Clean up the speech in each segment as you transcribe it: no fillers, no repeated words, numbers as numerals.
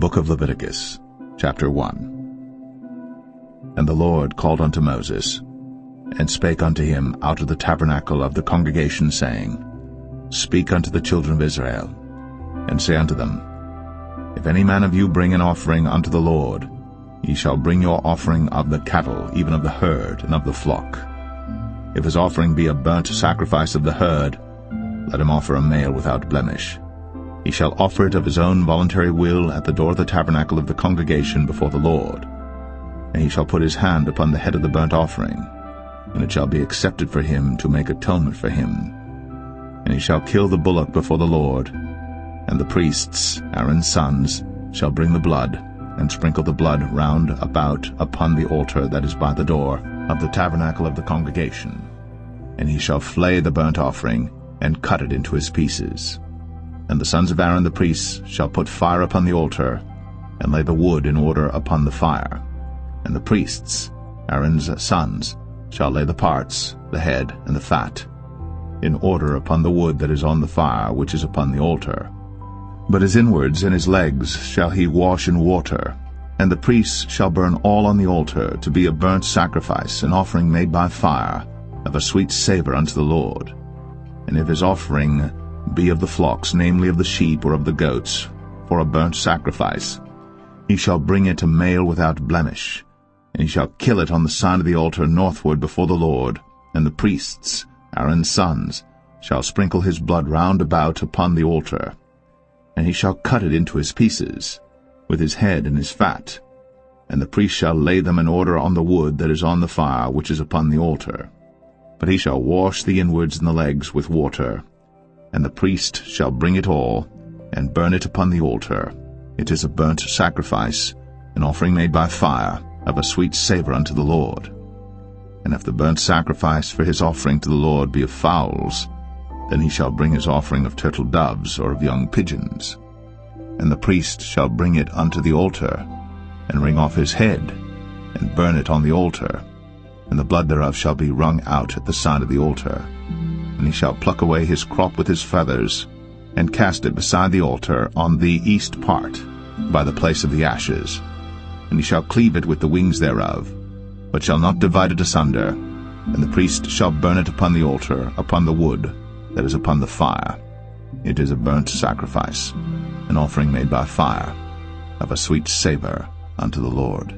book of Leviticus, chapter 1. And the Lord called unto Moses, and spake unto him out of the tabernacle of the congregation, saying, Speak unto the children of Israel, and say unto them, If any man of you bring an offering unto the Lord, ye shall bring your offering of the cattle, even of the herd, and of the flock. If his offering be a burnt sacrifice of the herd, let him offer a male without blemish. He shall offer it of his own voluntary will at the door of the tabernacle of the congregation before the Lord. And he shall put his hand upon the head of the burnt offering, and it shall be accepted for him to make atonement for him. And he shall kill the bullock before the Lord, and the priests, Aaron's sons, shall bring the blood, and sprinkle the blood round about upon the altar that is by the door of the tabernacle of the congregation. And he shall flay the burnt offering, and cut it into his pieces. And the sons of Aaron the priests shall put fire upon the altar, and lay the wood in order upon the fire. And the priests, Aaron's sons, shall lay the parts, the head, and the fat, in order upon the wood that is on the fire which is upon the altar. But his inwards and his legs shall he wash in water, and the priests shall burn all on the altar to be a burnt sacrifice, an offering made by fire, of a sweet savour unto the Lord. And if his offering be of the flocks, namely of the sheep or of the goats, for a burnt sacrifice, he shall bring it a male without blemish, and he shall kill it on the side of the altar northward before the Lord, and the priests, Aaron's sons, shall sprinkle his blood round about upon the altar. And he shall cut it into his pieces, with his head and his fat, and the priest shall lay them in order on the wood that is on the fire which is upon the altar. But he shall wash the inwards and the legs with water, and the priest shall bring it all, and burn it upon the altar. It is a burnt sacrifice, an offering made by fire, of a sweet savour unto the Lord. And if the burnt sacrifice for his offering to the Lord be of fowls, then he shall bring his offering of turtle doves or of young pigeons. And the priest shall bring it unto the altar, and wring off his head, and burn it on the altar, and the blood thereof shall be wrung out at the side of the altar. And he shall pluck away his crop with his feathers, and cast it beside the altar on the east part, by the place of the ashes. And he shall cleave it with the wings thereof, but shall not divide it asunder. And the priest shall burn it upon the altar, upon the wood that is upon the fire. It is a burnt sacrifice, an offering made by fire, of a sweet savour unto the Lord.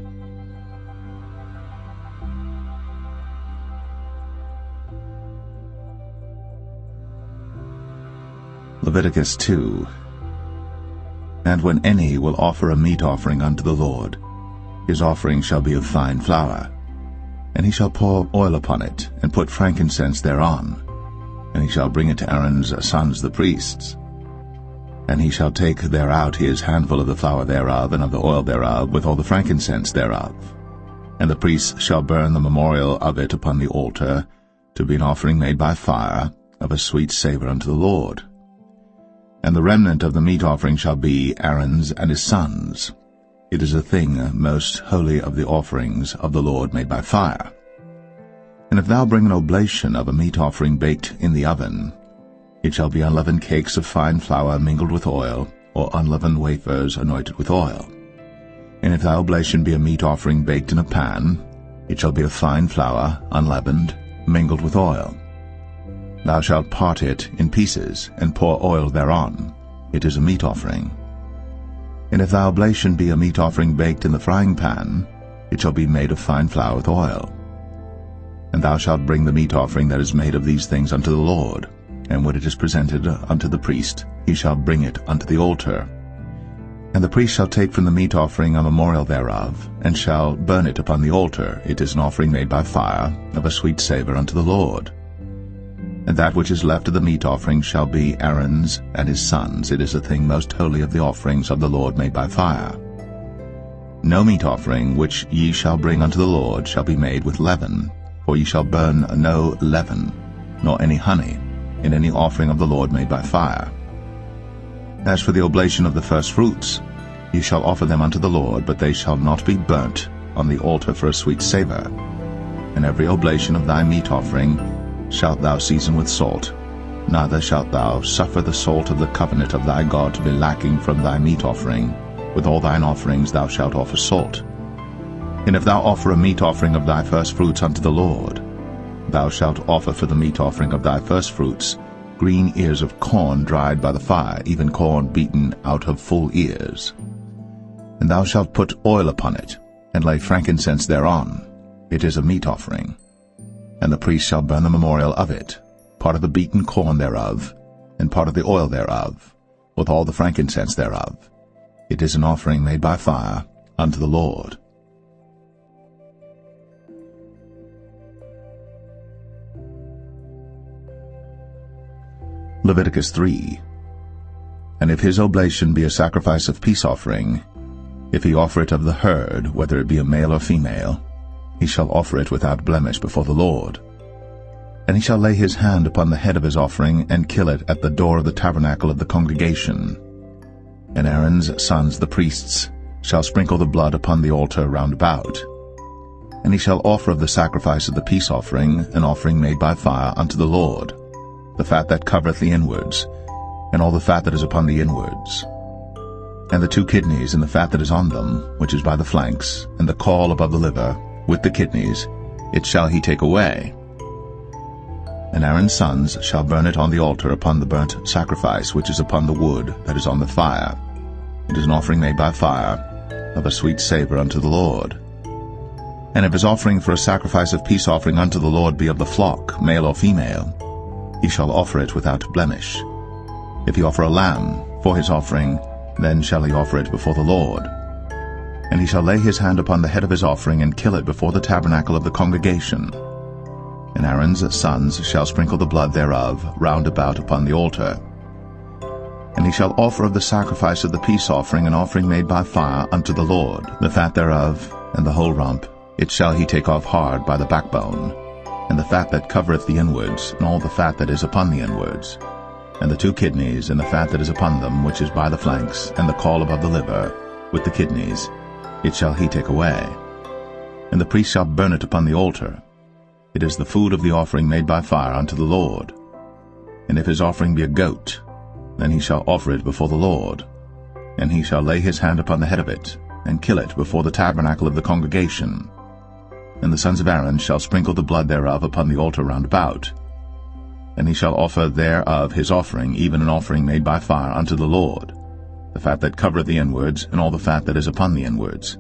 Leviticus 2. And when any will offer a meat offering unto the Lord, his offering shall be of fine flour. And he shall pour oil upon it, and put frankincense thereon. And he shall bring it to Aaron's sons the priests. And he shall take thereout his handful of the flour thereof, and of the oil thereof, with all the frankincense thereof. And the priests shall burn the memorial of it upon the altar, to be an offering made by fire, of a sweet savour unto the Lord. And the remnant of the meat offering shall be Aaron's and his sons. It is a thing most holy of the offerings of the Lord made by fire. And if thou bring an oblation of a meat offering baked in the oven, it shall be unleavened cakes of fine flour mingled with oil, or unleavened wafers anointed with oil. And if thy oblation be a meat offering baked in a pan, it shall be of fine flour, unleavened, mingled with oil. Thou shalt part it in pieces, and pour oil thereon. It is a meat offering. And if thy oblation be a meat offering baked in the frying pan, it shall be made of fine flour with oil. And thou shalt bring the meat offering that is made of these things unto the Lord, and when it is presented unto the priest, he shall bring it unto the altar. And the priest shall take from the meat offering a memorial thereof, and shall burn it upon the altar. It is an offering made by fire, of a sweet savour unto the Lord. And that which is left of the meat offering shall be Aaron's and his sons. It is a thing most holy of the offerings of the Lord made by fire. No meat offering which ye shall bring unto the Lord shall be made with leaven, for ye shall burn no leaven, nor any honey, in any offering of the Lord made by fire. As for the oblation of the firstfruits, ye shall offer them unto the Lord, but they shall not be burnt on the altar for a sweet savour. And every oblation of thy meat offering shalt thou season with salt, neither shalt thou suffer the salt of the covenant of thy God to be lacking from thy meat offering, with all thine offerings thou shalt offer salt. And if thou offer a meat offering of thy firstfruits unto the Lord, thou shalt offer for the meat offering of thy firstfruits green ears of corn dried by the fire, even corn beaten out of full ears. And thou shalt put oil upon it, and lay frankincense thereon. It is a meat offering. And the priest shall burn the memorial of it, part of the beaten corn thereof, and part of the oil thereof, with all the frankincense thereof. It is an offering made by fire unto the Lord. Leviticus 3. And if his oblation be a sacrifice of peace offering, if he offer it of the herd, whether it be a male or female, he shall offer it without blemish before the Lord. And he shall lay his hand upon the head of his offering, and kill it at the door of the tabernacle of the congregation. And Aaron's sons the priests shall sprinkle the blood upon the altar round about. And he shall offer of the sacrifice of the peace offering an offering made by fire unto the Lord, the fat that covereth the inwards, and all the fat that is upon the inwards, and the 2 kidneys and the fat that is on them, which is by the flanks, and the caul above the liver, with the kidneys, it shall he take away. And Aaron's sons shall burn it on the altar upon the burnt sacrifice which is upon the wood that is on the fire. It is an offering made by fire, of a sweet savour unto the Lord. And if his offering for a sacrifice of peace offering unto the Lord be of the flock, male or female, he shall offer it without blemish. If he offer a lamb for his offering, then shall he offer it before the Lord. And he shall lay his hand upon the head of his offering, and kill it before the tabernacle of the congregation. And Aaron's sons shall sprinkle the blood thereof round about upon the altar. And he shall offer of the sacrifice of the peace offering an offering made by fire unto the Lord, the fat thereof, and the whole rump, it shall he take off hard by the backbone, and the fat that covereth the inwards, and all the fat that is upon the inwards, and the 2 kidneys, and the fat that is upon them, which is by the flanks, and the caul above the liver, with the kidneys, it shall he take away. And the priest shall burn it upon the altar. It is the food of the offering made by fire unto the Lord. And if his offering be a goat, then he shall offer it before the Lord. And he shall lay his hand upon the head of it, and kill it before the tabernacle of the congregation. And the sons of Aaron shall sprinkle the blood thereof upon the altar round about. And he shall offer thereof his offering, even an offering made by fire unto the Lord, the fat that covereth the inwards, and all the fat that is upon the inwards,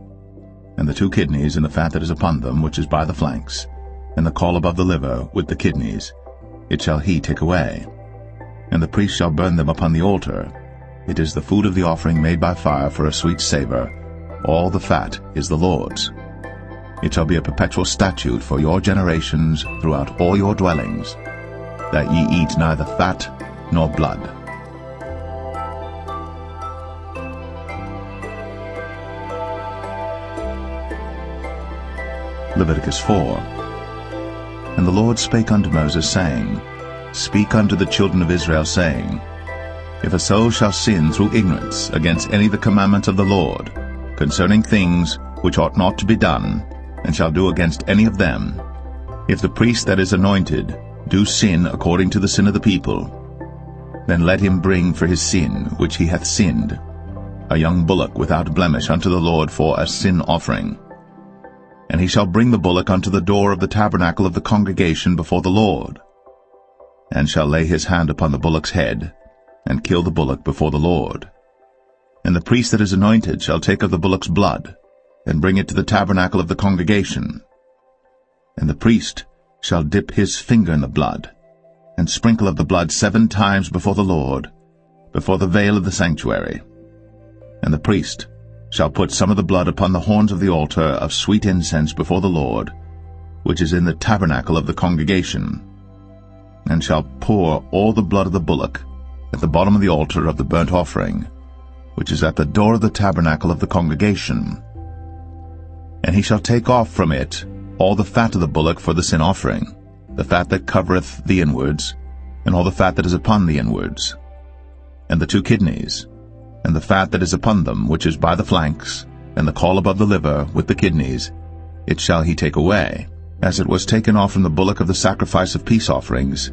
and the 2 kidneys, and the fat that is upon them, which is by the flanks, and the caul above the liver, with the kidneys, it shall he take away. And the priest shall burn them upon the altar. It is the food of the offering made by fire for a sweet savour. All the fat is the Lord's. It shall be a perpetual statute for your generations throughout all your dwellings, that ye eat neither fat nor blood. Leviticus 4. And the Lord spake unto Moses, saying, Speak unto the children of Israel, saying, If a soul shall sin through ignorance against any of the commandments of the Lord, concerning things which ought not to be done, and shall do against any of them, if the priest that is anointed do sin according to the sin of the people, then let him bring for his sin which he hath sinned a young bullock without blemish unto the Lord for a sin offering. And he shall bring the bullock unto the door of the tabernacle of the congregation before the Lord, and shall lay his hand upon the bullock's head, and kill the bullock before the Lord. And the priest that is anointed shall take of the bullock's blood, and bring it to the tabernacle of the congregation. And the priest shall dip his finger in the blood, and sprinkle of the blood 7 times before the Lord, before the veil of the sanctuary. And the priest shall put some of the blood upon the horns of the altar of sweet incense before the Lord, which is in the tabernacle of the congregation, and shall pour all the blood of the bullock at the bottom of the altar of the burnt offering, which is at the door of the tabernacle of the congregation. And he shall take off from it all the fat of the bullock for the sin offering, the fat that covereth the inwards, and all the fat that is upon the inwards, and the 2 kidneys, and the fat that is upon them, which is by the flanks, and the caul above the liver, with the kidneys, it shall he take away, as it was taken off from the bullock of the sacrifice of peace offerings.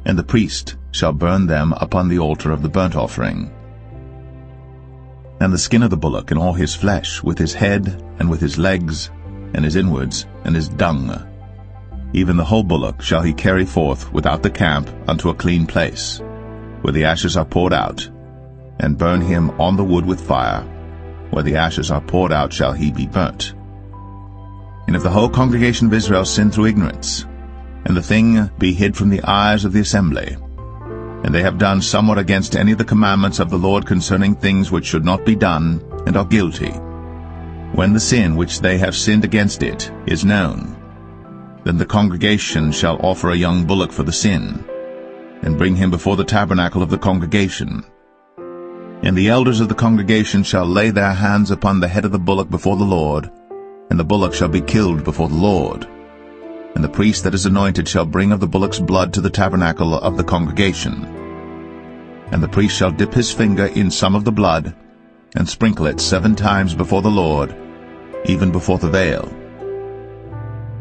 And the priest shall burn them upon the altar of the burnt offering. and the skin of the bullock, and all his flesh, with his head, and with his legs, and his inwards, and his dung. Even the whole bullock shall he carry forth without the camp unto a clean place, where the ashes are poured out, and burn him on the wood with fire. Where the ashes are poured out shall he be burnt. And if the whole congregation of Israel sin through ignorance, and the thing be hid from the eyes of the assembly, and they have done somewhat against any of the commandments of the Lord concerning things which should not be done, and are guilty, when the sin which they have sinned against it is known, then the congregation shall offer a young bullock for the sin, and bring him before the tabernacle of the congregation. And the elders of the congregation shall lay their hands upon the head of the bullock before the Lord, and the bullock shall be killed before the Lord. And the priest that is anointed shall bring of the bullock's blood to the tabernacle of the congregation. And the priest shall dip his finger in some of the blood, and sprinkle it 7 times before the Lord, even before the veil.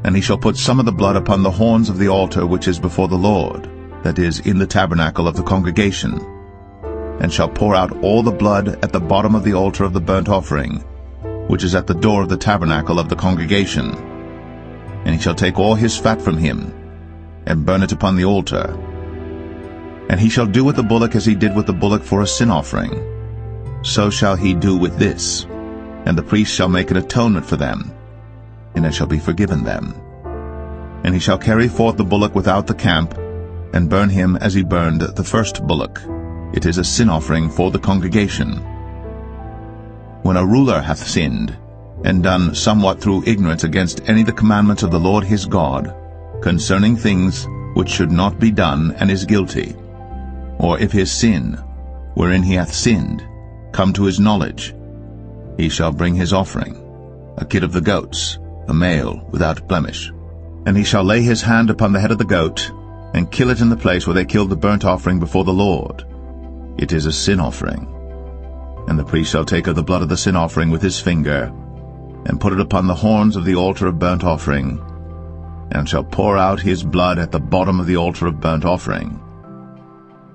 And he shall put some of the blood upon the horns of the altar which is before the Lord, that is, in the tabernacle of the congregation, and shall pour out all the blood at the bottom of the altar of the burnt offering, which is at the door of the tabernacle of the congregation. And he shall take all his fat from him, and burn it upon the altar. And he shall do with the bullock as he did with the bullock for a sin offering. So shall he do with this. And the priest shall make an atonement for them, and it shall be forgiven them. And he shall carry forth the bullock without the camp, and burn him as he burned the first bullock. It is a sin offering for the congregation. When a ruler hath sinned, and done somewhat through ignorance against any of the commandments of the Lord his God, concerning things which should not be done, and is guilty, or if his sin, wherein he hath sinned, come to his knowledge, he shall bring his offering, a kid of the goats, a male without blemish. And he shall lay his hand upon the head of the goat, and kill it in the place where they killed the burnt offering before the Lord. It is a sin offering. And the priest shall take of the blood of the sin offering with his finger, and put it upon the horns of the altar of burnt offering, and shall pour out his blood at the bottom of the altar of burnt offering.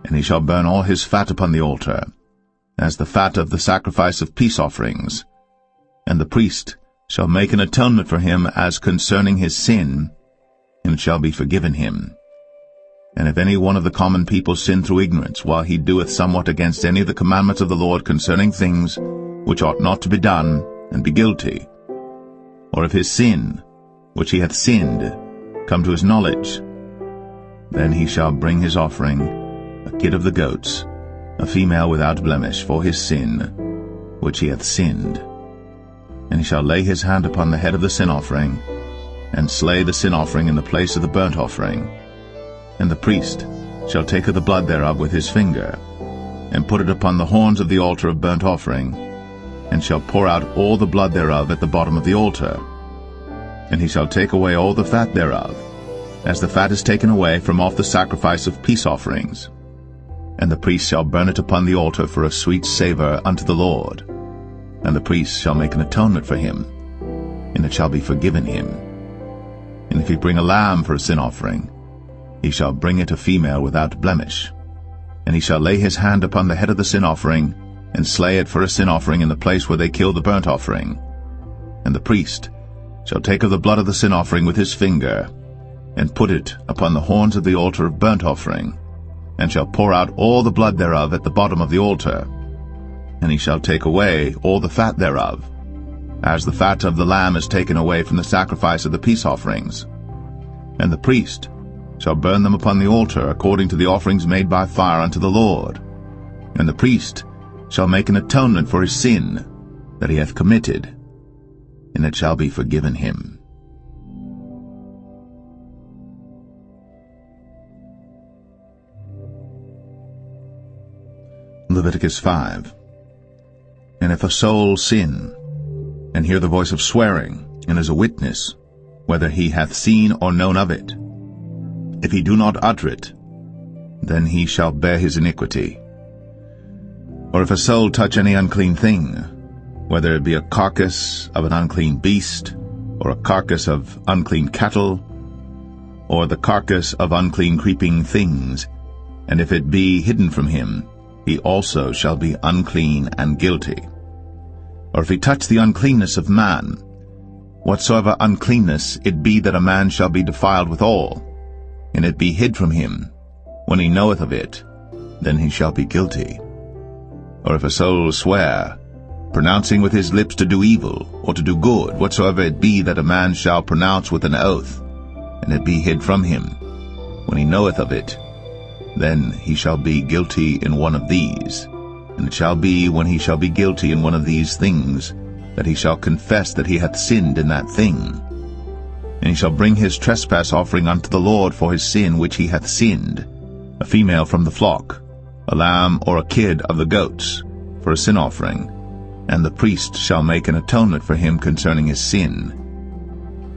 And he shall burn all his fat upon the altar, as the fat of the sacrifice of peace offerings. And the priest shall make an atonement for him as concerning his sin, and it shall be forgiven him. And if any one of the common people sin through ignorance, while he doeth somewhat against any of the commandments of the Lord concerning things which ought not to be done, and be guilty, or if his sin, which he hath sinned, come to his knowledge, then he shall bring his offering, a kid of the goats, a female without blemish, for his sin, which he hath sinned. And he shall lay his hand upon the head of the sin offering, and slay the sin offering in the place of the burnt offering. And the priest shall take of the blood thereof with his finger, and put it upon the horns of the altar of burnt offering, and shall pour out all the blood thereof at the bottom of the altar. And he shall take away all the fat thereof, as the fat is taken away from off the sacrifice of peace offerings. And the priest shall burn it upon the altar for a sweet savour unto the Lord. And the priest shall make an atonement for him, and it shall be forgiven him. And if he bring a lamb for a sin offering, he shall bring it a female without blemish. And he shall lay his hand upon the head of the sin offering, and slay it for a sin offering in the place where they kill the burnt offering. And the priest shall take of the blood of the sin offering with his finger, and put it upon the horns of the altar of burnt offering, and shall pour out all the blood thereof at the bottom of the altar. And he shall take away all the fat thereof, as the fat of the lamb is taken away from the sacrifice of the peace offerings. And the priest shall burn them upon the altar according to the offerings made by fire unto the Lord. And the priest shall make an atonement for his sin that he hath committed, and it shall be forgiven him. Leviticus 5. And if a soul sin, and hear the voice of swearing, and is a witness, whether he hath seen or known of it, if he do not utter it, then he shall bear his iniquity. Or if a soul touch any unclean thing, whether it be a carcass of an unclean beast, or a carcass of unclean cattle, or the carcass of unclean creeping things, and if it be hidden from him, he also shall be unclean and guilty. or if he touch the uncleanness of man, whatsoever uncleanness it be that a man shall be defiled withal, and it be hid from him, when he knoweth of it, then he shall be guilty. Or if a soul swear, pronouncing with his lips to do evil, or to do good, whatsoever it be that a man shall pronounce with an oath, and it be hid from him, when he knoweth of it, then he shall be guilty in one of these. And it shall be, when he shall be guilty in one of these things, that he shall confess that he hath sinned in that thing. And he shall bring his trespass offering unto the Lord for his sin which he hath sinned, a female from the flock, a lamb or a kid of the goats, for a sin offering, and the priest shall make an atonement for him concerning his sin.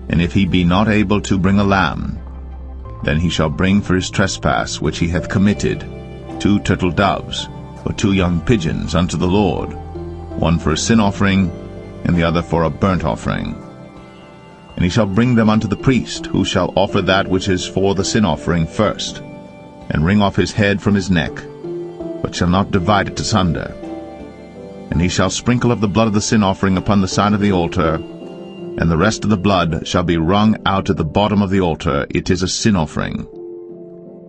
And if he be not able to bring a lamb, then he shall bring for his trespass which he hath committed 2 turtle doves, or 2 young pigeons unto the Lord, one for a sin offering, and the other for a burnt offering. And he shall bring them unto the priest, who shall offer that which is for the sin offering first, and wring off his head from his neck, but shall not divide it asunder. And he shall sprinkle of the blood of the sin offering upon the side of the altar, and the rest of the blood shall be wrung out at the bottom of the altar. It is a sin offering.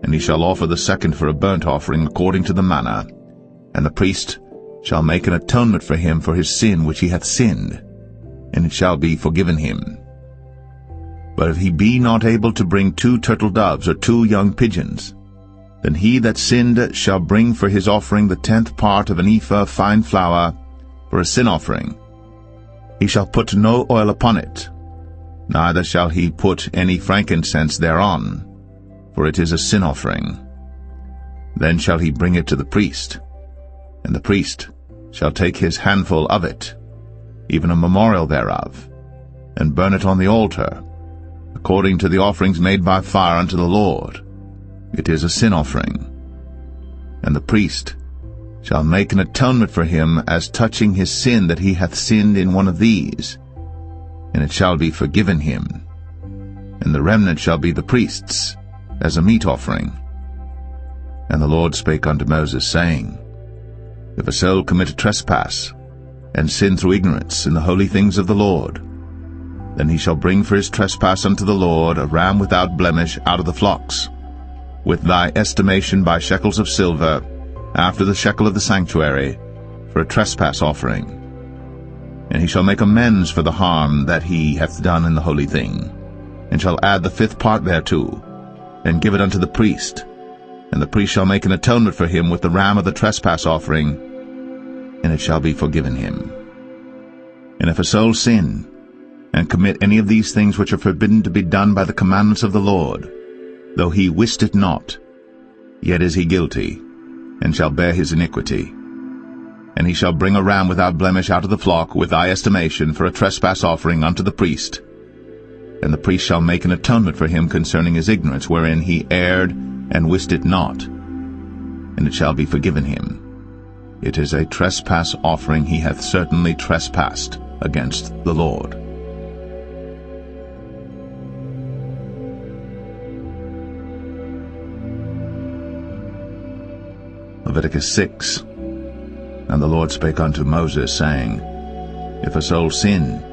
And he shall offer the second for a burnt offering according to the manner, and the priest shall make an atonement for him for his sin which he hath sinned, and it shall be forgiven him. But if he be not able to bring 2 turtle doves or 2 young pigeons, then he that sinned shall bring for his offering the 10th part of an ephah of fine flour for a sin offering. He shall put no oil upon it, neither shall he put any frankincense thereon, for it is a sin offering. Then shall he bring it to the priest, and the priest shall take his handful of it, even a memorial thereof, and burn it on the altar, according to the offerings made by fire unto the Lord. It is a sin offering. And the priest shall make an atonement for him as touching his sin that he hath sinned in one of these, and it shall be forgiven him. And the remnant shall be the priest's, as a meat offering. And the Lord spake unto Moses, saying, If a soul commit a trespass, and sin through ignorance in the holy things of the Lord, then he shall bring for his trespass unto the Lord a ram without blemish out of the flocks, with thy estimation by shekels of silver, after the shekel of the sanctuary, for a trespass offering. And he shall make amends for the harm that he hath done in the holy thing, and shall add the 5th part thereto, and give it unto the priest. And the priest shall make an atonement for him with the ram of the trespass offering, and it shall be forgiven him. And if a soul sin, and commit any of these things which are forbidden to be done by the commandments of the Lord, though he wist it not, yet is he guilty, and shall bear his iniquity. And he shall bring a ram without blemish out of the flock with thy estimation for a trespass offering unto the priest. And the priest shall make an atonement for him concerning his ignorance wherein he erred and wist it not, and it shall be forgiven him. It is a trespass offering. He hath certainly trespassed against the Lord. Leviticus 6. And the Lord spake unto Moses, saying, If a soul sin,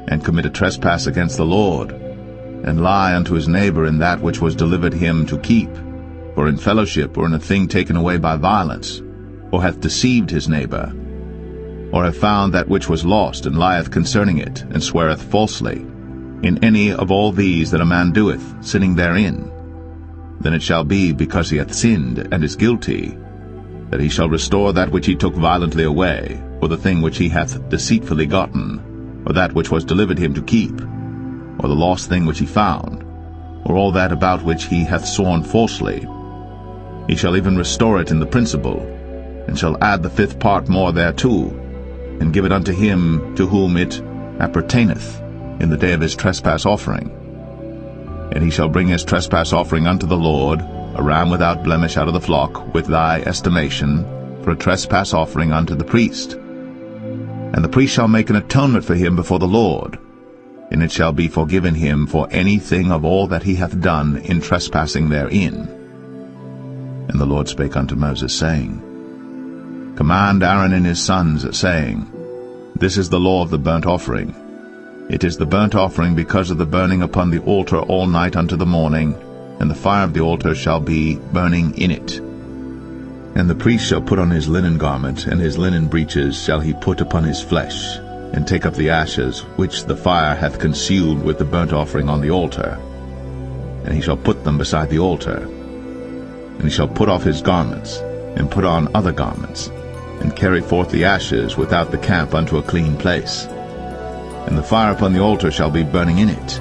and commit a trespass against the Lord, and lie unto his neighbor in that which was delivered him to keep, or in fellowship, or in a thing taken away by violence, or hath deceived his neighbor, or have found that which was lost, and lieth concerning it, and sweareth falsely, in any of all these that a man doeth, sinning therein, then it shall be, because he hath sinned, and is guilty, that he shall restore that which he took violently away, or the thing which he hath deceitfully gotten, or that which was delivered him to keep, or the lost thing which he found, or all that about which he hath sworn falsely. He shall even restore it in the principal, and shall add the 5th part more thereto, and give it unto him to whom it appertaineth in the day of his trespass offering. And he shall bring his trespass offering unto the Lord, a ram without blemish out of the flock, with thy estimation, for a trespass offering unto the priest. And the priest shall make an atonement for him before the Lord, and it shall be forgiven him for anything of all that he hath done in trespassing therein. And the Lord spake unto Moses, saying, Command Aaron and his sons, saying, This is the law of the burnt offering. It is the burnt offering because of the burning upon the altar all night unto the morning, and the fire of the altar shall be burning in it. And the priest shall put on his linen garment, and his linen breeches shall he put upon his flesh, and take up the ashes which the fire hath consumed with the burnt offering on the altar. And he shall put them beside the altar. And he shall put off his garments, and put on other garments, and carry forth the ashes without the camp unto a clean place. And the fire upon the altar shall be burning in it.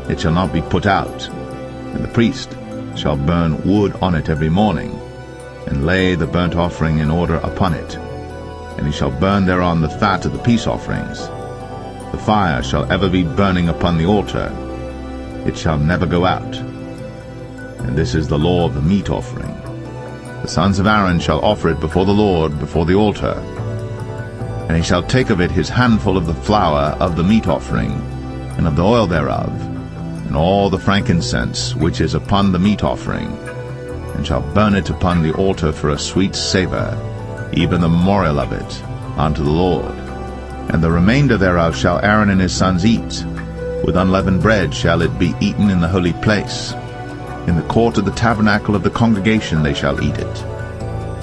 It shall not be put out. And the priest shall burn wood on it every morning, and lay the burnt offering in order upon it. And he shall burn thereon the fat of the peace offerings. The fire shall ever be burning upon the altar. It shall never go out. And this is the law of the meat offering. The sons of Aaron shall offer it before the Lord, before the altar. And he shall take of it his handful of the flour of the meat offering, and of the oil thereof, and all the frankincense which is upon the meat offering, and shall burn it upon the altar for a sweet savour, even the memorial of it, unto the Lord. And the remainder thereof shall Aaron and his sons eat. With unleavened bread shall it be eaten in the holy place. In the court of the tabernacle of the congregation they shall eat it.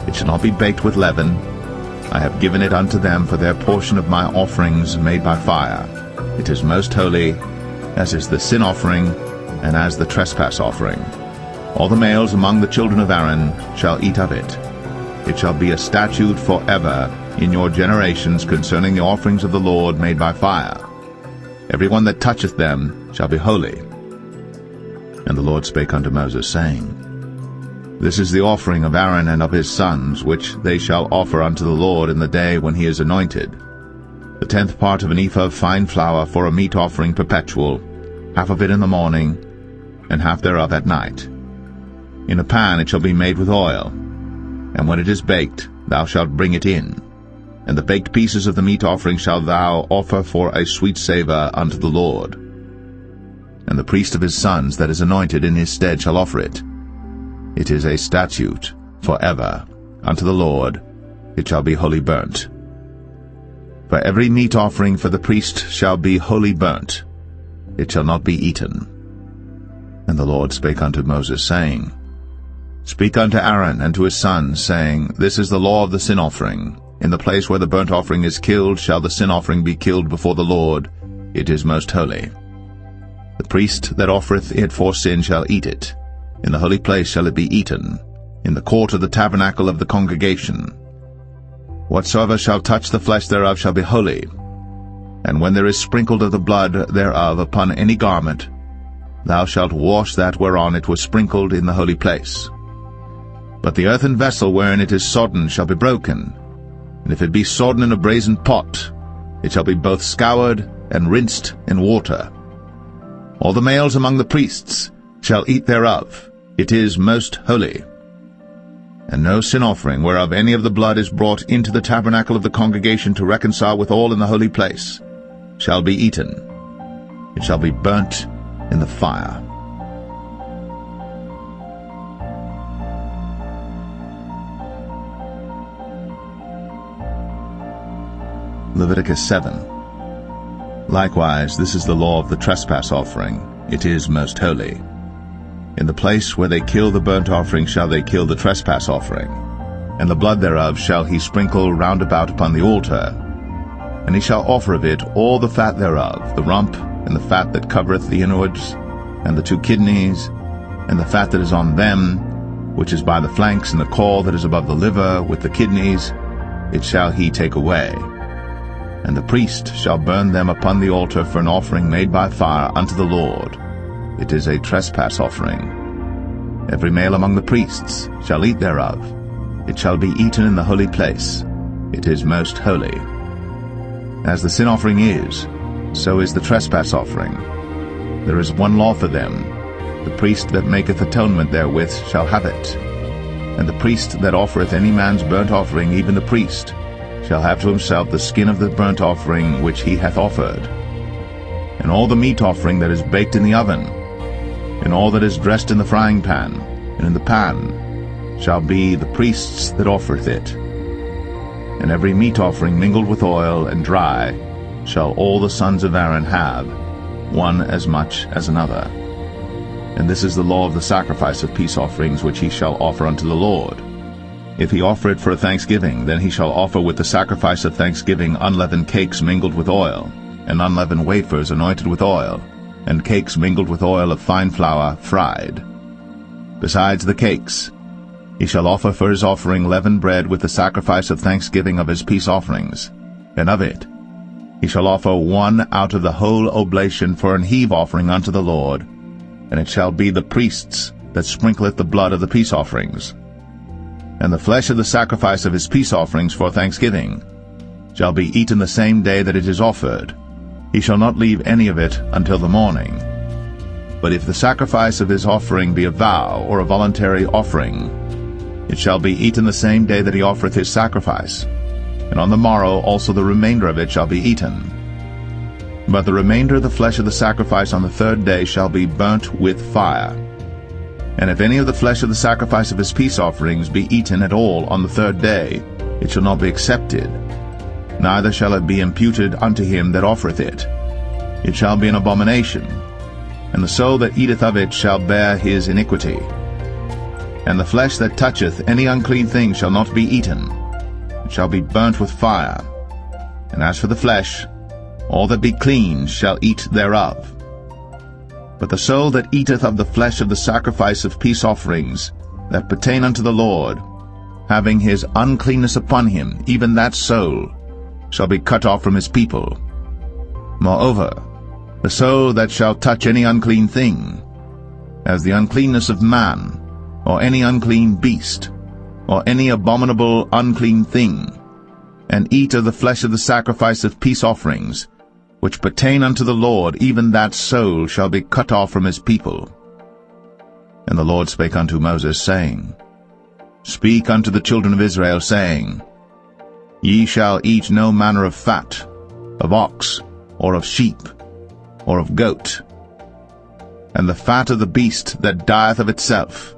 It shall not be baked with leaven. I have given it unto them for their portion of my offerings made by fire. It is most holy, as is the sin offering, and as the trespass offering. All the males among the children of Aaron shall eat of it. It shall be a statute forever in your generations concerning the offerings of the Lord made by fire. Every one that toucheth them shall be holy. And the Lord spake unto Moses, saying, This is the offering of Aaron and of his sons, which they shall offer unto the Lord in the day when he is anointed. The 10th part of an ephah of fine flour for a meat offering perpetual, half of it in the morning, and half thereof at night. In a pan it shall be made with oil, and when it is baked, thou shalt bring it in. And the baked pieces of the meat offering shalt thou offer for a sweet savour unto the Lord. And the priest of his sons that is anointed in his stead shall offer it. It is a statute forever unto the Lord. It shall be wholly burnt. For every meat offering for the priest shall be wholly burnt. It shall not be eaten. And the Lord spake unto Moses, saying, Speak unto Aaron and to his sons, saying, This is the law of the sin offering. In the place where the burnt offering is killed shall the sin offering be killed before the Lord. It is most holy. The priest that offereth it for sin shall eat it. In the holy place shall it be eaten, in the court of the tabernacle of the congregation. Whatsoever shall touch the flesh thereof shall be holy. And when there is sprinkled of the blood thereof upon any garment, thou shalt wash that whereon it was sprinkled in the holy place. But the earthen vessel wherein it is sodden shall be broken, and if it be sodden in a brazen pot, it shall be both scoured and rinsed in water. All the males among the priests shall eat thereof. It is most holy. And no sin offering whereof any of the blood is brought into the tabernacle of the congregation to reconcile with all in the holy place shall be eaten. It shall be burnt in the fire. Leviticus 7. Likewise, this is the law of the trespass offering. It is most holy. In the place where they kill the burnt offering shall they kill the trespass offering, and the blood thereof shall he sprinkle round about upon the altar. And he shall offer of it all the fat thereof, the rump, and the fat that covereth the inwards, and the 2 kidneys, and the fat that is on them, which is by the flanks, and the caul that is above the liver, with the kidneys, it shall he take away. And the priest shall burn them upon the altar for an offering made by fire unto the Lord. It is a trespass offering. Every male among the priests shall eat thereof. It shall be eaten in the holy place. It is most holy. As the sin offering is, so is the trespass offering. There is one law for them. The priest that maketh atonement therewith shall have it. And the priest that offereth any man's burnt offering, even the priest, shall have to himself the skin of the burnt offering which he hath offered. And all the meat offering that is baked in the oven, and all that is dressed in the frying pan, and in the pan, shall be the priest's that offereth it. And every meat offering mingled with oil and dry shall all the sons of Aaron have, one as much as another. And this is the law of the sacrifice of peace offerings which he shall offer unto the Lord. If he offer it for a thanksgiving, then he shall offer with the sacrifice of thanksgiving unleavened cakes mingled with oil, and unleavened wafers anointed with oil, and cakes mingled with oil of fine flour fried. Besides the cakes, he shall offer for his offering leavened bread with the sacrifice of thanksgiving of his peace offerings, and of it he shall offer one out of the whole oblation for an heave offering unto the Lord, and it shall be the priest's that sprinkleth the blood of the peace offerings. And the flesh of the sacrifice of his peace offerings for thanksgiving shall be eaten the same day that it is offered. He shall not leave any of it until the morning. But if the sacrifice of his offering be a vow or a voluntary offering, it shall be eaten the same day that he offereth his sacrifice, and on the morrow also the remainder of it shall be eaten. But the remainder of the flesh of the sacrifice on the third day shall be burnt with fire. And if any of the flesh of the sacrifice of his peace offerings be eaten at all on the third day, it shall not be accepted, neither shall it be imputed unto him that offereth it. It shall be an abomination, and the soul that eateth of it shall bear his iniquity. And the flesh that toucheth any unclean thing shall not be eaten, it shall be burnt with fire. And as for the flesh, all that be clean shall eat thereof. But the soul that eateth of the flesh of the sacrifice of peace offerings that pertain unto the Lord, having his uncleanness upon him, even that soul shall be cut off from his people. Moreover, the soul that shall touch any unclean thing, as the uncleanness of man, or any unclean beast, or any abominable unclean thing, and eat of the flesh of the sacrifice of peace offerings, which pertain unto the Lord, even that soul shall be cut off from his people. And the Lord spake unto Moses, saying, Speak unto the children of Israel, saying, Ye shall eat no manner of fat, of ox, or of sheep, or of goat, and the fat of the beast that dieth of itself,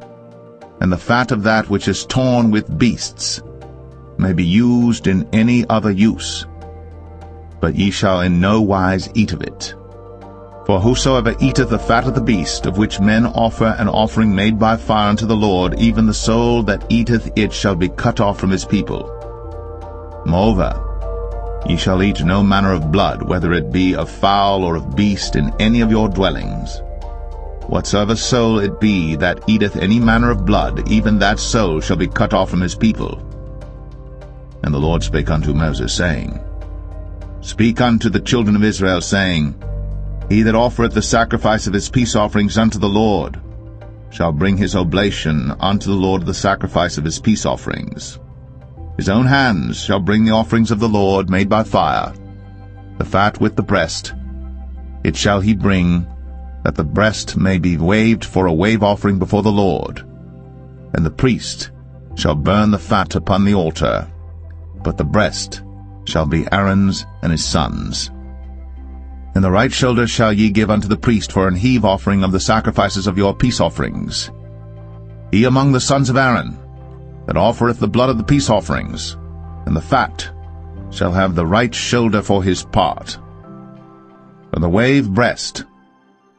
and the fat of that which is torn with beasts, may be used in any other use. But ye shall in no wise eat of it. For whosoever eateth the fat of the beast, of which men offer an offering made by fire unto the Lord, even the soul that eateth it shall be cut off from his people. Moreover, ye shall eat no manner of blood, whether it be of fowl or of beast, in any of your dwellings. Whatsoever soul it be that eateth any manner of blood, even that soul shall be cut off from his people. And the Lord spake unto Moses, saying, Speak unto the children of Israel, saying, He that offereth the sacrifice of his peace offerings unto the Lord shall bring his oblation unto the Lord the sacrifice of his peace offerings. His own hands shall bring the offerings of the Lord made by fire, the fat with the breast. It shall he bring, that the breast may be waved for a wave offering before the Lord. And the priest shall burn the fat upon the altar, but the breast shall be Aaron's and his sons. And the right shoulder shall ye give unto the priest for an heave offering of the sacrifices of your peace offerings. He among the sons of Aaron that offereth the blood of the peace offerings, and the fat, shall have the right shoulder for his part. For the wave breast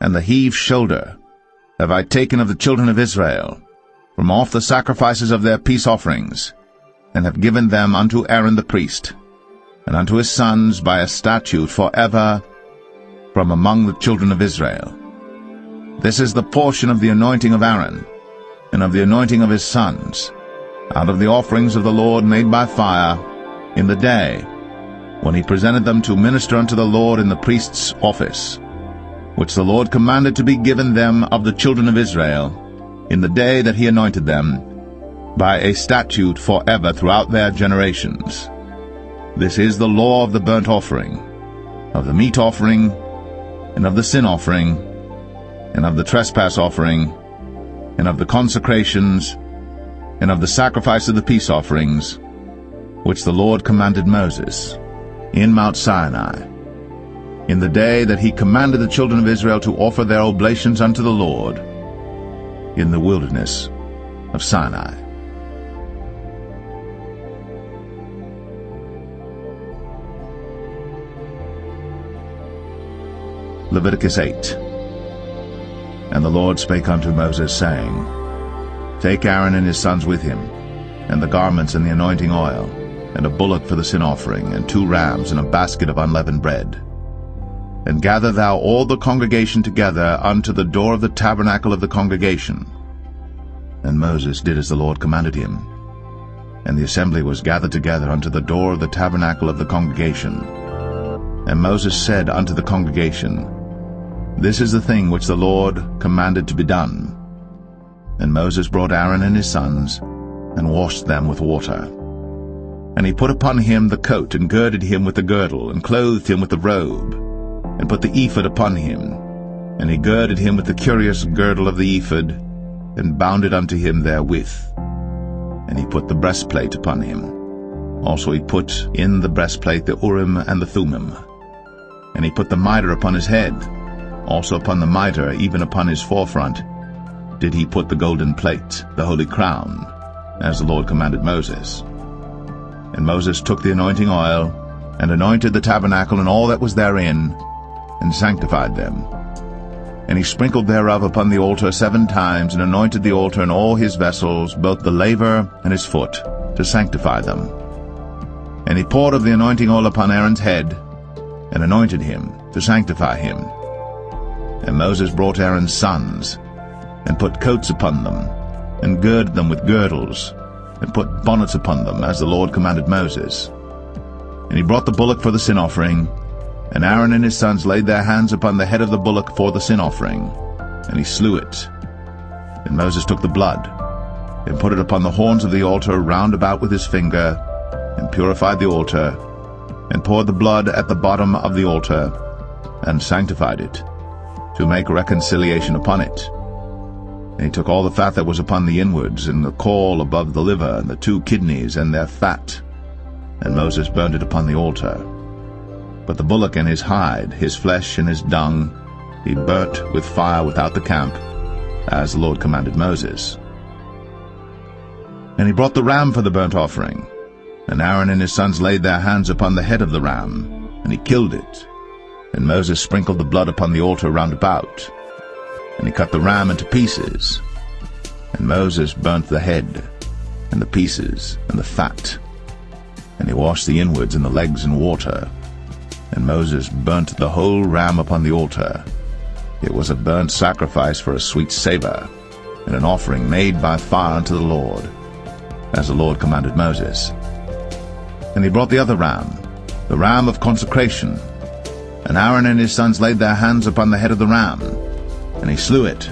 and the heave shoulder have I taken of the children of Israel from off the sacrifices of their peace offerings, and have given them unto Aaron the priest, and unto his sons by a statute forever from among the children of Israel. This is the portion of the anointing of Aaron, and of the anointing of his sons, out of the offerings of the Lord made by fire, in the day when he presented them to minister unto the Lord in the priest's office, which the Lord commanded to be given them of the children of Israel, in the day that he anointed them, by a statute forever throughout their generations. This is the law of the burnt offering, of the meat offering, and of the sin offering, and of the trespass offering, and of the consecrations, and of the sacrifice of the peace offerings, which the Lord commanded Moses in Mount Sinai, in the day that he commanded the children of Israel to offer their oblations unto the Lord in the wilderness of Sinai. Leviticus 8. And the Lord spake unto Moses, saying, Take Aaron and his sons with him, and the garments and the anointing oil, and a bullock for the sin offering, and 2 rams, and a basket of unleavened bread. And gather thou all the congregation together unto the door of the tabernacle of the congregation. And Moses did as the Lord commanded him. And the assembly was gathered together unto the door of the tabernacle of the congregation. And Moses said unto the congregation, This is the thing which the Lord commanded to be done. And Moses brought Aaron and his sons, and washed them with water. And he put upon him the coat, and girded him with the girdle, and clothed him with the robe, and put the ephod upon him. And he girded him with the curious girdle of the ephod, and bound it unto him therewith. And he put the breastplate upon him. Also he put in the breastplate the Urim and the Thummim. And he put the mitre upon his head. Also upon the mitre, even upon his forefront, did he put the golden plate, the holy crown, as the Lord commanded Moses. And Moses took the anointing oil, and anointed the tabernacle and all that was therein, and sanctified them. And he sprinkled thereof upon the altar 7 times, and anointed the altar and all his vessels, both the laver and his foot, to sanctify them. And he poured of the anointing oil upon Aaron's head, and anointed him, to sanctify him. And Moses brought Aaron's sons, and put coats upon them, and girded them with girdles, and put bonnets upon them, as the Lord commanded Moses. And he brought the bullock for the sin offering, and Aaron and his sons laid their hands upon the head of the bullock for the sin offering, and he slew it. And Moses took the blood, and put it upon the horns of the altar round about with his finger, and purified the altar, and poured the blood at the bottom of the altar, and sanctified it, to make reconciliation upon it. And he took all the fat that was upon the inwards, and the caul above the liver, and the 2 kidneys, and their fat, and Moses burned it upon the altar. But the bullock and his hide, his flesh and his dung, he burnt with fire without the camp, as the Lord commanded Moses. And he brought the ram for the burnt offering, and Aaron and his sons laid their hands upon the head of the ram, and he killed it. And Moses sprinkled the blood upon the altar round about. And he cut the ram into pieces. And Moses burnt the head, and the pieces, and the fat. And he washed the inwards and the legs in water. And Moses burnt the whole ram upon the altar. It was a burnt sacrifice for a sweet savour, and an offering made by fire unto the Lord, as the Lord commanded Moses. And he brought the other ram, the ram of consecration. And Aaron and his sons laid their hands upon the head of the ram, and he slew it.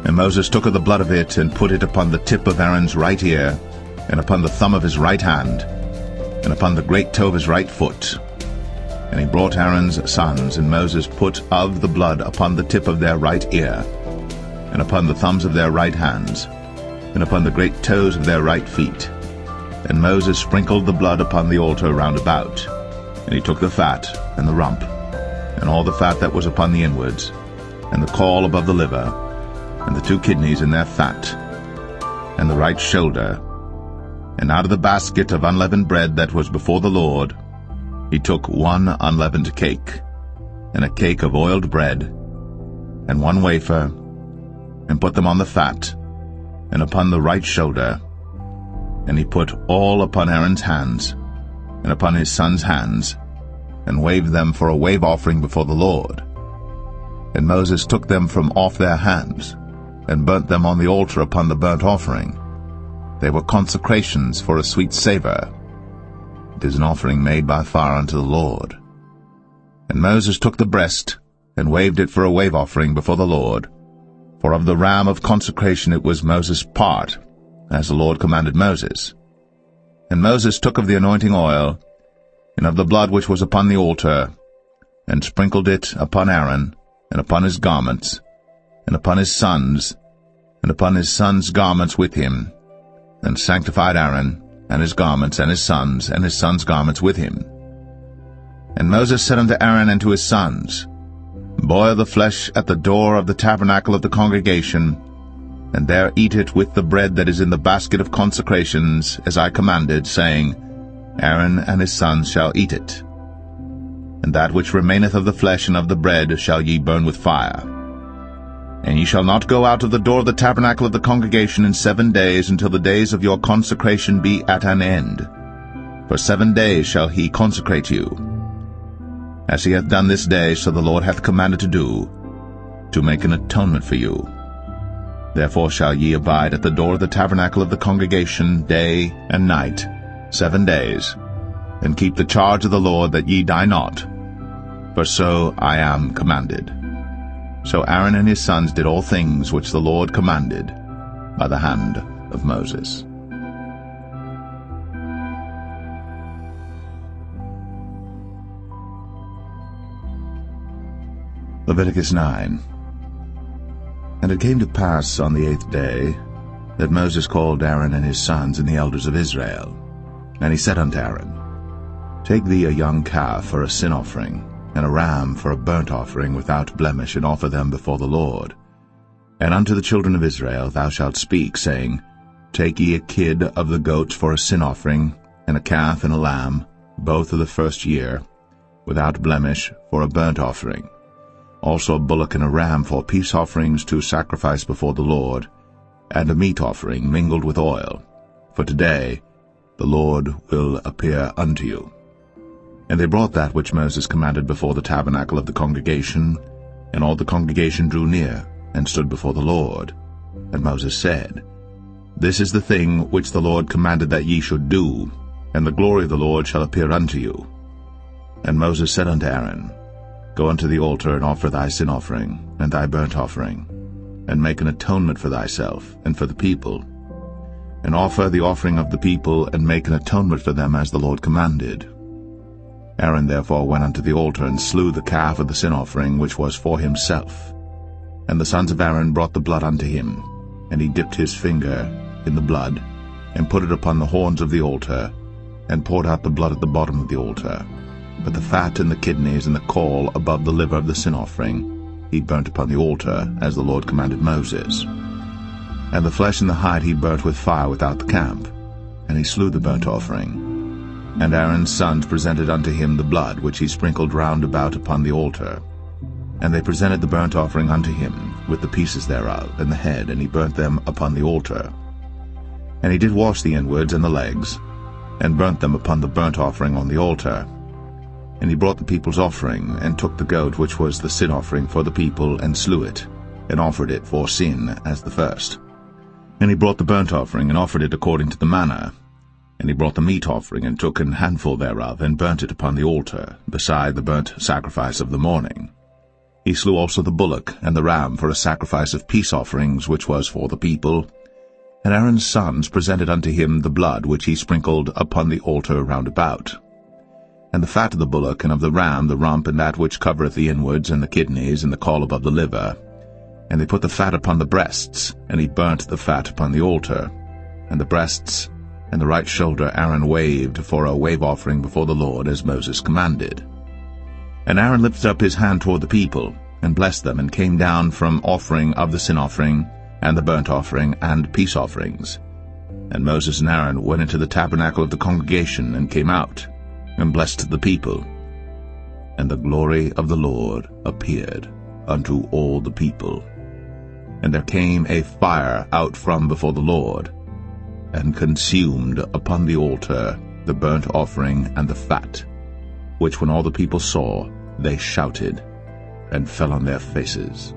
And Moses took of the blood of it, and put it upon the tip of Aaron's right ear, and upon the thumb of his right hand, and upon the great toe of his right foot. And he brought Aaron's sons, and Moses put of the blood upon the tip of their right ear, and upon the thumbs of their right hands, and upon the great toes of their right feet. And Moses sprinkled the blood upon the altar round about. And he took the fat, and the rump, and all the fat that was upon the inwards, and the caul above the liver, and the 2 kidneys and their fat, and the right shoulder. And out of the basket of unleavened bread that was before the Lord, he took 1 unleavened cake, and a cake of oiled bread, and 1 wafer, and put them on the fat, and upon the right shoulder. And he put all upon Aaron's hands, and upon his sons' hands, and waved them for a wave offering before the Lord. And Moses took them from off their hands, and burnt them on the altar upon the burnt offering. They were consecrations for a sweet savour. It is an offering made by fire unto the Lord. And Moses took the breast, and waved it for a wave offering before the Lord. For of the ram of consecration it was Moses' part, as the Lord commanded Moses. And Moses took of the anointing oil, and of the blood which was upon the altar, and sprinkled it upon Aaron, and upon his garments, and upon his sons, and upon his sons' garments with him, and sanctified Aaron, and his garments, and his sons' garments with him. And Moses said unto Aaron and to his sons, Boil the flesh at the door of the tabernacle of the congregation, and there eat it with the bread that is in the basket of consecrations, as I commanded, saying, Aaron and his sons shall eat it. and that which remaineth of the flesh and of the bread shall ye burn with fire. And ye shall not go out of the door of the tabernacle of the congregation in 7 days, until the days of your consecration be at an end. For 7 days shall he consecrate you, as he hath done this day, so the Lord hath commanded to do, to make an atonement for you. Therefore shall ye abide at the door of the tabernacle of the congregation day and night 7 days, and keep the charge of the Lord, that ye die not, for so I am commanded. So Aaron and his sons did all things which the Lord commanded by the hand of Moses. Leviticus 9. And it came to pass on the 8th day that Moses called Aaron and his sons and the elders of Israel. And he said unto Aaron, Take thee a young calf for a sin offering, and a ram for a burnt offering without blemish, and offer them before the Lord. And unto the children of Israel thou shalt speak, saying, Take ye a kid of the goats for a sin offering, and a calf and a lamb, both of the first year, without blemish, for a burnt offering. Also a bullock and a ram for peace offerings to sacrifice before the Lord, and a meat offering mingled with oil. For today the Lord will appear unto you. And they brought that which Moses commanded before the tabernacle of the congregation, and all the congregation drew near, and stood before the Lord. And Moses said, This is the thing which the Lord commanded that ye should do, and the glory of the Lord shall appear unto you. And Moses said unto Aaron, Go unto the altar, and offer thy sin offering, and thy burnt offering, and make an atonement for thyself, and for the people. And offer the offering of the people, and make an atonement for them, as the Lord commanded. Aaron therefore went unto the altar, and slew the calf of the sin offering, which was for himself. And the sons of Aaron brought the blood unto him, and he dipped his finger in the blood, and put it upon the horns of the altar, and poured out the blood at the bottom of the altar. But the fat and the kidneys and the caul above the liver of the sin offering he burnt upon the altar, as the Lord commanded Moses. And the flesh and the hide he burnt with fire without the camp, and he slew the burnt offering. And Aaron's sons presented unto him the blood, which he sprinkled round about upon the altar. And they presented the burnt offering unto him, with the pieces thereof, and the head, and he burnt them upon the altar. And he did wash the inwards and the legs, and burnt them upon the burnt offering on the altar. And he brought the people's offering, and took the goat which was the sin offering for the people, and slew it, and offered it for sin as the first. And he brought the burnt offering, and offered it according to the manner. And he brought the meat offering, and took an handful thereof, and burnt it upon the altar, beside the burnt sacrifice of the morning. He slew also the bullock and the ram for a sacrifice of peace offerings, which was for the people. And Aaron's sons presented unto him the blood which he sprinkled upon the altar round about. And the fat of the bullock and of the ram, the rump, and that which covereth the inwards, and the kidneys, and the caul above the liver. And they put the fat upon the breasts, and he burnt the fat upon the altar. And the breasts and the right shoulder Aaron waved for a wave offering before the Lord, as Moses commanded. And Aaron lifted up his hand toward the people, and blessed them, and came down from offering of the sin offering, and the burnt offering, and peace offerings. And Moses and Aaron went into the tabernacle of the congregation, and came out, and blessed the people. And the glory of the Lord appeared unto all the people. And there came a fire out from before the Lord, and consumed upon the altar the burnt offering and the fat, which when all the people saw, they shouted, and fell on their faces.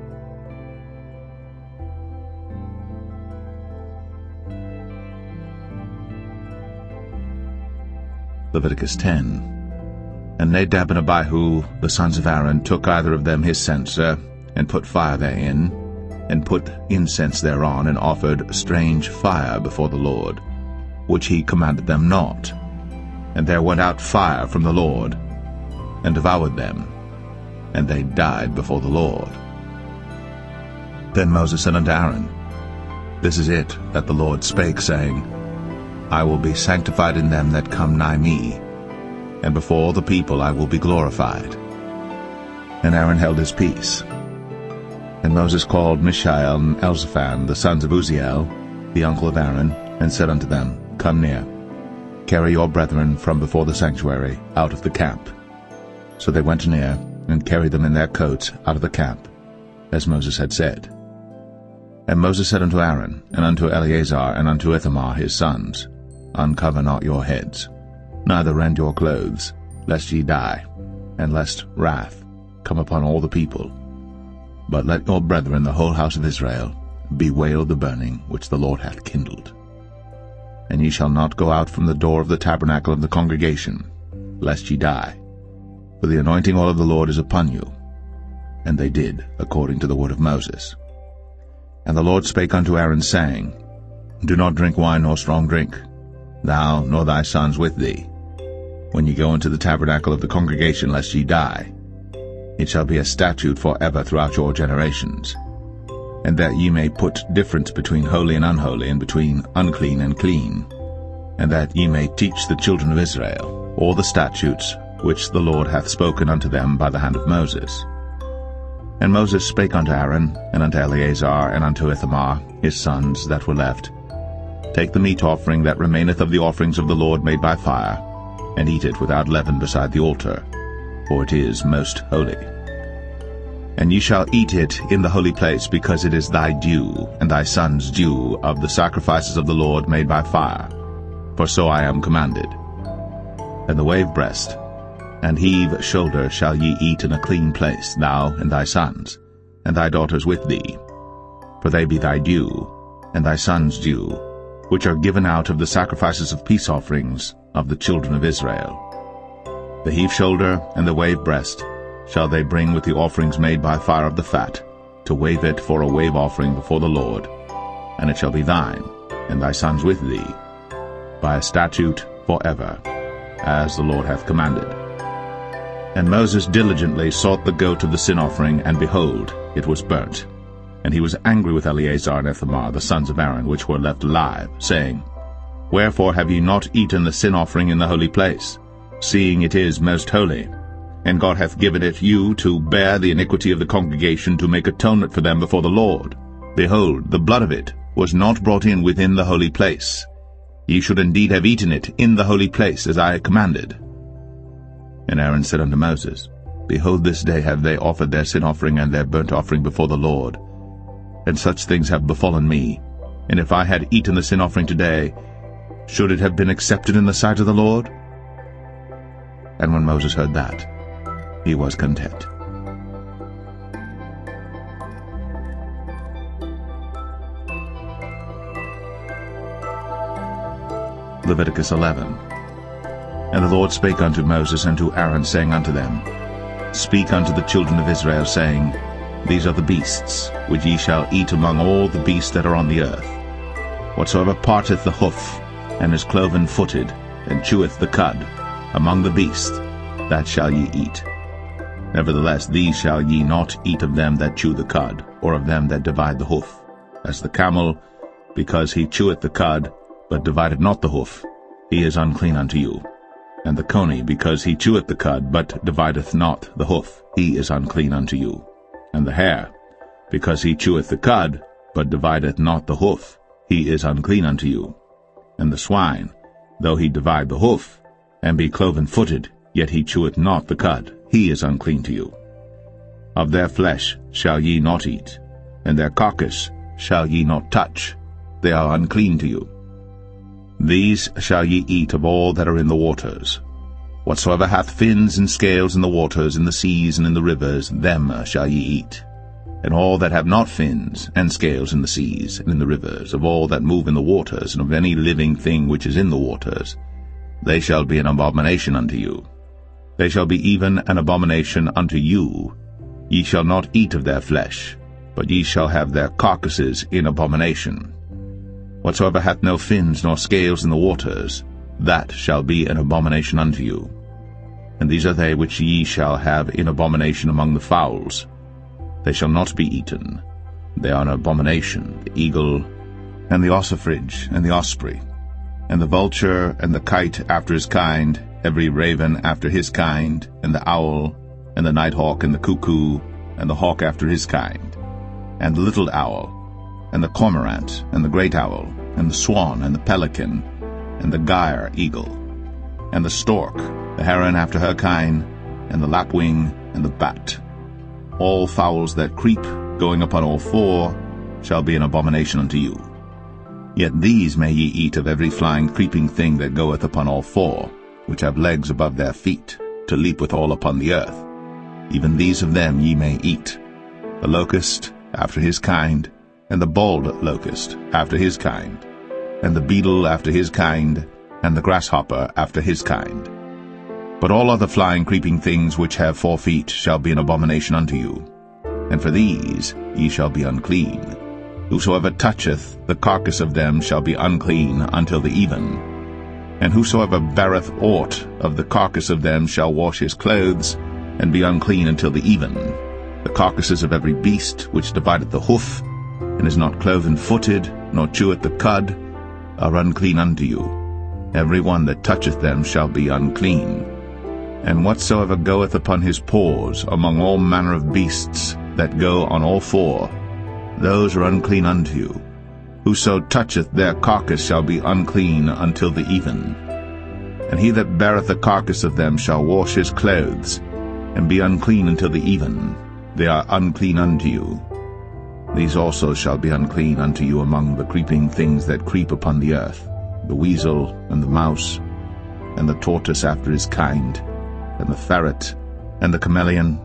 Leviticus 10. And Nadab and Abihu, the sons of Aaron, took either of them his censer, and put fire therein, and put incense thereon, and offered strange fire before the Lord, which he commanded them not. And there went out fire from the Lord, and devoured them, and they died before the Lord. Then Moses said unto Aaron, This is it that the Lord spake, saying, I will be sanctified in them that come nigh me, and before the people I will be glorified. And Aaron held his peace. And Moses called Mishael and Elzaphan, the sons of Uzziel, the uncle of Aaron, and said unto them, Come near, carry your brethren from before the sanctuary out of the camp. So they went near, and carried them in their coats out of the camp, as Moses had said. And Moses said unto Aaron, and unto Eleazar, and unto Ithamar his sons, Uncover not your heads, neither rend your clothes, lest ye die, and lest wrath come upon all the people. But let your brethren, the whole house of Israel, bewail the burning which the Lord hath kindled. And ye shall not go out from the door of the tabernacle of the congregation, lest ye die. For the anointing oil of the Lord is upon you. And they did according to the word of Moses. And the Lord spake unto Aaron, saying, Do not drink wine nor strong drink, thou nor thy sons with thee, when ye go into the tabernacle of the congregation, lest ye die. It shall be a statute for ever throughout your generations. And that ye may put difference between holy and unholy, and between unclean and clean, and that ye may teach the children of Israel all the statutes which the Lord hath spoken unto them by the hand of Moses. And Moses spake unto Aaron, and unto Eleazar, and unto Ithamar his sons that were left, Take the meat offering that remaineth of the offerings of the Lord made by fire, and eat it without leaven beside the altar, for it is most holy. And ye shall eat it in the holy place, because it is thy due, and thy son's due, of the sacrifices of the Lord made by fire, for so I am commanded. And the wave breast and heave shoulder shall ye eat in a clean place, thou and thy sons, and thy daughters with thee, for they be thy due, and thy sons' due, which are given out of the sacrifices of peace offerings of the children of Israel. The heave shoulder and the wave breast shall they bring with the offerings made by fire of the fat, to wave it for a wave offering before the Lord, and it shall be thine, and thy sons with thee, by a statute forever, as the Lord hath commanded. And Moses diligently sought the goat of the sin offering, and behold, it was burnt. And he was angry with Eleazar and Ithamar, the sons of Aaron, which were left alive, saying, Wherefore have ye not eaten the sin offering in the holy place, seeing it is most holy? And God hath given it you to bear the iniquity of the congregation, to make atonement for them before the Lord. Behold, the blood of it was not brought in within the holy place. Ye should indeed have eaten it in the holy place, as I commanded. And Aaron said unto Moses, Behold, this day have they offered their sin offering and their burnt offering before the Lord. And such things have befallen me. And if I had eaten the sin offering today, should it have been accepted in the sight of the Lord? And when Moses heard that, he was content. Leviticus 11. And the Lord spake unto Moses and to Aaron, saying unto them, Speak unto the children of Israel, saying, These are the beasts which ye shall eat among all the beasts that are on the earth. Whatsoever parteth the hoof, and is cloven-footed, and cheweth the cud, among the beasts, that shall ye eat. Nevertheless, these shall ye not eat of them that chew the cud, or of them that divide the hoof. As the camel, because he cheweth the cud, but divideth not the hoof, he is unclean unto you. And the coney, because he cheweth the cud, but divideth not the hoof, he is unclean unto you. And the hare, because he cheweth the cud, but divideth not the hoof, he is unclean unto you. And the swine, though he divide the hoof, and be cloven-footed, yet he cheweth not the cud, he is unclean to you. Of their flesh shall ye not eat, and their carcass shall ye not touch, they are unclean to you. These shall ye eat of all that are in the waters. Whatsoever hath fins and scales in the waters, in the seas and in the rivers, them shall ye eat. And all that have not fins and scales in the seas and in the rivers, of all that move in the waters, and of any living thing which is in the waters, they shall be an abomination unto you. They shall be even an abomination unto you. Ye shall not eat of their flesh, but ye shall have their carcasses in abomination. Whatsoever hath no fins nor scales in the waters, that shall be an abomination unto you. And these are they which ye shall have in abomination among the fowls. They shall not be eaten. They are an abomination, the eagle, and the ossifrage, and the osprey, and the vulture, and the kite after his kind, every raven after his kind, and the owl, and the nighthawk, and the cuckoo, and the hawk after his kind, and the little owl, and the cormorant, and the great owl, and the swan, and the pelican, and the gyre eagle, and the stork, the heron after her kind, and the lapwing, and the bat. All fowls that creep, going upon all four, shall be an abomination unto you. Yet these may ye eat of every flying creeping thing that goeth upon all four, which have legs above their feet, to leap withal upon the earth. Even these of them ye may eat: the locust after his kind, and the bald locust after his kind, and the beetle after his kind, and the grasshopper after his kind. But all other flying creeping things which have 4 feet shall be an abomination unto you, and for these ye shall be unclean. Whosoever toucheth the carcass of them shall be unclean until the even. And whosoever beareth aught of the carcass of them shall wash his clothes, and be unclean until the even. The carcasses of every beast which divideth the hoof, and is not cloven-footed, nor cheweth the cud, are unclean unto you. Every one that toucheth them shall be unclean. And whatsoever goeth upon his paws among all manner of beasts that go on all four, those are unclean unto you. Whoso toucheth their carcass shall be unclean until the even. And he that beareth the carcass of them shall wash his clothes, and be unclean until the even. They are unclean unto you. These also shall be unclean unto you among the creeping things that creep upon the earth: the weasel, and the mouse, and the tortoise after his kind, and the ferret, and the chameleon,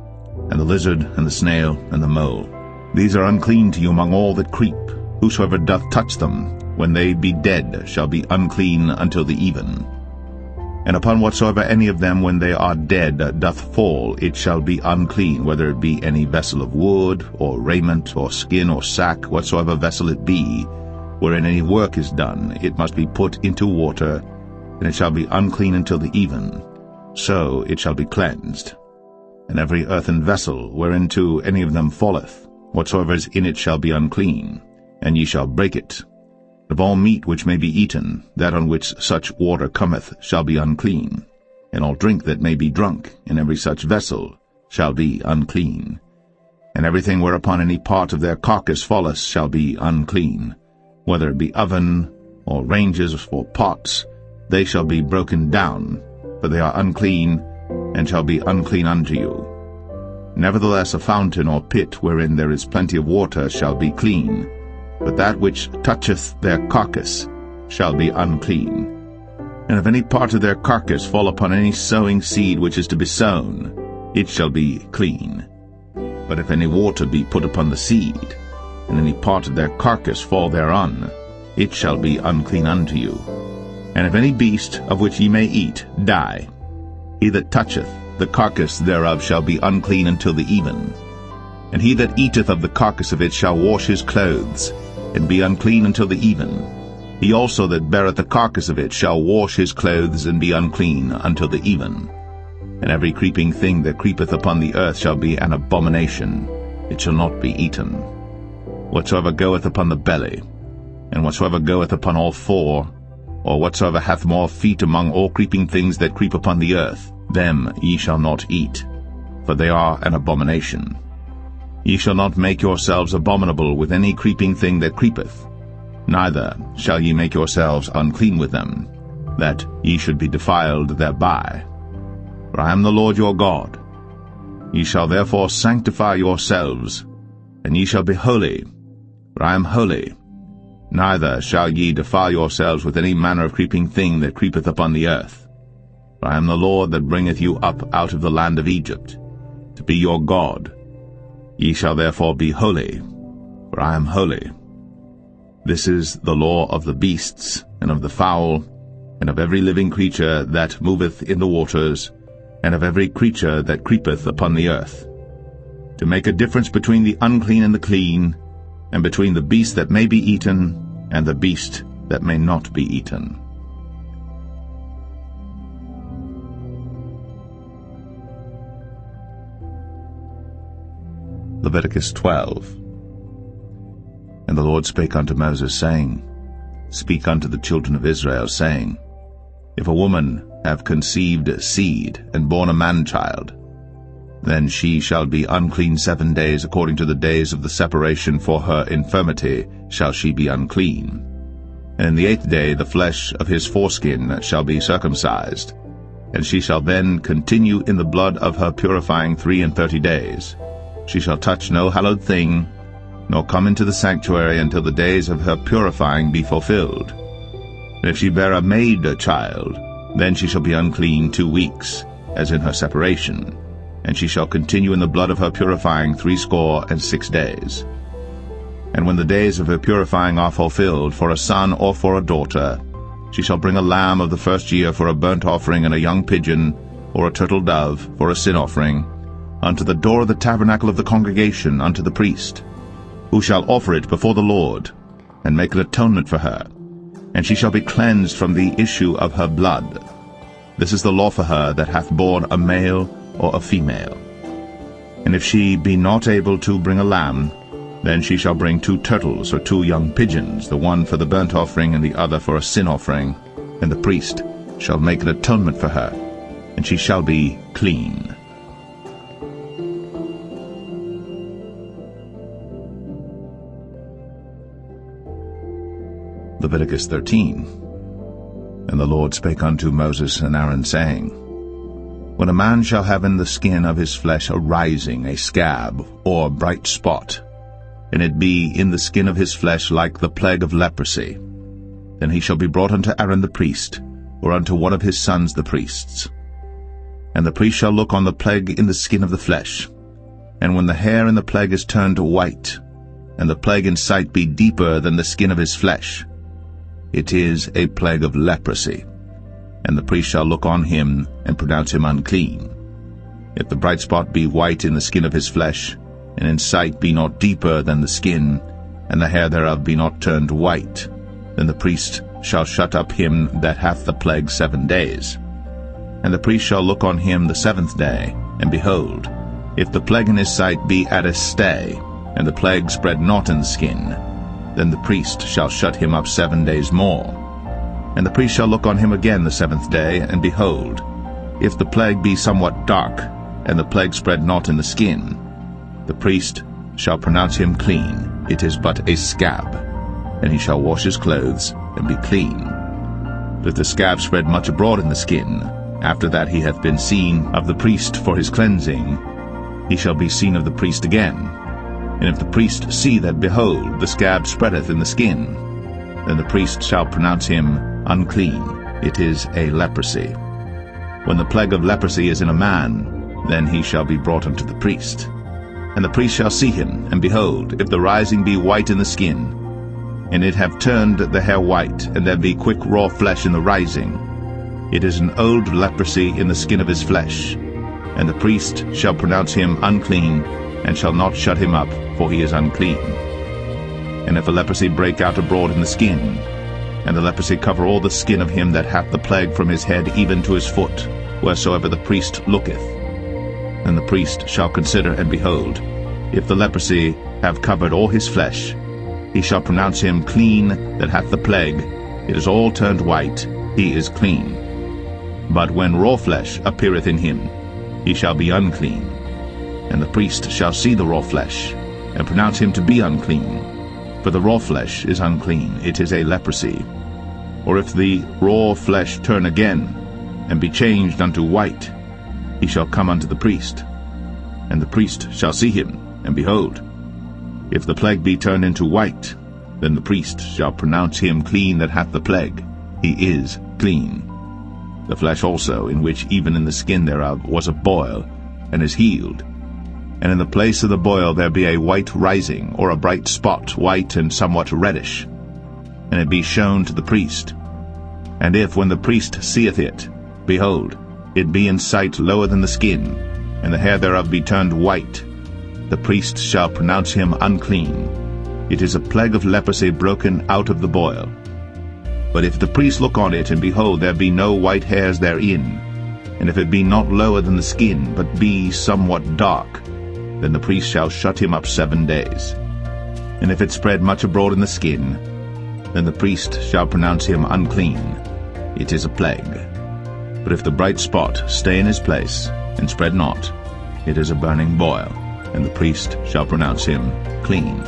and the lizard, and the snail, and the mole. These are unclean to you among all that creep. Whosoever doth touch them, when they be dead, shall be unclean until the even. And upon whatsoever any of them, when they are dead, doth fall, it shall be unclean, whether it be any vessel of wood, or raiment, or skin, or sack, whatsoever vessel it be, wherein any work is done, it must be put into water, and it shall be unclean until the even. So it shall be cleansed. And every earthen vessel, whereinto any of them falleth, whatsoever is in it shall be unclean, and ye shall break it. Of all meat which may be eaten, that on which such water cometh shall be unclean, and all drink that may be drunk in every such vessel shall be unclean. And everything whereupon any part of their carcass falleth shall be unclean, whether it be oven, or ranges, or pots, they shall be broken down, for they are unclean, and shall be unclean unto you. Nevertheless a fountain or pit wherein there is plenty of water shall be clean, but that which toucheth their carcass shall be unclean. And if any part of their carcass fall upon any sowing seed which is to be sown, it shall be clean. But if any water be put upon the seed, and any part of their carcass fall thereon, it shall be unclean unto you. And if any beast of which ye may eat die, he that toucheth the carcass thereof shall be unclean until the even. And he that eateth of the carcass of it shall wash his clothes, and be unclean until the even. He also that beareth the carcass of it shall wash his clothes, and be unclean until the even. And every creeping thing that creepeth upon the earth shall be an abomination, it shall not be eaten. Whatsoever goeth upon the belly, and whatsoever goeth upon all four, or whatsoever hath more feet among all creeping things that creep upon the earth, them ye shall not eat, for they are an abomination. Ye shall not make yourselves abominable with any creeping thing that creepeth, neither shall ye make yourselves unclean with them, that ye should be defiled thereby. For I am the Lord your God. Ye shall therefore sanctify yourselves, and ye shall be holy, for I am holy. Neither shall ye defile yourselves with any manner of creeping thing that creepeth upon the earth. For I am the Lord that bringeth you up out of the land of Egypt, to be your God. Ye shall therefore be holy, for I am holy. This is the law of the beasts, and of the fowl, and of every living creature that moveth in the waters, and of every creature that creepeth upon the earth, to make a difference between the unclean and the clean, and between the beast that may be eaten and the beast that may not be eaten. Leviticus 12. And the Lord spake unto Moses, saying, Speak unto the children of Israel, saying, If a woman have conceived seed, and born a man-child, then she shall be unclean 7 days, according to the days of the separation for her infirmity shall she be unclean. And in the 8th day the flesh of his foreskin shall be circumcised, and she shall then continue in the blood of her purifying 33 days. She shall touch no hallowed thing, nor come into the sanctuary until the days of her purifying be fulfilled. And if she bear a maid child, then she shall be unclean 2 weeks, as in her separation, and she shall continue in the blood of her purifying 66 days. And when the days of her purifying are fulfilled, for a son or for a daughter, she shall bring a lamb of the first year for a burnt offering, and a young pigeon, or a turtle dove, for a sin offering, unto the door of the tabernacle of the congregation, unto the priest, who shall offer it before the Lord, and make an atonement for her. And she shall be cleansed from the issue of her blood. This is the law for her that hath borne a male or a female. And if she be not able to bring a lamb, then she shall bring 2 turtles or 2 young pigeons, the one for the burnt offering and the other for a sin offering, and the priest shall make an atonement for her, and she shall be clean. Leviticus 13. And the Lord spake unto Moses and Aaron, saying, When a man shall have in the skin of his flesh a rising, a scab, or bright spot, and it be in the skin of his flesh like the plague of leprosy, then he shall be brought unto Aaron the priest, or unto one of his sons the priests. And the priest shall look on the plague in the skin of the flesh, and when the hair in the plague is turned white, and the plague in sight be deeper than the skin of his flesh, it is a plague of leprosy, and the priest shall look on him and pronounce him unclean. If the bright spot be white in the skin of his flesh, and in sight be not deeper than the skin, and the hair thereof be not turned white, then the priest shall shut up him that hath the plague 7 days. And the priest shall look on him the 7th day, and behold, if the plague in his sight be at a stay, and the plague spread not in the skin, then the priest shall shut him up 7 days more. And the priest shall look on him again the 7th day, and behold, if the plague be somewhat dark, and the plague spread not in the skin, the priest shall pronounce him clean. It is but a scab, and he shall wash his clothes, and be clean. But if the scab spread much abroad in the skin, after that he hath been seen of the priest for his cleansing, he shall be seen of the priest again. And if the priest see that, behold, the scab spreadeth in the skin, then the priest shall pronounce him unclean. It is a leprosy. When the plague of leprosy is in a man, then he shall be brought unto the priest. And the priest shall see him, and behold, if the rising be white in the skin, and it have turned the hair white, and there be quick raw flesh in the rising, it is an old leprosy in the skin of his flesh. And the priest shall pronounce him unclean, and shall not shut him up, for he is unclean. And if a leprosy break out abroad in the skin, and the leprosy cover all the skin of him that hath the plague from his head even to his foot, wheresoever the priest looketh, then the priest shall consider, and behold, if the leprosy have covered all his flesh, he shall pronounce him clean that hath the plague. It is all turned white, he is clean. But when raw flesh appeareth in him, he shall be unclean. And the priest shall see the raw flesh, and pronounce him to be unclean. For the raw flesh is unclean, it is a leprosy. Or if the raw flesh turn again, and be changed unto white, he shall come unto the priest. And the priest shall see him, and behold, if the plague be turned into white, then the priest shall pronounce him clean that hath the plague. He is clean. The flesh also, in which even in the skin thereof was a boil, and is healed, and in the place of the boil there be a white rising, or a bright spot, white and somewhat reddish, and it be shown to the priest. And if, when the priest seeth it, behold, it be in sight lower than the skin, and the hair thereof be turned white, the priest shall pronounce him unclean. It is a plague of leprosy broken out of the boil. But if the priest look on it, and behold, there be no white hairs therein, and if it be not lower than the skin, but be somewhat dark, then the priest shall shut him up 7 days. And if it spread much abroad in the skin, then the priest shall pronounce him unclean. It is a plague. But if the bright spot stay in his place, and spread not, it is a burning boil, and the priest shall pronounce him clean.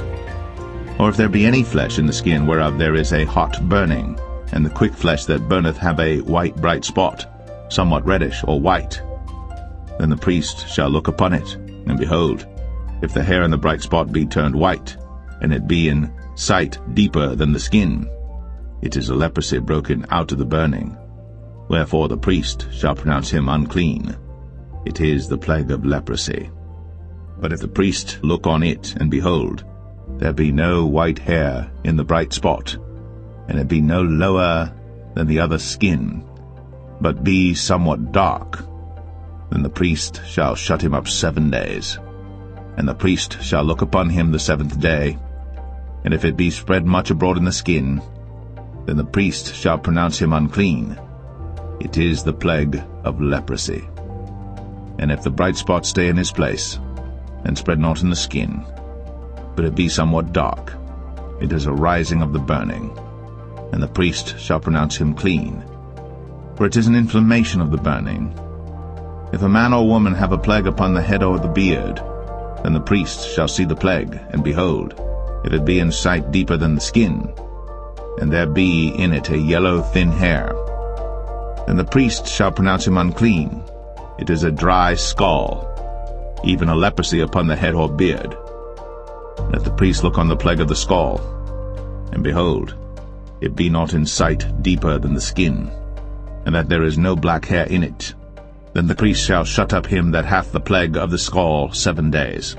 Or if there be any flesh in the skin whereof there is a hot burning, and the quick flesh that burneth have a white bright spot, somewhat reddish or white, then the priest shall look upon it, and behold, if the hair in the bright spot be turned white, and it be in sight deeper than the skin, it is a leprosy broken out of the burning. Wherefore the priest shall pronounce him unclean. It is the plague of leprosy. But if the priest look on it, and behold, there be no white hair in the bright spot, and it be no lower than the other skin, but be somewhat dark, then the priest shall shut him up 7 days. And the priest shall look upon him the 7th day, and if it be spread much abroad in the skin, then the priest shall pronounce him unclean. It is the plague of leprosy. And if the bright spot stay in his place, and spread not in the skin, but it be somewhat dark, it is a rising of the burning, and the priest shall pronounce him clean. For it is an inflammation of the burning. If a man or woman have a plague upon the head or the beard, then the priest shall see the plague, and behold, if it be in sight deeper than the skin, and there be in it a yellow thin hair, then the priest shall pronounce him unclean. It is a dry scall, even a leprosy upon the head or beard. And if the priest look on the plague of the scall, and behold, it be not in sight deeper than the skin, and that there is no black hair in it, then the priest shall shut up him that hath the plague of the scall 7 days.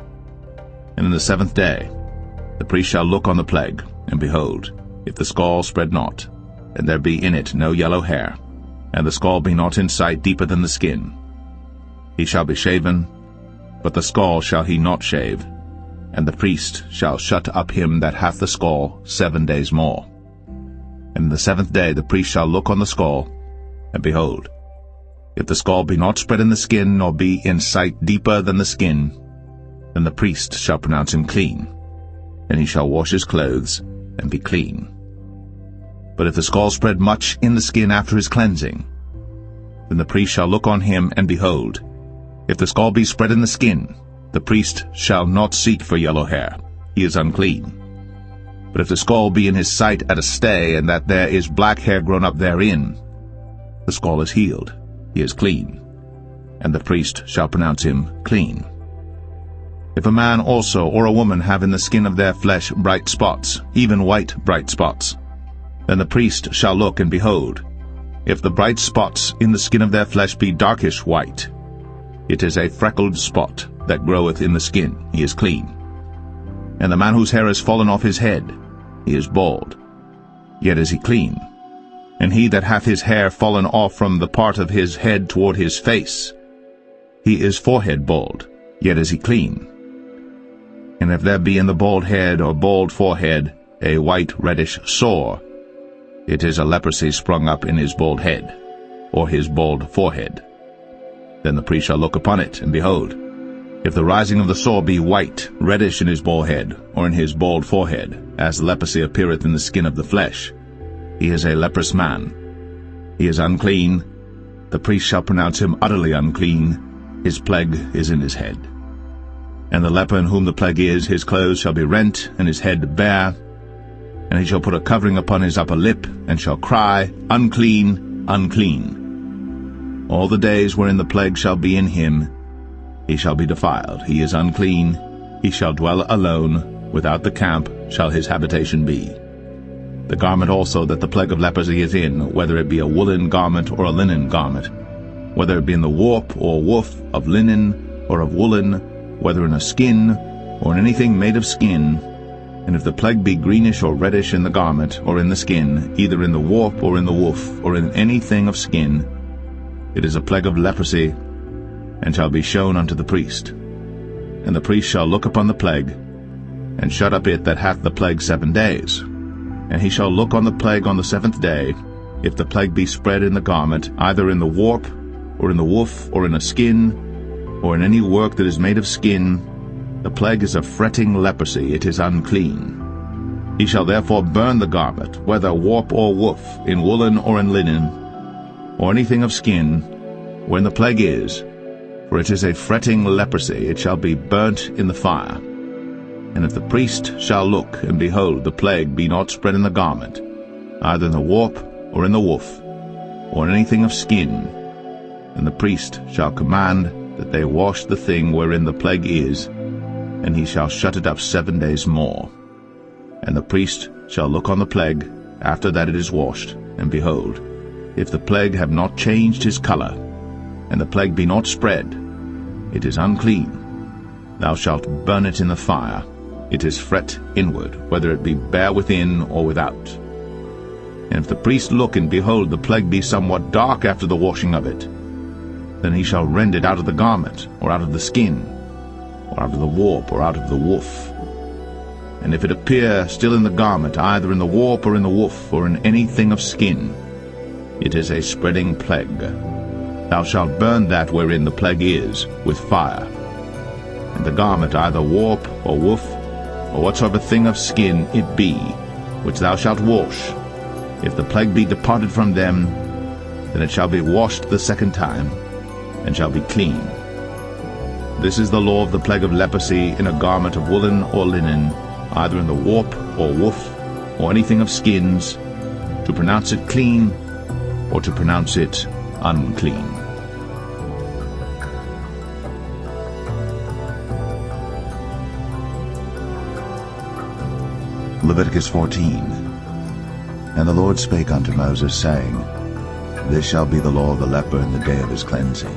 And in the 7th day the priest shall look on the plague, and behold, if the scall spread not, and there be in it no yellow hair, and the scall be not in sight deeper than the skin, he shall be shaven, but the scall shall he not shave, and the priest shall shut up him that hath the scall 7 days more. And in the 7th day the priest shall look on the scall, and behold, if the scall be not spread in the skin, nor be in sight deeper than the skin, then the priest shall pronounce him clean, and he shall wash his clothes, and be clean. But if the scall spread much in the skin after his cleansing, then the priest shall look on him, and behold, if the scall be spread in the skin, the priest shall not seek for yellow hair, he is unclean. But if the scall be in his sight at a stay, and that there is black hair grown up therein, the scall is healed, he is clean, and the priest shall pronounce him clean. If a man also or a woman have in the skin of their flesh bright spots, even white bright spots, then the priest shall look, and behold, if the bright spots in the skin of their flesh be darkish white, it is a freckled spot that groweth in the skin, he is clean. And the man whose hair is fallen off his head, he is bald, yet is he clean. And he that hath his hair fallen off from the part of his head toward his face, he is forehead bald, yet is he clean. And if there be in the bald head or bald forehead a white reddish sore, it is a leprosy sprung up in his bald head, or his bald forehead. Then the priest shall look upon it, and behold, if the rising of the sore be white, reddish in his bald head, or in his bald forehead, as leprosy appeareth in the skin of the flesh, he is a leprous man. He is unclean. The priest shall pronounce him utterly unclean. His plague is in his head. And the leper in whom the plague is, his clothes shall be rent, and his head bare. And he shall put a covering upon his upper lip, and shall cry, Unclean, unclean. All the days wherein the plague shall be in him, he shall be defiled. He is unclean. He shall dwell alone. Without the camp shall his habitation be. The garment also that the plague of leprosy is in, whether it be a woolen garment or a linen garment, whether it be in the warp or woof of linen or of woolen, whether in a skin or in anything made of skin, and if the plague be greenish or reddish in the garment or in the skin, either in the warp or in the woof or in anything of skin, it is a plague of leprosy, and shall be shown unto the priest. And the priest shall look upon the plague, and shut up it that hath the plague 7 days. And he shall look on the plague on the 7th day. If the plague be spread in the garment, either in the warp, or in the woof, or in a skin, or in any work that is made of skin, the plague is a fretting leprosy, it is unclean. He shall therefore burn the garment, whether warp or woof, in woolen or in linen, or anything of skin, wherein the plague is, for it is a fretting leprosy, it shall be burnt in the fire. And if the priest shall look, and behold, the plague be not spread in the garment, either in the warp, or in the woof, or in anything of skin, And the priest shall command that they wash the thing wherein the plague is, and he shall shut it up 7 days more. And the priest shall look on the plague after that it is washed, and behold, if the plague have not changed his color, and the plague be not spread, it is unclean. Thou shalt burn it in the fire. It is fret inward, whether it be bare within or without. And if the priest look, and behold, the plague be somewhat dark after the washing of it, then he shall rend it out of the garment, or out of the skin, or out of the warp, or out of the woof. And if it appear still in the garment, either in the warp or in the woof, or in anything of skin, it is a spreading plague. Thou shalt burn that wherein the plague is with fire. And the garment, either warp or woof, or whatsoever thing of skin it be, which thou shalt wash, if the plague be departed from them, then it shall be washed the second time, and shall be clean. This is the law of the plague of leprosy in a garment of woolen or linen, either in the warp or woof, or anything of skins, to pronounce it clean, or to pronounce it unclean. Leviticus 14. And the Lord spake unto Moses, saying, This shall be the law of the leper in the day of his cleansing.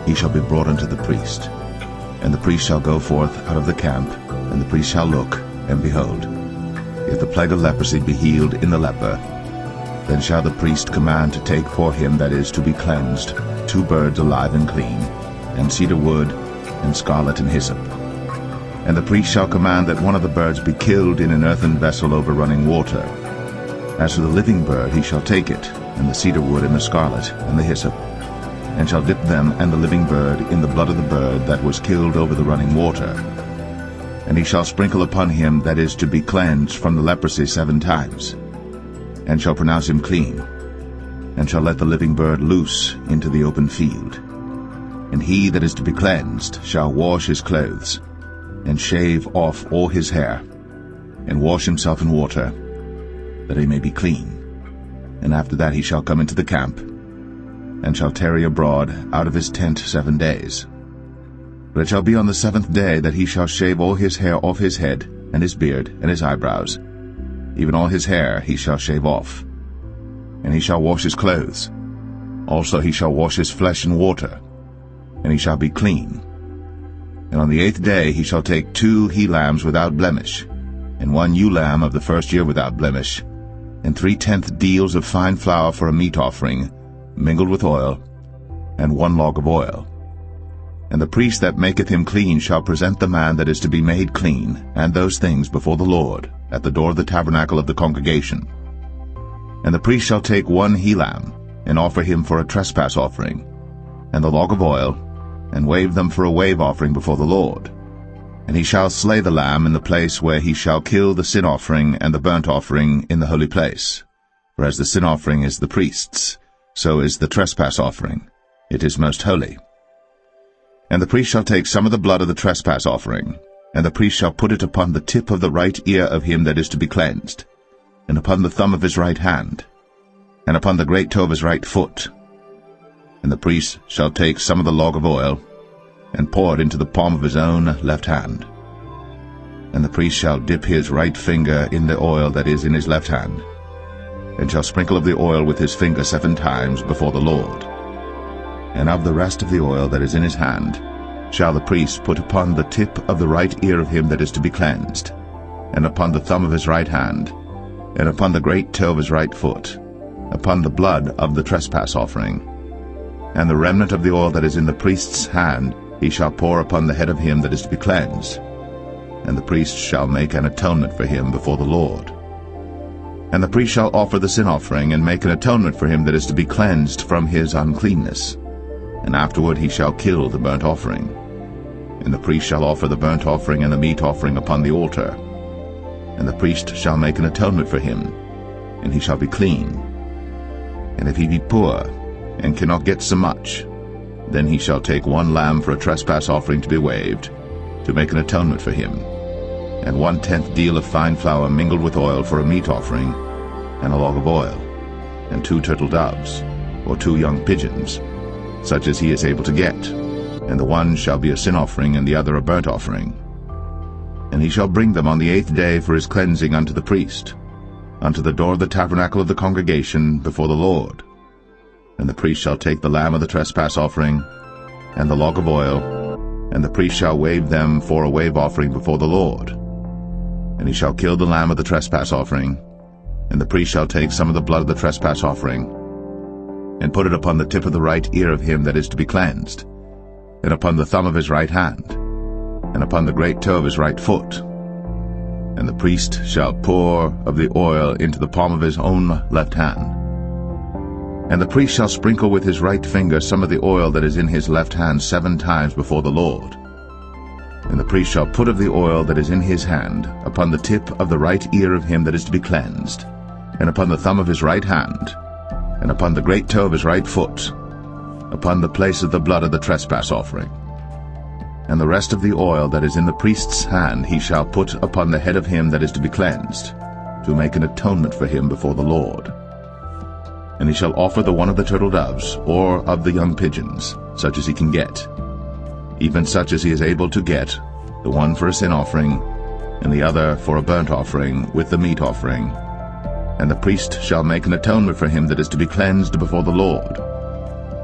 He shall be brought unto the priest. And the priest shall go forth out of the camp, and the priest shall look, and behold, if the plague of leprosy be healed in the leper, then shall the priest command to take for him that is to be cleansed 2 birds alive and clean, and cedar wood, and scarlet and hyssop. And the priest shall command that one of the birds be killed in an earthen vessel over running water. As to the living bird, he shall take it, and the cedar wood, and the scarlet, and the hyssop, and shall dip them and the living bird in the blood of the bird that was killed over the running water. And he shall sprinkle upon him that is to be cleansed from the leprosy 7 times, and shall pronounce him clean, and shall let the living bird loose into the open field. And he that is to be cleansed shall wash his clothes, and shave off all his hair, and wash himself in water, that he may be clean. And after that he shall come into the camp, and shall tarry abroad out of his tent 7 days. But it shall be on the 7th day that he shall shave all his hair off his head, and his beard, and his eyebrows, even all his hair he shall shave off. And he shall wash his clothes. Also he shall wash his flesh in water, and he shall be clean. And on the 8th day he shall take 2 he-lambs without blemish, and 1 ewe lamb of the first year without blemish, and 3/10 deals of fine flour for a meat offering, mingled with oil, and 1 log of oil. And the priest that maketh him clean shall present the man that is to be made clean, and those things before the Lord, at the door of the tabernacle of the congregation. And the priest shall take 1 he-lamb, and offer him for a trespass offering, and the log of oil, and wave them for a wave offering before the Lord. And he shall slay the lamb in the place where he shall kill the sin offering and the burnt offering in the holy place. For as the sin offering is the priest's, so is the trespass offering. It is most holy. And the priest shall take some of the blood of the trespass offering, and the priest shall put it upon the tip of the right ear of him that is to be cleansed, and upon the thumb of his right hand, and upon the great toe of his right foot. And the priest shall take some of the log of oil, and pour it into the palm of his own left hand. And the priest shall dip his right finger in the oil that is in his left hand, and shall sprinkle of the oil with his finger 7 times before the Lord. And of the rest of the oil that is in his hand shall the priest put upon the tip of the right ear of him that is to be cleansed, and upon the thumb of his right hand, and upon the great toe of his right foot, upon the blood of the trespass offering. And the remnant of the oil that is in the priest's hand he shall pour upon the head of him that is to be cleansed, and the priest shall make an atonement for him before the Lord. And the priest shall offer the sin offering, and make an atonement for him that is to be cleansed from his uncleanness. And afterward he shall kill the burnt offering. And the priest shall offer the burnt offering and the meat offering upon the altar. And the priest shall make an atonement for him, and he shall be clean. And if he be poor, and cannot get so much, then he shall take 1 lamb for a trespass offering to be waved, to make an atonement for him, and 1/10 deal of fine flour mingled with oil for a meat offering, and a log of oil, and 2 turtle doves, or 2 young pigeons, such as he is able to get, and the one shall be a sin offering, and the other a burnt offering. And he shall bring them on the 8th day for his cleansing unto the priest, unto the door of the tabernacle of the congregation before the Lord. And the priest shall take the lamb of the trespass offering, and the log of oil, and the priest shall wave them for a wave offering before the Lord. And he shall kill the lamb of the trespass offering, and the priest shall take some of the blood of the trespass offering, and put it upon the tip of the right ear of him that is to be cleansed, and upon the thumb of his right hand, and upon the great toe of his right foot. And the priest shall pour of the oil into the palm of his own left hand. And the priest shall sprinkle with his right finger some of the oil that is in his left hand 7 times before the Lord. And the priest shall put of the oil that is in his hand upon the tip of the right ear of him that is to be cleansed, and upon the thumb of his right hand, and upon the great toe of his right foot, upon the place of the blood of the trespass offering. And the rest of the oil that is in the priest's hand he shall put upon the head of him that is to be cleansed, to make an atonement for him before the Lord. And he shall offer the one of the turtle doves, or of the young pigeons, such as he can get, even such as he is able to get, the one for a sin offering, and the other for a burnt offering with the meat offering. And the priest shall make an atonement for him that is to be cleansed before the Lord.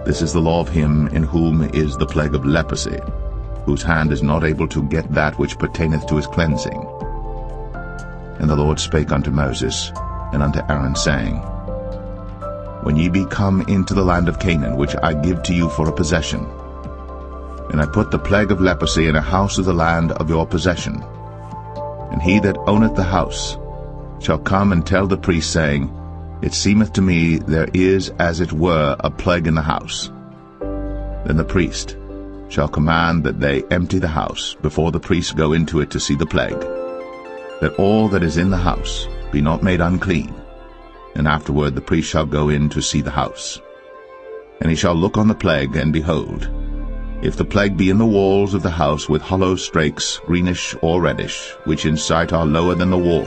This is the law of him in whom is the plague of leprosy, whose hand is not able to get that which pertaineth to his cleansing. And the Lord spake unto Moses and unto Aaron, saying, When ye be come into the land of Canaan, which I give to you for a possession, and I put the plague of leprosy in a house of the land of your possession, and he that owneth the house shall come and tell the priest, saying, It seemeth to me there is as it were a plague in the house. Then the priest shall command that they empty the house before the priests go into it to see the plague, that all that is in the house be not made unclean. And afterward the priest shall go in to see the house. And he shall look on the plague, and behold, if the plague be in the walls of the house with hollow strakes, greenish or reddish, which in sight are lower than the wall,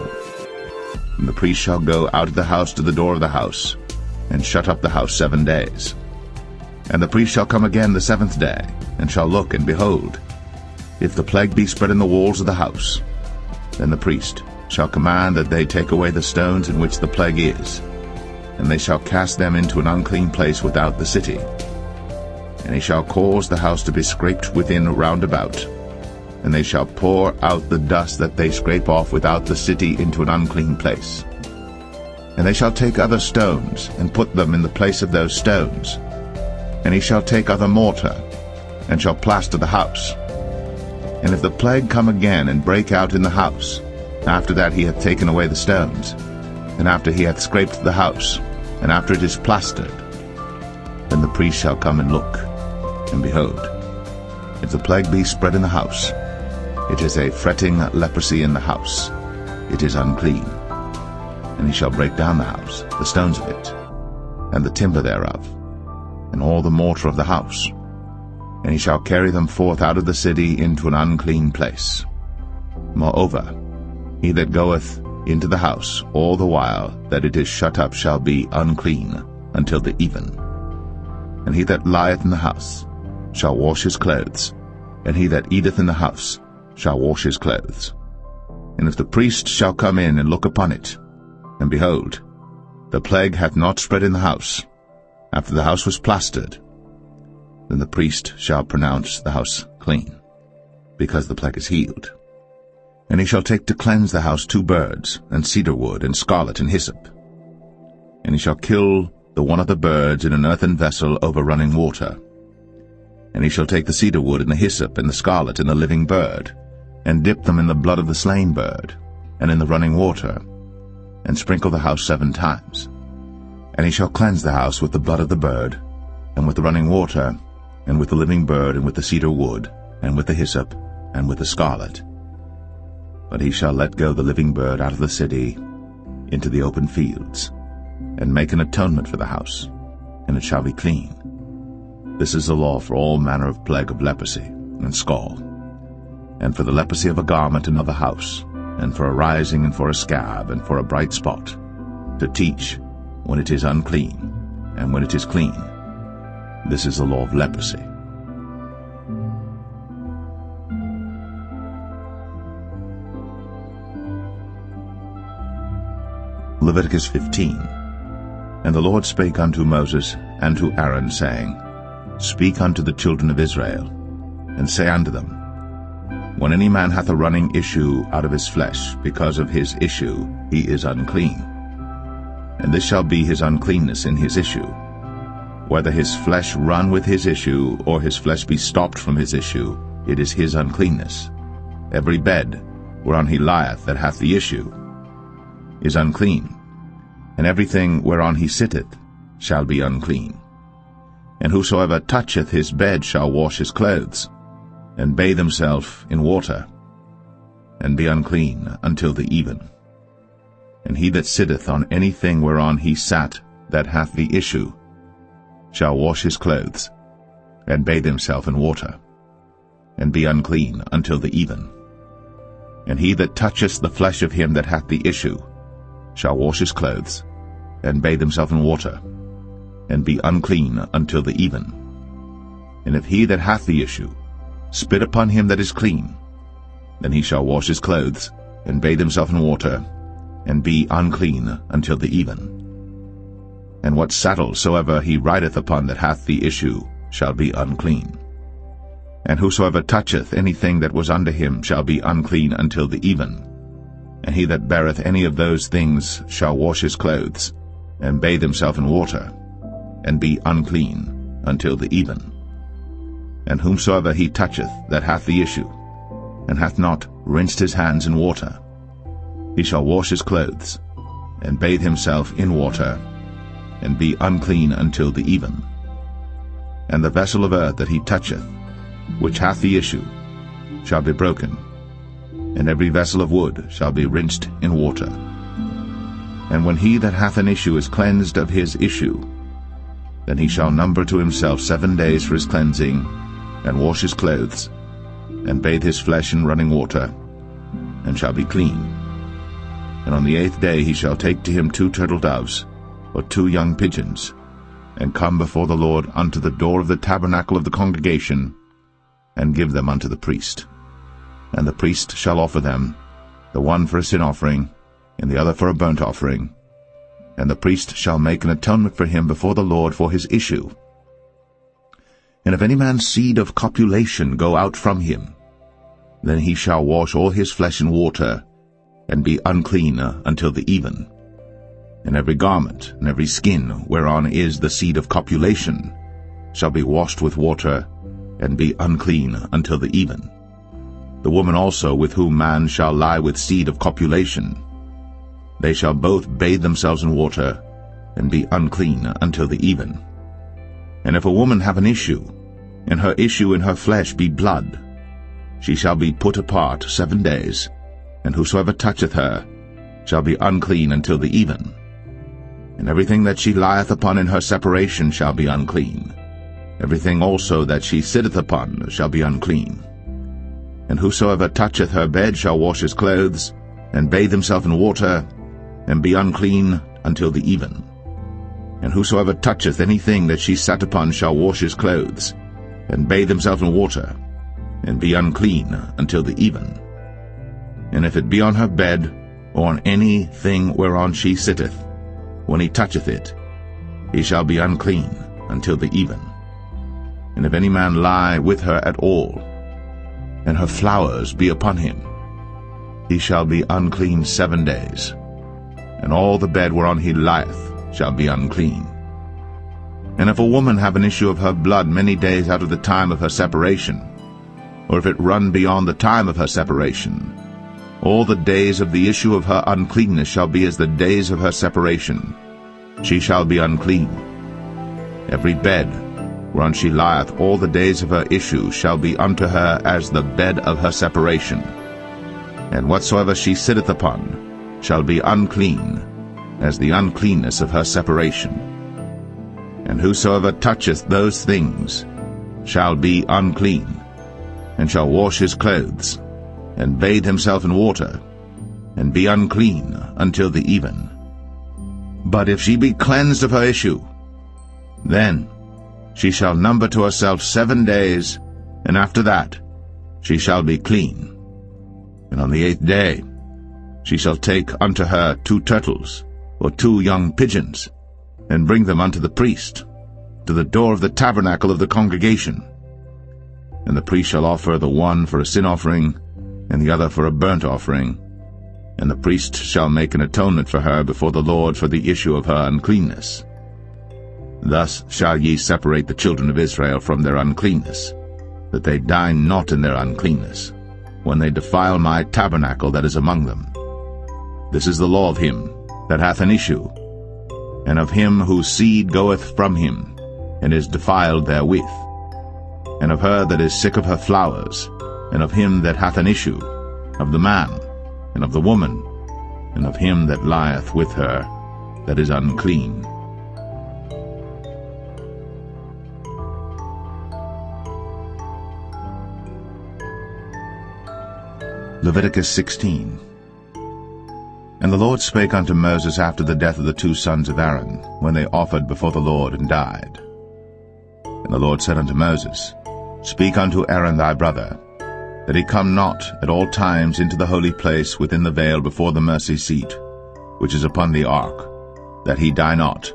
then the priest shall go out of the house to the door of the house, and shut up the house 7 days. And the priest shall come again the 7th day, and shall look, and behold, if the plague be spread in the walls of the house, then the priest shall command that they take away the stones in which the plague is, and they shall cast them into an unclean place without the city. And he shall cause the house to be scraped within round about, and they shall pour out the dust that they scrape off without the city into an unclean place. And they shall take other stones, and put them in the place of those stones. And he shall take other mortar, and shall plaster the house. And if the plague come again and break out in the house, after that he hath taken away the stones, and after he hath scraped the house, and after it is plastered, then the priest shall come and look, and behold, if the plague be spread in the house, it is a fretting leprosy in the house, it is unclean. And he shall break down the house, the stones of it, and the timber thereof, and all the mortar of the house, and he shall carry them forth out of the city into an unclean place. Moreover, he that goeth into the house all the while that it is shut up shall be unclean until the even. And he that lieth in the house shall wash his clothes, and he that eateth in the house shall wash his clothes. And if the priest shall come in and look upon it, and behold, the plague hath not spread in the house, after the house was plastered, then the priest shall pronounce the house clean, because the plague is healed. And he shall take to cleanse the house 2 birds, and cedar wood, and scarlet, and hyssop. And he shall kill the one of the birds in an earthen vessel over running water. And he shall take the cedar wood, and the hyssop, and the scarlet, and the living bird, and dip them in the blood of the slain bird, and in the running water, and sprinkle the house 7 times. And he shall cleanse the house with the blood of the bird, and with the running water, and with the living bird, and with the cedar wood, and with the hyssop, and with the scarlet. But he shall let go the living bird out of the city into the open fields, and make an atonement for the house, and it shall be clean. This is the law for all manner of plague of leprosy and scall, and for the leprosy of a garment and of a house, and for a rising, and for a scab, and for a bright spot, to teach when it is unclean, and when it is clean, This is the law of leprosy. Leviticus 15. And the Lord spake unto Moses and to Aaron, saying, Speak unto the children of Israel, and say unto them, When any man hath a running issue out of his flesh, because of his issue he is unclean. And this shall be his uncleanness in his issue, whether his flesh run with his issue, or his flesh be stopped from his issue, it is his uncleanness. Every bed whereon he lieth that hath the issue is unclean, and everything whereon he sitteth shall be unclean. And whosoever toucheth his bed shall wash his clothes, and bathe himself in water, and be unclean until the even. And he that sitteth on anything whereon he sat that hath the issue shall wash his clothes, and bathe himself in water, and be unclean until the even. And he that toucheth the flesh of him that hath the issue shall wash his clothes, and bathe himself in water, and be unclean until the even. And if he that hath the issue spit upon him that is clean, then he shall wash his clothes, and bathe himself in water, and be unclean until the even. And what saddle soever he rideth upon that hath the issue shall be unclean. And whosoever toucheth anything that was under him shall be unclean until the even. And he that beareth any of those things shall wash his clothes, and bathe himself in water, and be unclean until the even. And whomsoever he toucheth that hath the issue, and hath not rinsed his hands in water, he shall wash his clothes, and bathe himself in water, and be unclean until the even. And the vessel of earth that he toucheth, which hath the issue, shall be broken, and every vessel of wood shall be rinsed in water. And when he that hath an issue is cleansed of his issue, then he shall number to himself 7 days for his cleansing, and wash his clothes, and bathe his flesh in running water, and shall be clean. And on the 8th day he shall take to him 2 turtle doves, or 2 young pigeons, and come before the Lord unto the door of the tabernacle of the congregation, and give them unto the priest. And the priest shall offer them, the one for a sin offering, and the other for a burnt offering. And the priest shall make an atonement for him before the Lord for his issue. And if any man's seed of copulation go out from him, then he shall wash all his flesh in water, and be unclean until the even. And every garment and every skin whereon is the seed of copulation shall be washed with water, and be unclean until the even. The woman also with whom man shall lie with seed of copulation, they shall both bathe themselves in water, and be unclean until the even. And if a woman have an issue, and her issue in her flesh be blood, she shall be put apart 7 days, and whosoever toucheth her shall be unclean until the even. And everything that she lieth upon in her separation shall be unclean. Everything also that she sitteth upon shall be unclean. And whosoever toucheth her bed shall wash his clothes, and bathe himself in water, and be unclean until the even. And whosoever toucheth anything that she sat upon shall wash his clothes, and bathe himself in water, and be unclean until the even. And if it be on her bed, or on any thing whereon she sitteth, when he toucheth it, he shall be unclean until the even. And if any man lie with her at all, and her flowers be upon him, he shall be unclean 7 days, and all the bed whereon he lieth shall be unclean. And if a woman have an issue of her blood many days out of the time of her separation, or if it run beyond the time of her separation, all the days of the issue of her uncleanness shall be as the days of her separation. She shall be unclean. Every bed whereon she lieth all the days of her issue shall be unto her as the bed of her separation. And whatsoever she sitteth upon shall be unclean, as the uncleanness of her separation. And whosoever toucheth those things shall be unclean, and shall wash his clothes, and bathe himself in water, and be unclean until the even. But if she be cleansed of her issue, then she shall number to herself 7 days, and after that she shall be clean. And on the 8th day she shall take unto her 2 turtles, or 2 young pigeons, and bring them unto the priest, to the door of the tabernacle of the congregation. And the priest shall offer the one for a sin offering, and the other for a burnt offering. And the priest shall make an atonement for her before the Lord for the issue of her uncleanness. Thus shall ye separate the children of Israel from their uncleanness, that they die not in their uncleanness, when they defile my tabernacle that is among them. This is the law of him that hath an issue, and of him whose seed goeth from him, and is defiled therewith, and of her that is sick of her flowers, and of him that hath an issue, of the man, and of the woman, and of him that lieth with her, that is unclean. Leviticus 16. And the Lord spake unto Moses after the death of the 2 sons of Aaron, when they offered before the Lord and died. And the Lord said unto Moses, Speak unto Aaron thy brother, that he come not at all times into the holy place within the veil before the mercy seat, which is upon the ark, that he die not.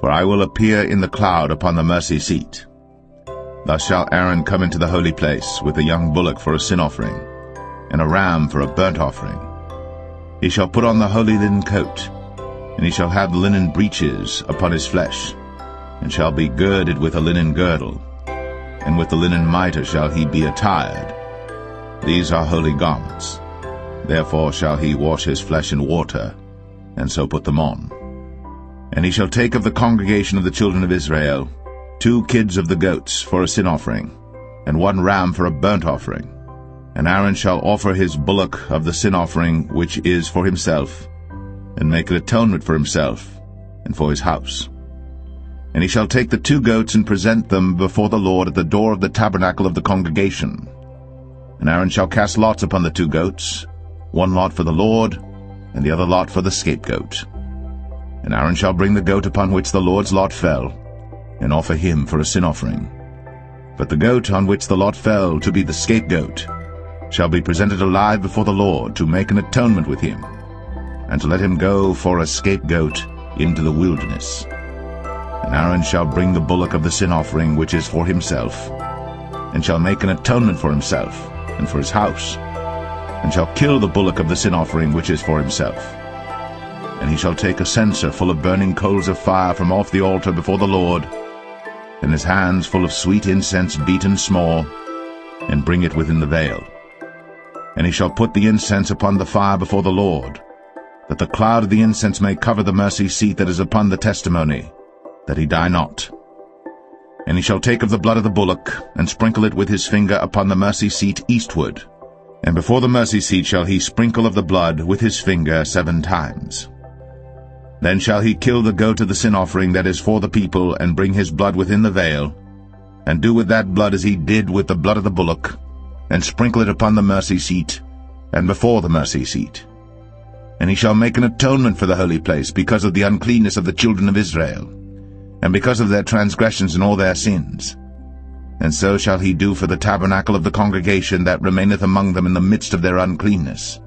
For I will appear in the cloud upon the mercy seat. Thus shall Aaron come into the holy place with a young bullock for a sin offering, and a ram for a burnt offering. He shall put on the holy linen coat, and he shall have the linen breeches upon his flesh, and shall be girded with a linen girdle, and with the linen mitre shall he be attired. These are holy garments. Therefore shall he wash his flesh in water, and so put them on. And he shall take of the congregation of the children of Israel 2 kids of the goats for a sin offering, and 1 ram for a burnt offering. And Aaron shall offer his bullock of the sin offering which is for himself, and make an atonement for himself and for his house. And he shall take the 2 goats and present them before the Lord at the door of the tabernacle of the congregation. And Aaron shall cast lots upon the 2 goats, 1 lot for the Lord, and the other lot for the scapegoat. And Aaron shall bring the goat upon which the Lord's lot fell, and offer him for a sin offering. But the goat on which the lot fell to be the scapegoat shall be presented alive before the Lord to make an atonement with him, and to let him go for a scapegoat into the wilderness. And Aaron shall bring the bullock of the sin offering which is for himself, and shall make an atonement for himself and for his house, and shall kill the bullock of the sin offering which is for himself. And he shall take a censer full of burning coals of fire from off the altar before the Lord, and his hands full of sweet incense beaten small, and bring it within the veil. And he shall put the incense upon the fire before the Lord, that the cloud of the incense may cover the mercy seat that is upon the testimony, that he die not. And he shall take of the blood of the bullock, and sprinkle it with his finger upon the mercy seat eastward. And before the mercy seat shall he sprinkle of the blood with his finger 7 times. Then shall he kill the goat of the sin offering that is for the people, and bring his blood within the veil, and do with that blood as he did with the blood of the bullock, and sprinkle it upon the mercy seat, and before the mercy seat. And he shall make an atonement for the holy place because of the uncleanness of the children of Israel, and because of their transgressions and all their sins. And so shall he do for the tabernacle of the congregation that remaineth among them in the midst of their uncleanness.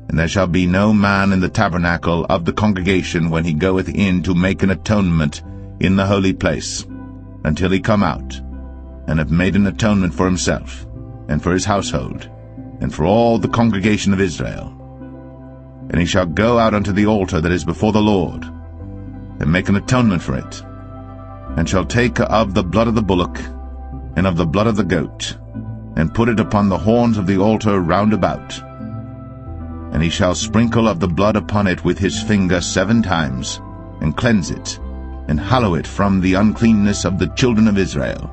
And there shall be no man in the tabernacle of the congregation when he goeth in to make an atonement in the holy place, until he come out, and have made an atonement for himself, and for his household, and for all the congregation of Israel. And he shall go out unto the altar that is before the Lord, and make an atonement for it, and shall take of the blood of the bullock, and of the blood of the goat, and put it upon the horns of the altar round about. And he shall sprinkle of the blood upon it with his finger 7 times, and cleanse it, and hallow it from the uncleanness of the children of Israel.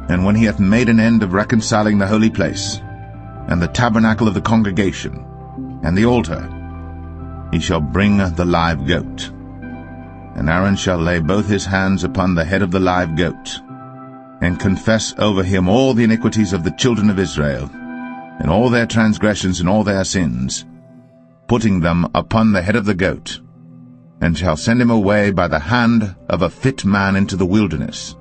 And when he hath made an end of reconciling the holy place, and the tabernacle of the congregation, and the altar, he shall bring the live goat. And Aaron shall lay both his hands upon the head of the live goat, and confess over him all the iniquities of the children of Israel, and all their transgressions and all their sins, putting them upon the head of the goat, and shall send him away by the hand of a fit man into the wilderness.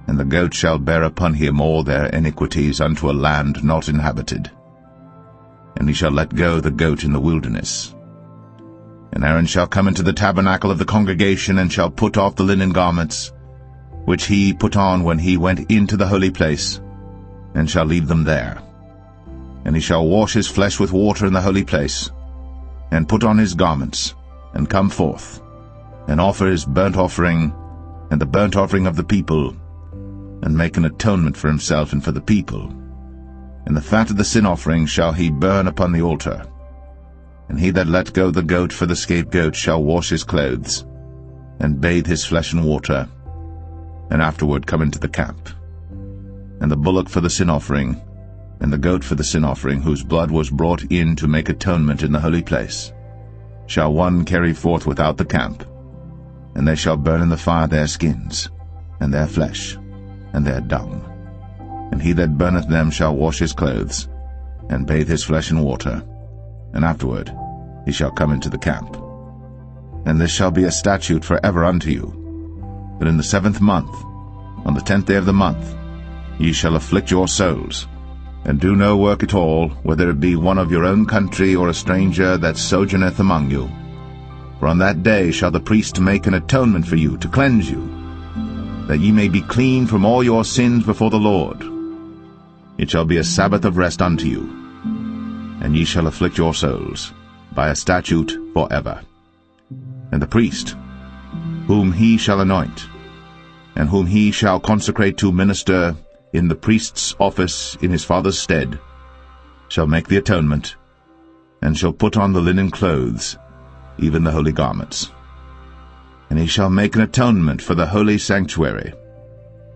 And the goat shall bear upon him all their iniquities unto a land not inhabited. And he shall let go the goat in the wilderness. And Aaron shall come into the tabernacle of the congregation, and shall put off the linen garments, which he put on when he went into the holy place, and shall leave them there. And he shall wash his flesh with water in the holy place, and put on his garments, and come forth, and offer his burnt offering, and the burnt offering of the people, and make an atonement for himself and for the people. And the fat of the sin offering shall he burn upon the altar. And he that let go the goat for the scapegoat shall wash his clothes, and bathe his flesh in water, and afterward come into the camp. And the bullock for the sin offering, and the goat for the sin offering, whose blood was brought in to make atonement in the holy place, shall one carry forth without the camp, and they shall burn in the fire their skins, and their flesh, and their dung. And he that burneth them shall wash his clothes, and bathe his flesh in water, and afterward he shall come into the camp. And this shall be a statute forever unto you, that in the 7th month, on the 10th day of the month, ye shall afflict your souls, and do no work at all, whether it be one of your own country or a stranger that sojourneth among you. For on that day shall the priest make an atonement for you, to cleanse you, that ye may be clean from all your sins before the Lord. It shall be a Sabbath of rest unto you, and ye shall afflict your souls by a statute forever. And the priest, whom he shall anoint, and whom he shall consecrate to minister in the priest's office in his father's stead, shall make the atonement, and shall put on the linen clothes, even the holy garments. And he shall make an atonement for the holy sanctuary,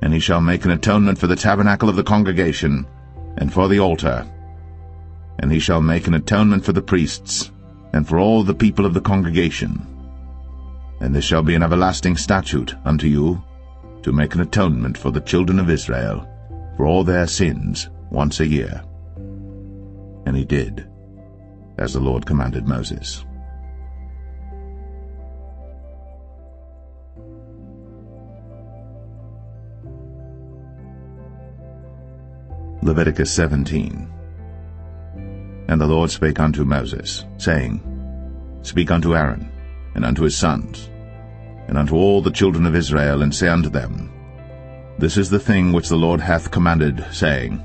and he shall make an atonement for the tabernacle of the congregation, and for the altar. And he shall make an atonement for the priests, and for all the people of the congregation. And this shall be an everlasting statute unto you, to make an atonement for the children of Israel, for all their sins once a year. And he did, as the Lord commanded Moses. Leviticus 17. And the Lord spake unto Moses, saying, Speak unto Aaron, and unto his sons, and unto all the children of Israel, and say unto them, This is the thing which the Lord hath commanded, saying,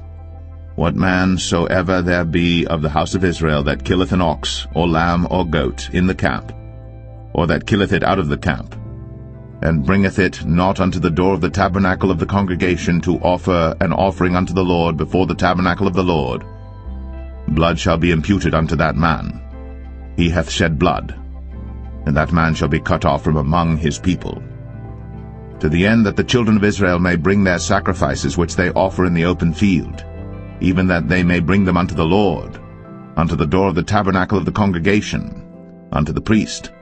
What man soever there be of the house of Israel that killeth an ox, or lamb, or goat, in the camp, or that killeth it out of the camp, and bringeth it not unto the door of the tabernacle of the congregation to offer an offering unto the Lord before the tabernacle of the Lord, blood shall be imputed unto that man. He hath shed blood, and that man shall be cut off from among his people. To the end that the children of Israel may bring their sacrifices which they offer in the open field, even that they may bring them unto the Lord, unto the door of the tabernacle of the congregation, unto the priest,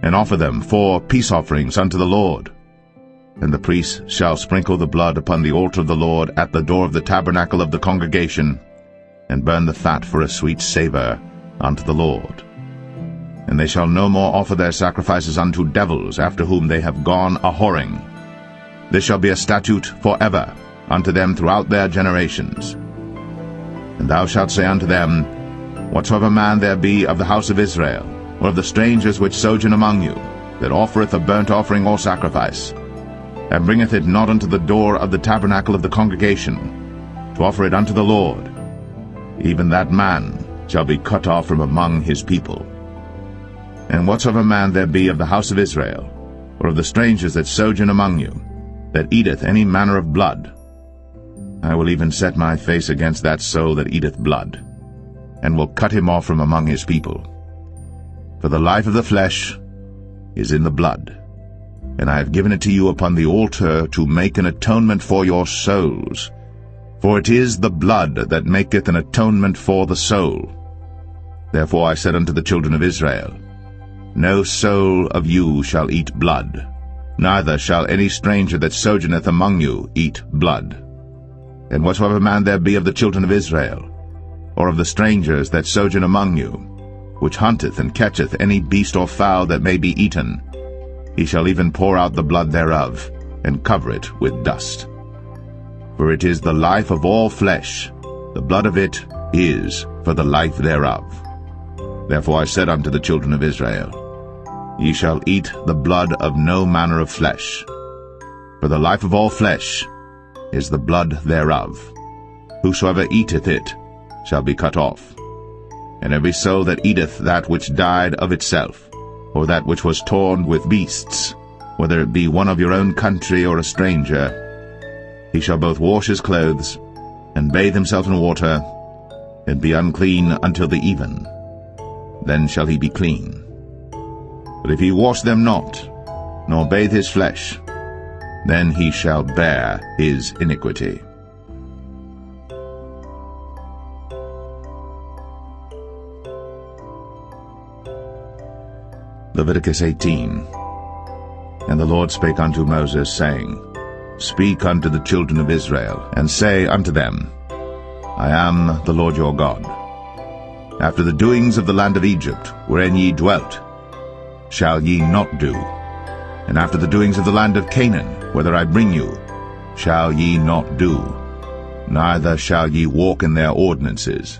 and offer them for peace offerings unto the Lord. And the priest shall sprinkle the blood upon the altar of the Lord at the door of the tabernacle of the congregation, and burn the fat for a sweet savour unto the Lord. And they shall no more offer their sacrifices unto devils, after whom they have gone a-whoring. This shall be a statute forever unto them throughout their generations. And thou shalt say unto them, Whatsoever man there be of the house of Israel, or of the strangers which sojourn among you, that offereth a burnt offering or sacrifice, and bringeth it not unto the door of the tabernacle of the congregation, to offer it unto the Lord, even that man shall be cut off from among his people. And whatsoever man there be of the house of Israel, or of the strangers that sojourn among you, that eateth any manner of blood, I will even set my face against that soul that eateth blood, and will cut him off from among his people. For the life of the flesh is in the blood, and I have given it to you upon the altar to make an atonement for your souls. For it is the blood that maketh an atonement for the soul. Therefore I said unto the children of Israel, No soul of you shall eat blood, neither shall any stranger that sojourneth among you eat blood. And whatsoever man there be of the children of Israel, or of the strangers that sojourn among you, which hunteth and catcheth any beast or fowl that may be eaten, he shall even pour out the blood thereof, and cover it with dust. For it is the life of all flesh, the blood of it is for the life thereof. Therefore I said unto the children of Israel, Ye shall eat the blood of no manner of flesh, for the life of all flesh is the blood thereof. Whosoever eateth it shall be cut off. And every soul that eateth that which died of itself, or that which was torn with beasts, whether it be one of your own country or a stranger, he shall both wash his clothes, and bathe himself in water, and be unclean until the even. Then shall he be clean. But if he wash them not, nor bathe his flesh, then he shall bear his iniquity. Leviticus 18. And the Lord spake unto Moses, saying, Speak unto the children of Israel, and say unto them, I am the Lord your God. After the doings of the land of Egypt, wherein ye dwelt, shall ye not do, and after the doings of the land of Canaan, whither I bring you, shall ye not do, neither shall ye walk in their ordinances.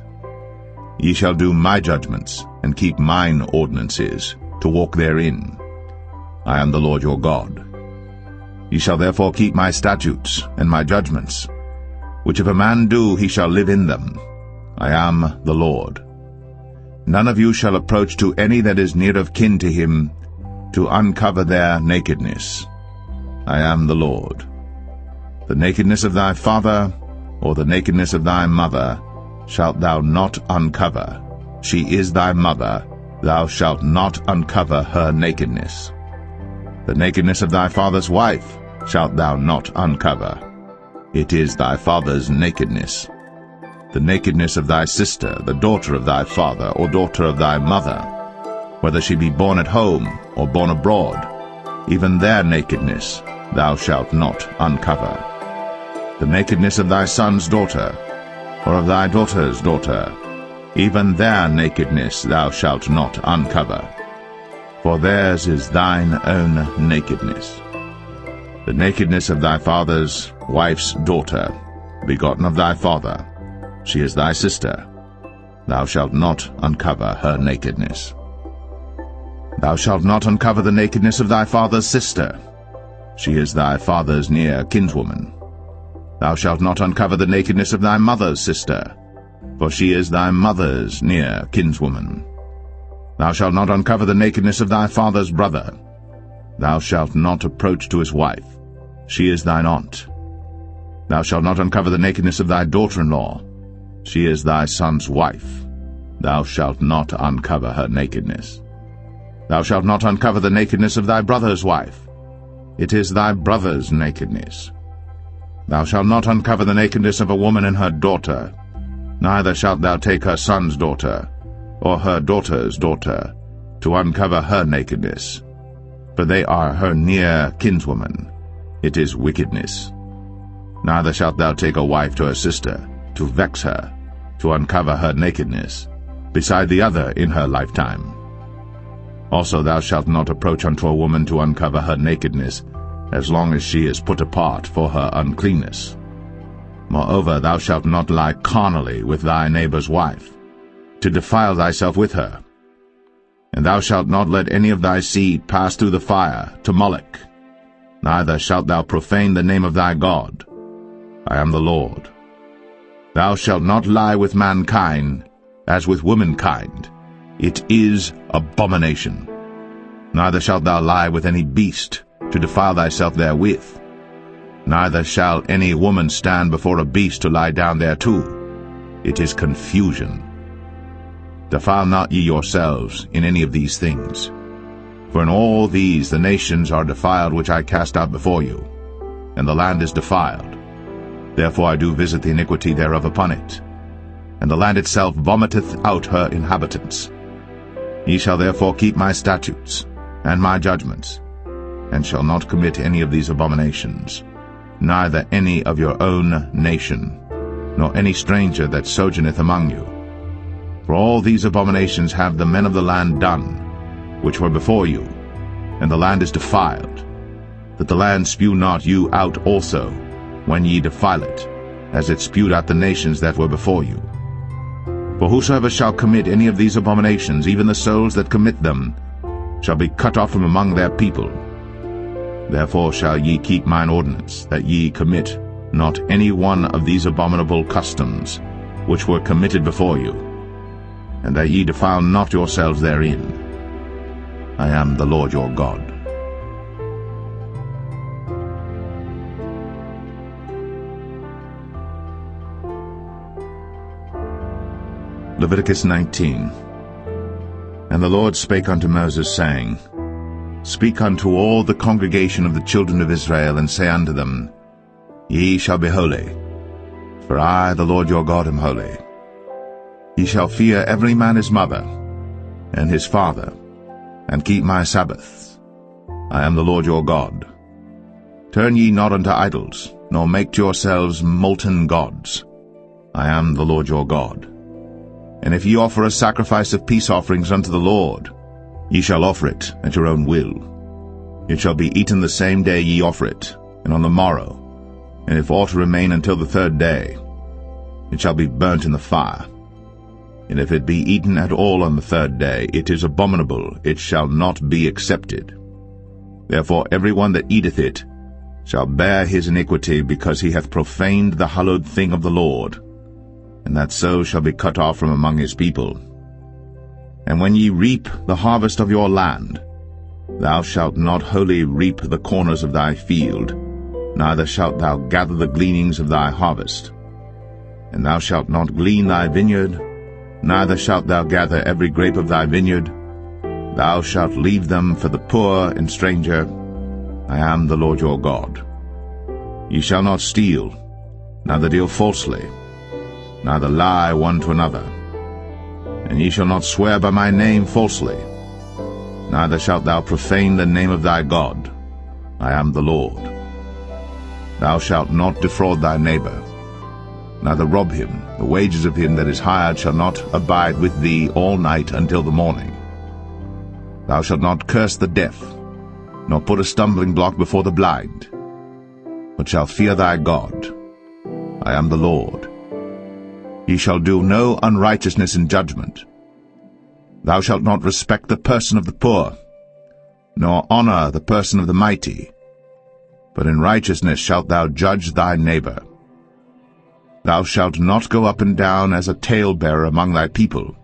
Ye shall do my judgments, and keep mine ordinances, to walk therein. I am the Lord your God. Ye shall therefore keep my statutes and my judgments, which if a man do, he shall live in them. I am the Lord. None of you shall approach to any that is near of kin to him, to uncover their nakedness. I am the Lord. The nakedness of thy father, or the nakedness of thy mother, shalt thou not uncover. She is thy mother, thou shalt not uncover her nakedness. The nakedness of thy father's wife shalt thou not uncover. It is thy father's nakedness. The nakedness of thy sister, the daughter of thy father, or daughter of thy mother, whether she be born at home or born abroad, even their nakedness thou shalt not uncover. The nakedness of thy son's daughter, or of thy daughter's daughter, even their nakedness thou shalt not uncover. For theirs is thine own nakedness. The nakedness of thy father's wife's daughter, begotten of thy father, she is thy sister. Thou shalt not uncover her nakedness. Thou shalt not uncover the nakedness of thy father's sister. She is thy father's near kinswoman. Thou shalt not uncover the nakedness of thy mother's sister, for she is thy mother's near kinswoman. Thou shalt not uncover the nakedness of thy father's brother. Thou shalt not approach to his wife. She is thine aunt. Thou shalt not uncover the nakedness of thy daughter-in-law. She is thy son's wife. Thou shalt not uncover her nakedness. Thou shalt not uncover the nakedness of thy brother's wife. It is thy brother's nakedness. Thou shalt not uncover the nakedness of a woman and her daughter, neither shalt thou take her son's daughter, or her daughter's daughter, to uncover her nakedness, for they are her near kinswoman. It is wickedness. Neither shalt thou take a wife to her sister, to vex her, to uncover her nakedness, beside the other in her lifetime. Also thou shalt not approach unto a woman to uncover her nakedness, as long as she is put apart for her uncleanness. Moreover, thou shalt not lie carnally with thy neighbor's wife, to defile thyself with her. And thou shalt not let any of thy seed pass through the fire to Moloch, neither shalt thou profane the name of thy God. I am the Lord. Thou shalt not lie with mankind as with womankind. It is abomination. Neither shalt thou lie with any beast, to defile thyself therewith. Neither shall any woman stand before a beast to lie down thereto. It is confusion. Defile not ye yourselves in any of these things. For in all these the nations are defiled which I cast out before you, and the land is defiled. Therefore I do visit the iniquity thereof upon it, and the land itself vomiteth out her inhabitants. Ye shall therefore keep my statutes and my judgments, and shall not commit any of these abominations, neither any of your own nation, nor any stranger that sojourneth among you. For all these abominations have the men of the land done, which were before you, and the land is defiled, that the land spew not you out also, when ye defile it, as it spewed out the nations that were before you. For whosoever shall commit any of these abominations, even the souls that commit them, shall be cut off from among their people. Therefore shall ye keep mine ordinance, that ye commit not any one of these abominable customs, which were committed before you, and that ye defile not yourselves therein. I am the Lord your God. Leviticus 19. And the Lord spake unto Moses, saying, Speak unto all the congregation of the children of Israel, and say unto them, Ye shall be holy, for I, the Lord your God, am holy. Ye shall fear every man his mother, and his father, and keep my Sabbaths. I am the Lord your God. Turn ye not unto idols, nor make to yourselves molten gods. I am the Lord your God. And if ye offer a sacrifice of peace offerings unto the Lord, ye shall offer it at your own will. It shall be eaten the same day ye offer it, and on the morrow. And if aught remain until the third day, it shall be burnt in the fire. And if it be eaten at all on the third day, it is abominable, it shall not be accepted. Therefore every one that eateth it shall bear his iniquity, because he hath profaned the hallowed thing of the Lord, and that so shall be cut off from among his people. And when ye reap the harvest of your land, thou shalt not wholly reap the corners of thy field, neither shalt thou gather the gleanings of thy harvest. And thou shalt not glean thy vineyard, neither shalt thou gather every grape of thy vineyard. Thou shalt leave them for the poor and stranger. I am the Lord your God. Ye shall not steal, neither deal falsely, neither lie one to another. And ye shall not swear by my name falsely, neither shalt thou profane the name of thy God. I am the Lord. Thou shalt not defraud thy neighbor, neither rob him. The wages of him that is hired shall not abide with thee all night until the morning. Thou shalt not curse the deaf, nor put a stumbling block before the blind, but shalt fear thy God. I am the Lord. Ye shall do no unrighteousness in judgment. Thou shalt not respect the person of the poor, nor honor the person of the mighty, but in righteousness shalt thou judge thy neighbor. Thou shalt not go up and down as a talebearer among thy people,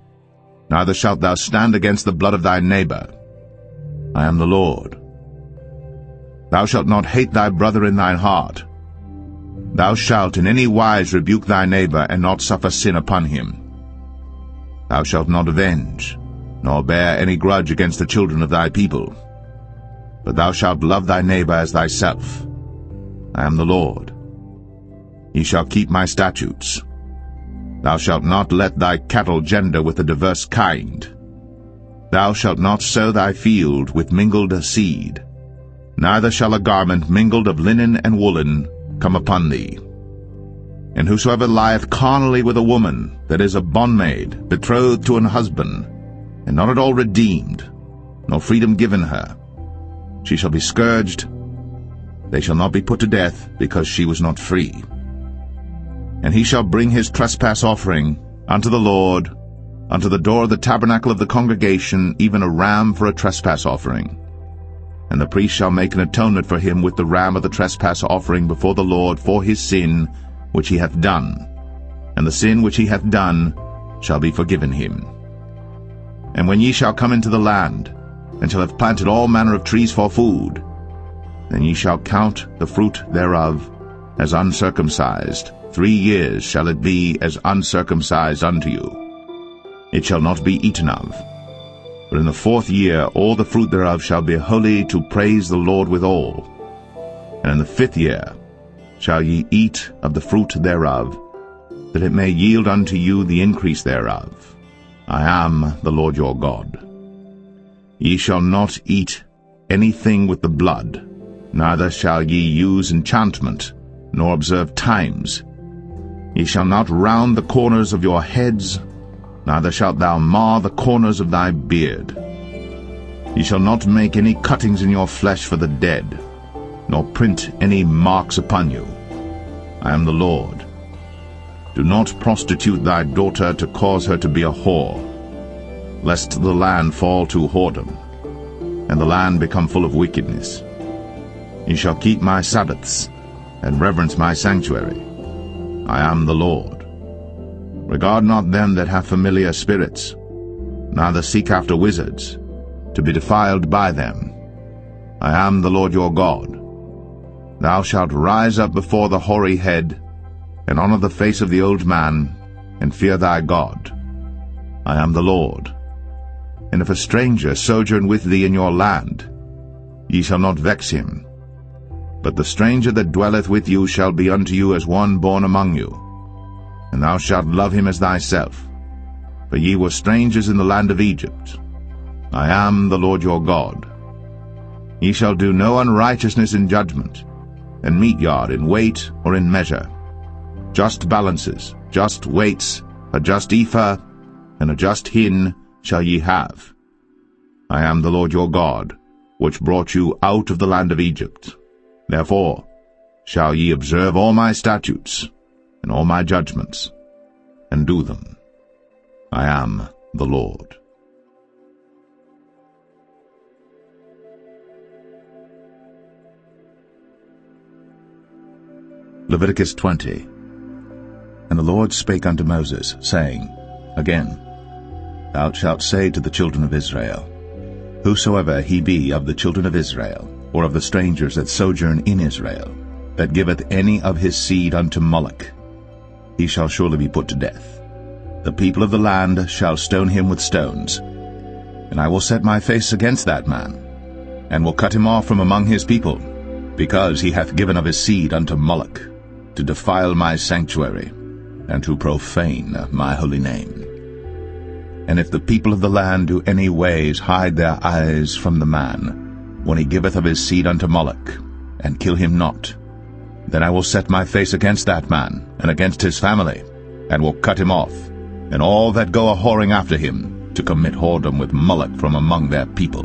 neither shalt thou stand against the blood of thy neighbor. I am the Lord. Thou shalt not hate thy brother in thine heart. Thou shalt in any wise rebuke thy neighbor, and not suffer sin upon him. Thou shalt not avenge, nor bear any grudge against the children of thy people, but thou shalt love thy neighbor as thyself. I am the Lord. Ye shall keep my statutes. Thou shalt not let thy cattle gender with a diverse kind. Thou shalt not sow thy field with mingled seed, neither shall a garment mingled of linen and woolen come upon thee. And whosoever lieth carnally with a woman that is a bondmaid, betrothed to an husband, and not at all redeemed, nor freedom given her, she shall be scourged. They shall not be put to death, because she was not free. And he shall bring his trespass offering unto the Lord, unto the door of the tabernacle of the congregation, even a ram for a trespass offering. And the priest shall make an atonement for him with the ram of the trespass offering before the Lord for his sin which he hath done, and the sin which he hath done shall be forgiven him. And when ye shall come into the land, and shall have planted all manner of trees for food, then ye shall count the fruit thereof as uncircumcised. 3 years shall it be as uncircumcised unto you. It shall not be eaten of. But in the 4th year all the fruit thereof shall be holy, to praise the Lord withal. And in the 5th year shall ye eat of the fruit thereof, that it may yield unto you the increase thereof. I am the Lord your God. Ye shall not eat anything with the blood, neither shall ye use enchantment, nor observe times. Ye shall not round the corners of your heads, neither shalt thou mar the corners of thy beard. Ye shall not make any cuttings in your flesh for the dead, nor print any marks upon you. I am the Lord. Do not prostitute thy daughter to cause her to be a whore, lest the land fall to whoredom, and the land become full of wickedness. Ye shall keep my Sabbaths, and reverence my sanctuary. I am the Lord. Regard not them that have familiar spirits, neither seek after wizards, to be defiled by them. I am the Lord your God. Thou shalt rise up before the hoary head, and honor the face of the old man, and fear thy God. I am the Lord. And if a stranger sojourn with thee in your land, ye shall not vex him. But the stranger that dwelleth with you shall be unto you as one born among you, and thou shalt love him as thyself. For ye were strangers in the land of Egypt. I am the Lord your God. Ye shall do no unrighteousness in judgment, and mete yard in weight or in measure. Just balances, just weights, a just ephah, and a just hin shall ye have. I am the Lord your God, which brought you out of the land of Egypt. Therefore shall ye observe all my statutes, and all my judgments, and do them. I am the Lord. Leviticus 20. And the Lord spake unto Moses, saying, Again, thou shalt say to the children of Israel, Whosoever he be of the children of Israel, or of the strangers that sojourn in Israel, that giveth any of his seed unto Moloch, he shall surely be put to death. The people of the land shall stone him with stones. And I will set my face against that man, and will cut him off from among his people, because he hath given of his seed unto Moloch, to defile my sanctuary, and to profane my holy name. And if the people of the land do any ways hide their eyes from the man, when he giveth of his seed unto Moloch, and kill him not, then I will set my face against that man, and against his family, and will cut him off, and all that go a-whoring after him, to commit whoredom with Moloch from among their people.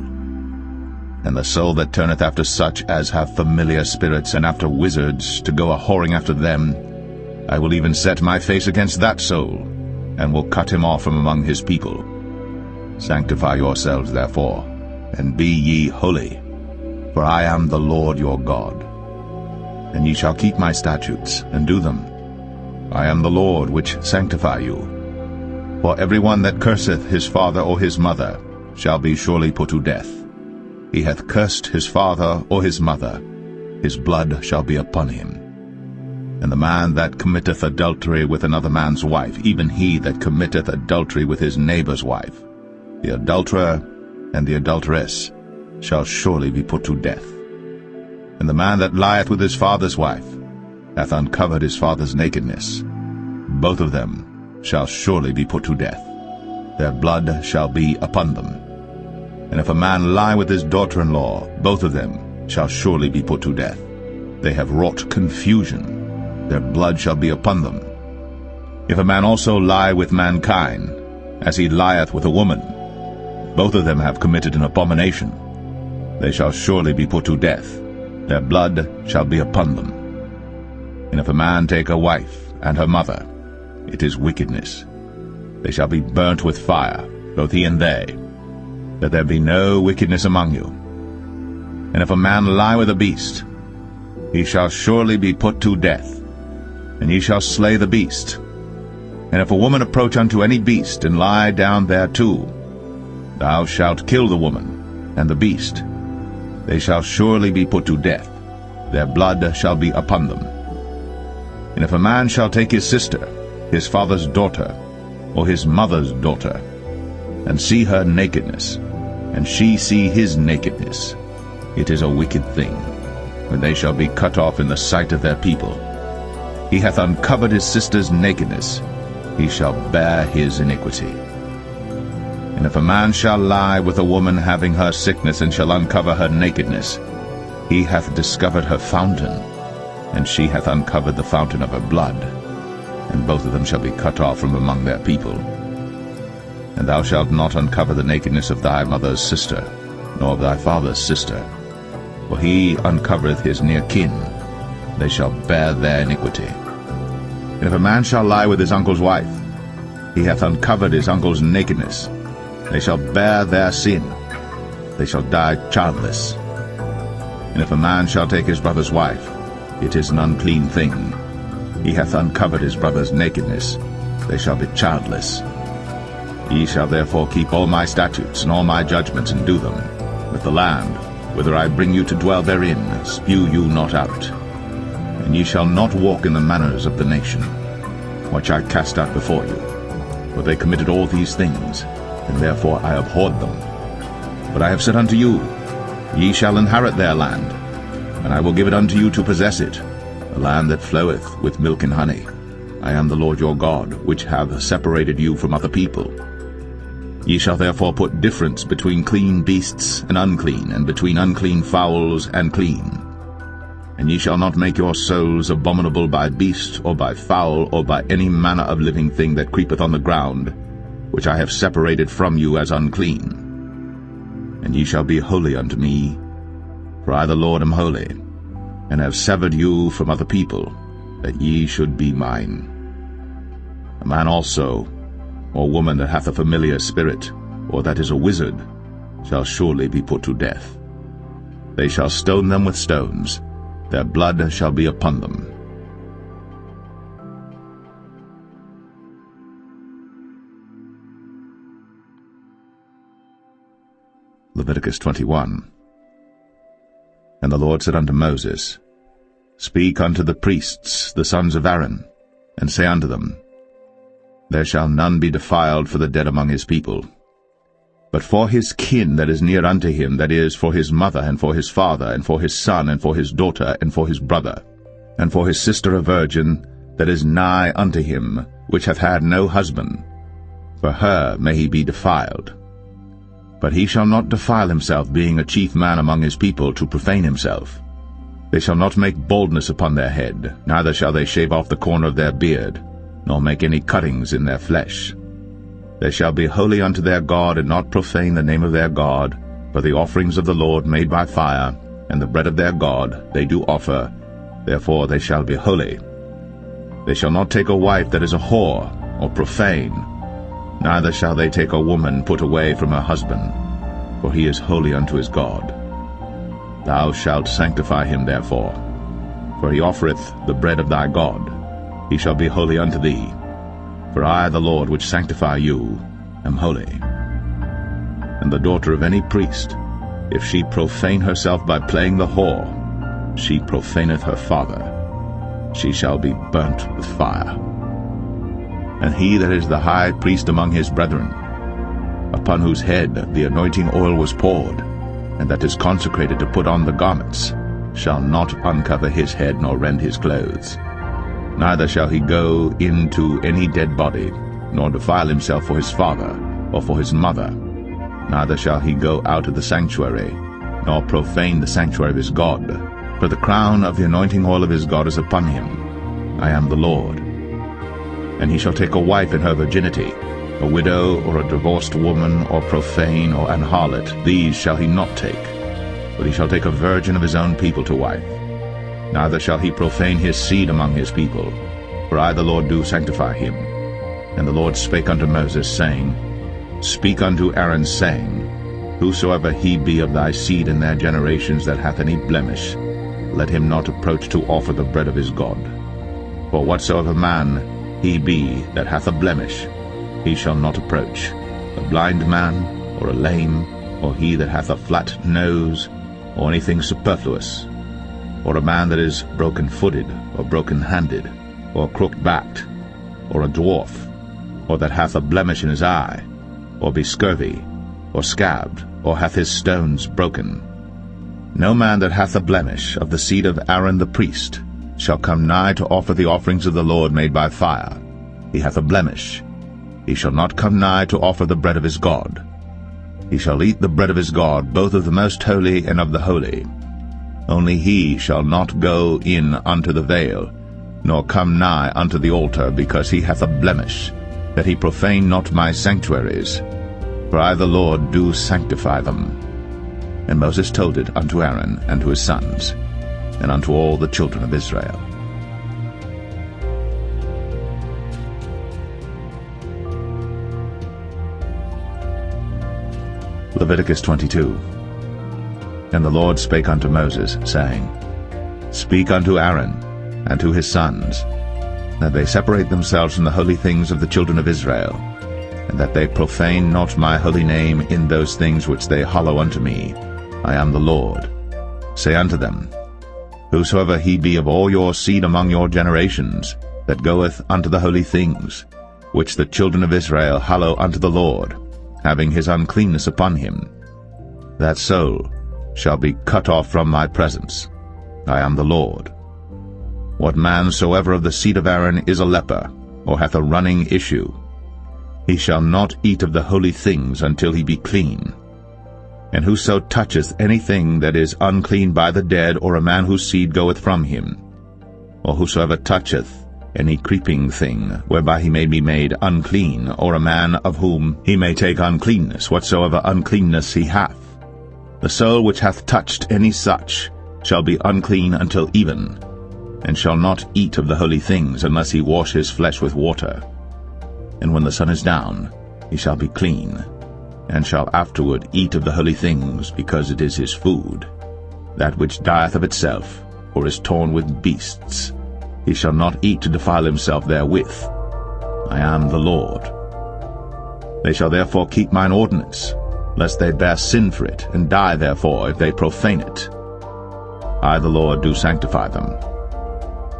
And the soul that turneth after such as have familiar spirits, and after wizards, to go a-whoring after them, I will even set my face against that soul, and will cut him off from among his people. Sanctify yourselves therefore, and be ye holy, for I am the Lord your God. And ye shall keep my statutes, and do them. I am the Lord which sanctify you. For every one that curseth his father or his mother shall be surely put to death. He hath cursed his father or his mother, his blood shall be upon him. And the man that committeth adultery with another man's wife, even he that committeth adultery with his neighbor's wife, the adulterer and the adulteress, shall surely be put to death. And the man that lieth with his father's wife hath uncovered his father's nakedness. Both of them shall surely be put to death. Their blood shall be upon them. And if a man lie with his daughter-in-law, both of them shall surely be put to death. They have wrought confusion. Their blood shall be upon them. If a man also lie with mankind, as he lieth with a woman, both of them have committed an abomination. They shall surely be put to death. Their blood shall be upon them. And if a man take a wife and her mother, it is wickedness. They shall be burnt with fire, both he and they, that there be no wickedness among you. And if a man lie with a beast, he shall surely be put to death, and ye shall slay the beast. And if a woman approach unto any beast, and lie down thereto, thou shalt kill the woman and the beast. They shall surely be put to death. Their blood shall be upon them. And if a man shall take his sister, his father's daughter, or his mother's daughter, and see her nakedness, and she see his nakedness, it is a wicked thing, when they shall be cut off in the sight of their people. He hath uncovered his sister's nakedness, he shall bear his iniquity. And if a man shall lie with a woman having her sickness, and shall uncover her nakedness, he hath discovered her fountain, and she hath uncovered the fountain of her blood, and both of them shall be cut off from among their people. And thou shalt not uncover the nakedness of thy mother's sister, nor of thy father's sister. For he uncovereth his near kin, they shall bear their iniquity. And if a man shall lie with his uncle's wife, he hath uncovered his uncle's nakedness, they shall bear their sin, they shall die childless. And if a man shall take his brother's wife, it is an unclean thing. He hath uncovered his brother's nakedness, they shall be childless. Ye shall therefore keep all my statutes and all my judgments, and do them. With the land, whither I bring you to dwell therein, spew you not out. And ye shall not walk in the manners of the nation, which I cast out before you. For they committed all these things, and therefore I abhorred them. But I have said unto you, Ye shall inherit their land, and I will give it unto you to possess it, a land that floweth with milk and honey. I am the Lord your God, which hath separated you from other people. Ye shall therefore put difference between clean beasts and unclean, and between unclean fowls and clean. And ye shall not make your souls abominable by beast, or by fowl, or by any manner of living thing that creepeth on the ground, which I have separated from you as unclean. And ye shall be holy unto me, for I the Lord am holy, and have severed you from other people, that ye should be mine. A man also, or woman that hath a familiar spirit, or that is a wizard, shall surely be put to death. They shall stone them with stones, their blood shall be upon them. Leviticus 21. And the Lord said unto Moses, Speak unto the priests, the sons of Aaron, and say unto them, There shall none be defiled for the dead among his people. But for his kin that is near unto him, that is, for his mother, and for his father, and for his son, and for his daughter, and for his brother, and for his sister a virgin, that is nigh unto him, which hath had no husband, for her may he be defiled. But he shall not defile himself, being a chief man among his people, to profane himself. They shall not make baldness upon their head, neither shall they shave off the corner of their beard, nor make any cuttings in their flesh. They shall be holy unto their God, and not profane the name of their God, for the offerings of the Lord made by fire, and the bread of their God they do offer, therefore they shall be holy. They shall not take a wife that is a whore, or profane, neither shall they take a woman put away from her husband, for he is holy unto his God. Thou shalt sanctify him therefore, for he offereth the bread of thy God. He shall be holy unto thee. For I, the Lord, which sanctify you, am holy. And the daughter of any priest, if she profane herself by playing the whore, she profaneth her father. She shall be burnt with fire. And he that is the high priest among his brethren, upon whose head the anointing oil was poured, and that is consecrated to put on the garments, shall not uncover his head nor rend his clothes. Neither shall he go into any dead body, nor defile himself for his father, or for his mother. Neither shall he go out of the sanctuary, nor profane the sanctuary of his God. For the crown of the anointing oil of his God is upon him. I am the Lord. And he shall take a wife in her virginity, a widow, or a divorced woman, or profane, or an harlot. These shall he not take, but he shall take a virgin of his own people to wife. Neither shall he profane his seed among his people, for I the Lord do sanctify him. And the Lord spake unto Moses, saying, Speak unto Aaron, saying, Whosoever he be of thy seed in their generations that hath any blemish, let him not approach to offer the bread of his God. For whatsoever man he be that hath a blemish, he shall not approach, a blind man, or a lame, or he that hath a flat nose, or anything superfluous, or a man that is broken-footed, or broken-handed, or crook-backed, or a dwarf, or that hath a blemish in his eye, or be scurvy, or scabbed, or hath his stones broken. No man that hath a blemish of the seed of Aaron the priest shall come nigh to offer the offerings of the Lord made by fire. He hath a blemish. He shall not come nigh to offer the bread of his God. He shall eat the bread of his God, both of the most holy and of the holy. Only he shall not go in unto the veil, nor come nigh unto the altar, because he hath a blemish. that he profane not my sanctuaries, for I the Lord do sanctify them. And Moses told it unto Aaron and to his sons, and unto all the children of Israel. Leviticus 22. And the Lord spake unto Moses, saying, Speak unto Aaron and to his sons, that they separate themselves from the holy things of the children of Israel, and that they profane not my holy name in those things which they hallow unto me. I am the Lord. Say unto them, Whosoever he be of all your seed among your generations, that goeth unto the holy things, which the children of Israel hallow unto the Lord, having his uncleanness upon him, that soul shall be cut off from my presence. I am the Lord. What man soever of the seed of Aaron is a leper, or hath a running issue, he shall not eat of the holy things until he be clean. And whoso toucheth anything that is unclean by the dead, or a man whose seed goeth from him, or whosoever toucheth any creeping thing, whereby he may be made unclean, or a man of whom he may take uncleanness, whatsoever uncleanness he hath, the soul which hath touched any such shall be unclean until even, and shall not eat of the holy things, unless he wash his flesh with water. And when the sun is down, he shall be clean, and shall afterward eat of the holy things, because it is his food. That which dieth of itself, or is torn with beasts, he shall not eat to defile himself therewith. I am the Lord. They shall therefore keep mine ordinance, lest they bear sin for it, and die therefore if they profane it. I the Lord do sanctify them.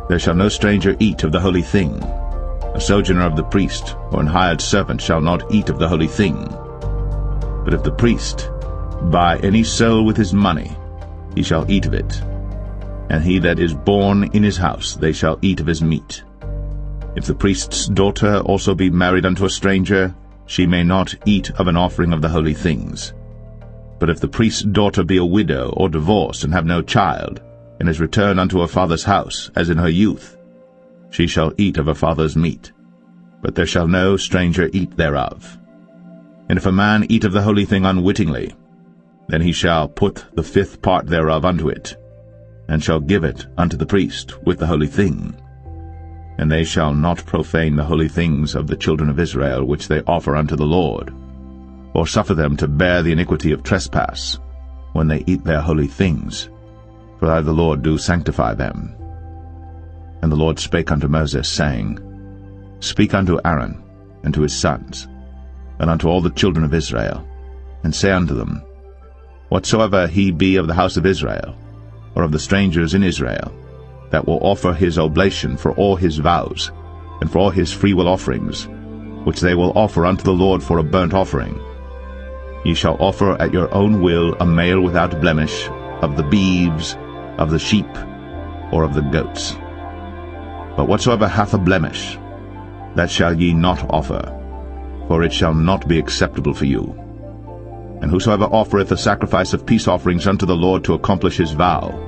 There shall no stranger eat of the holy thing. A sojourner of the priest, or an hired servant, shall not eat of the holy thing. But if the priest buy any soul with his money, he shall eat of it. And he that is born in his house, they shall eat of his meat. If the priest's daughter also be married unto a stranger, she may not eat of an offering of the holy things. But if the priest's daughter be a widow, or divorced, and have no child, and is returned unto her father's house, as in her youth, she shall eat of her father's meat, but there shall no stranger eat thereof. And if a man eat of the holy thing unwittingly, then he shall put the fifth part thereof unto it, and shall give it unto the priest with the holy thing. And they shall not profane the holy things of the children of Israel, which they offer unto the Lord, or suffer them to bear the iniquity of trespass, when they eat their holy things. For I the Lord do sanctify them. And the Lord spake unto Moses, saying, Speak unto Aaron and to his sons, and unto all the children of Israel, and say unto them, Whatsoever he be of the house of Israel, or of the strangers in Israel, that will offer his oblation for all his vows, and for all his freewill offerings, which they will offer unto the Lord for a burnt offering, ye shall offer at your own will a male without blemish, of the beeves, of the sheep, or of the goats. But whatsoever hath a blemish, that shall ye not offer, for it shall not be acceptable for you. And whosoever offereth a sacrifice of peace offerings unto the Lord to accomplish his vow,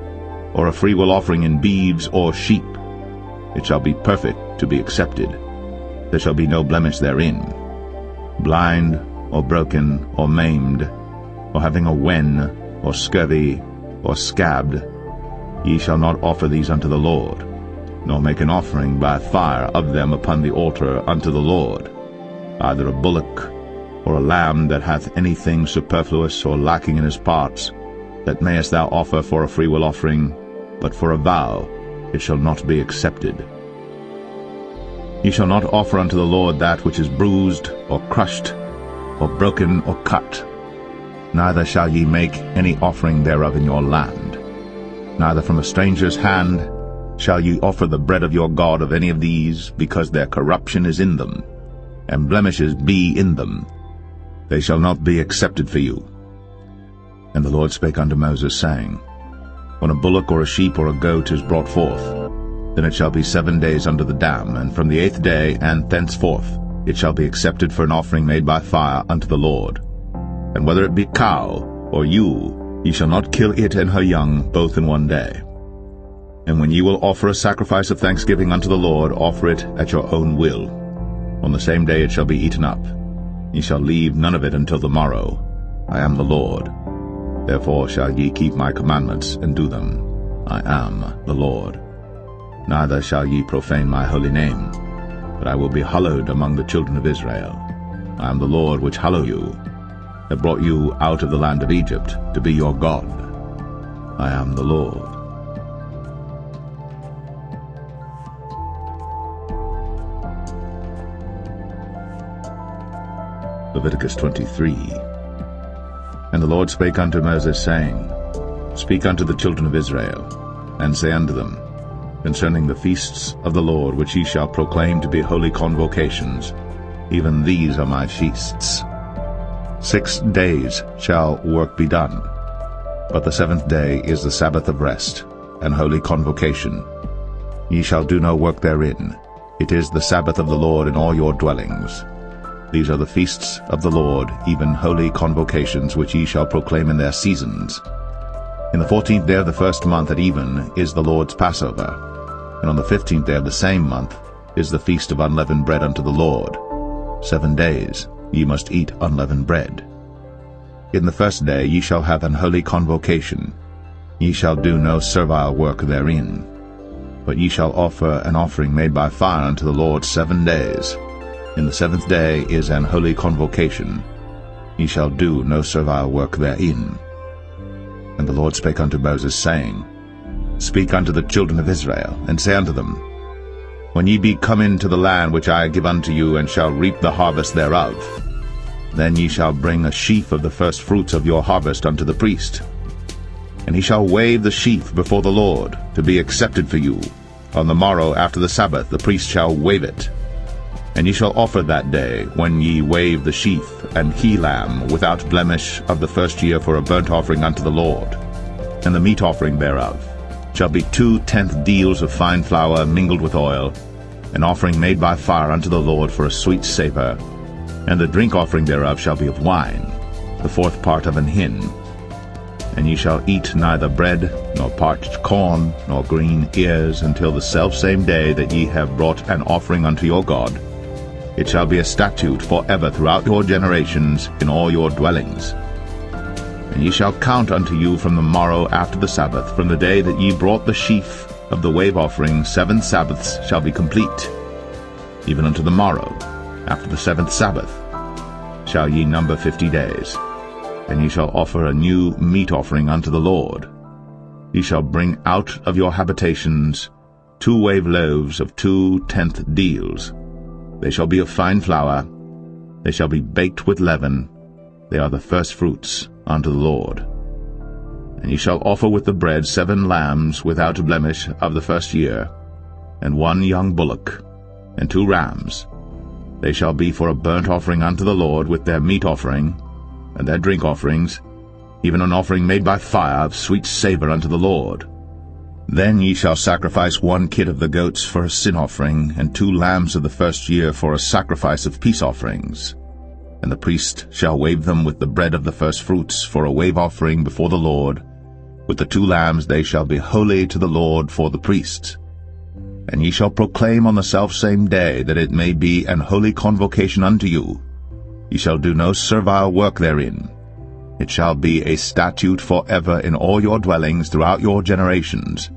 or a freewill offering in beeves or sheep, it shall be perfect to be accepted. There shall be no blemish therein. Blind, or broken, or maimed, or having a wen, or scurvy, or scabbed, ye shall not offer these unto the Lord, nor make an offering by fire of them upon the altar unto the Lord, either a bullock, or a lamb that hath anything superfluous or lacking in his parts, that mayest thou offer for a freewill offering, but for a vow it shall not be accepted. Ye shall not offer unto the Lord that which is bruised, or crushed, or broken, or cut. Neither shall ye make any offering thereof in your land. Neither from a stranger's hand shall ye offer the bread of your God of any of these, because their corruption is in them, and blemishes be in them. They shall not be accepted for you. And the Lord spake unto Moses, saying, When a bullock or a sheep or a goat is brought forth, then it shall be 7 days under the dam, and from the 8th day and thenceforth it shall be accepted for an offering made by fire unto the Lord. And whether it be cow or ewe, ye shall not kill it and her young both in 1 day. And when ye will offer a sacrifice of thanksgiving unto the Lord, offer it at your own will. On the same day it shall be eaten up. Ye shall leave none of it until the morrow. I am the Lord. Therefore shall ye keep my commandments and do them. I am the Lord. Neither shall ye profane my holy name, but I will be hallowed among the children of Israel. I am the Lord which hallow you, that brought you out of the land of Egypt to be your God. I am the Lord. Leviticus 23. And the Lord spake unto Moses, saying, Speak unto the children of Israel, and say unto them, concerning the feasts of the Lord, which ye shall proclaim to be holy convocations, even these are my feasts. 6 days shall work be done, but the 7th day is the Sabbath of rest, and holy convocation. Ye shall do no work therein. It is the Sabbath of the Lord in all your dwellings. These are the feasts of the Lord, even holy convocations, which ye shall proclaim in their seasons. In the 14th day of the 1st month at even is the Lord's Passover, and on the 15th day of the same month is the feast of unleavened bread unto the Lord. 7 days ye must eat unleavened bread. In the 1st day ye shall have an holy convocation. Ye shall do no servile work therein, but ye shall offer an offering made by fire unto the Lord 7 days. In the 7th day is an holy convocation. Ye shall do no servile work therein. And the Lord spake unto Moses, saying, Speak unto the children of Israel, and say unto them, When ye be come into the land which I give unto you, and shall reap the harvest thereof, then ye shall bring a sheaf of the first fruits of your harvest unto the priest. And he shall wave the sheaf before the Lord, to be accepted for you. On the morrow after the Sabbath the priest shall wave it. And ye shall offer that day, when ye wave the sheaf, an he-lamb without blemish of the 1st year for a burnt offering unto the Lord. And the meat offering thereof shall be 2/10 deals of fine flour mingled with oil, an offering made by fire unto the Lord for a sweet savour. And the drink offering thereof shall be of wine, the 4th part of an hin. And ye shall eat neither bread, nor parched corn, nor green ears, until the selfsame day that ye have brought an offering unto your God. It shall be a statute forever throughout your generations in all your dwellings. And ye shall count unto you from the morrow after the Sabbath, from the day that ye brought the sheaf of the wave offering, 7 Sabbaths shall be complete. Even unto the morrow, after the 7th Sabbath, shall ye number 50 days. And ye shall offer a new meat offering unto the Lord. Ye shall bring out of your habitations 2 wave loaves of 2/10 deals. They shall be of fine flour. They shall be baked with leaven. They are the first fruits unto the Lord. And ye shall offer with the bread 7 lambs without blemish of the 1st year, and 1 young bullock, and 2 rams. They shall be for a burnt offering unto the Lord, with their meat offering, and their drink offerings, even an offering made by fire of sweet savour unto the Lord. Then ye shall sacrifice 1 kid of the goats for a sin offering, and 2 lambs of the 1st year for a sacrifice of peace offerings. And the priest shall wave them with the bread of the first fruits for a wave offering before the Lord. With the 2 lambs they shall be holy to the Lord for the priests. And ye shall proclaim on the selfsame day, that it may be an holy convocation unto you. Ye shall do no servile work therein. It shall be a statute forever in all your dwellings throughout your generations.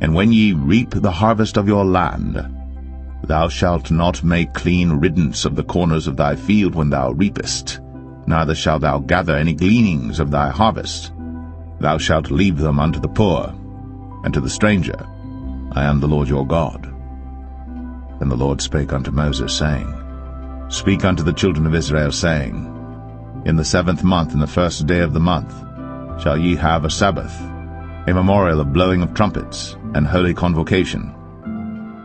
And when ye reap the harvest of your land, thou shalt not make clean riddance of the corners of thy field when thou reapest, neither shalt thou gather any gleanings of thy harvest. Thou shalt leave them unto the poor, and to the stranger. I am the Lord your God. And the Lord spake unto Moses, saying, Speak unto the children of Israel, saying, In the 7th month, in the 1st day of the month, shall ye have a Sabbath, a memorial of blowing of trumpets, and holy convocation.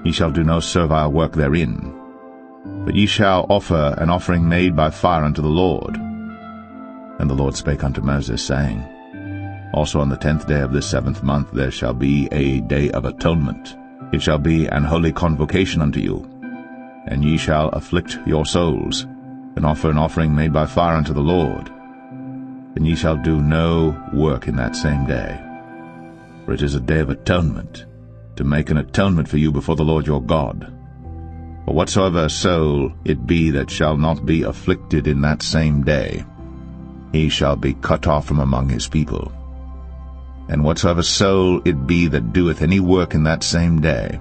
Ye shall do no servile work therein, but ye shall offer an offering made by fire unto the Lord. And the Lord spake unto Moses, saying, Also on the 10th day of this 7th month there shall be a day of atonement. It shall be an holy convocation unto you. And ye shall afflict your souls, and offer an offering made by fire unto the Lord. And ye shall do no work in that same day. For it is a day of atonement, to make an atonement for you before the Lord your God. For whatsoever soul it be that shall not be afflicted in that same day, he shall be cut off from among his people. And whatsoever soul it be that doeth any work in that same day,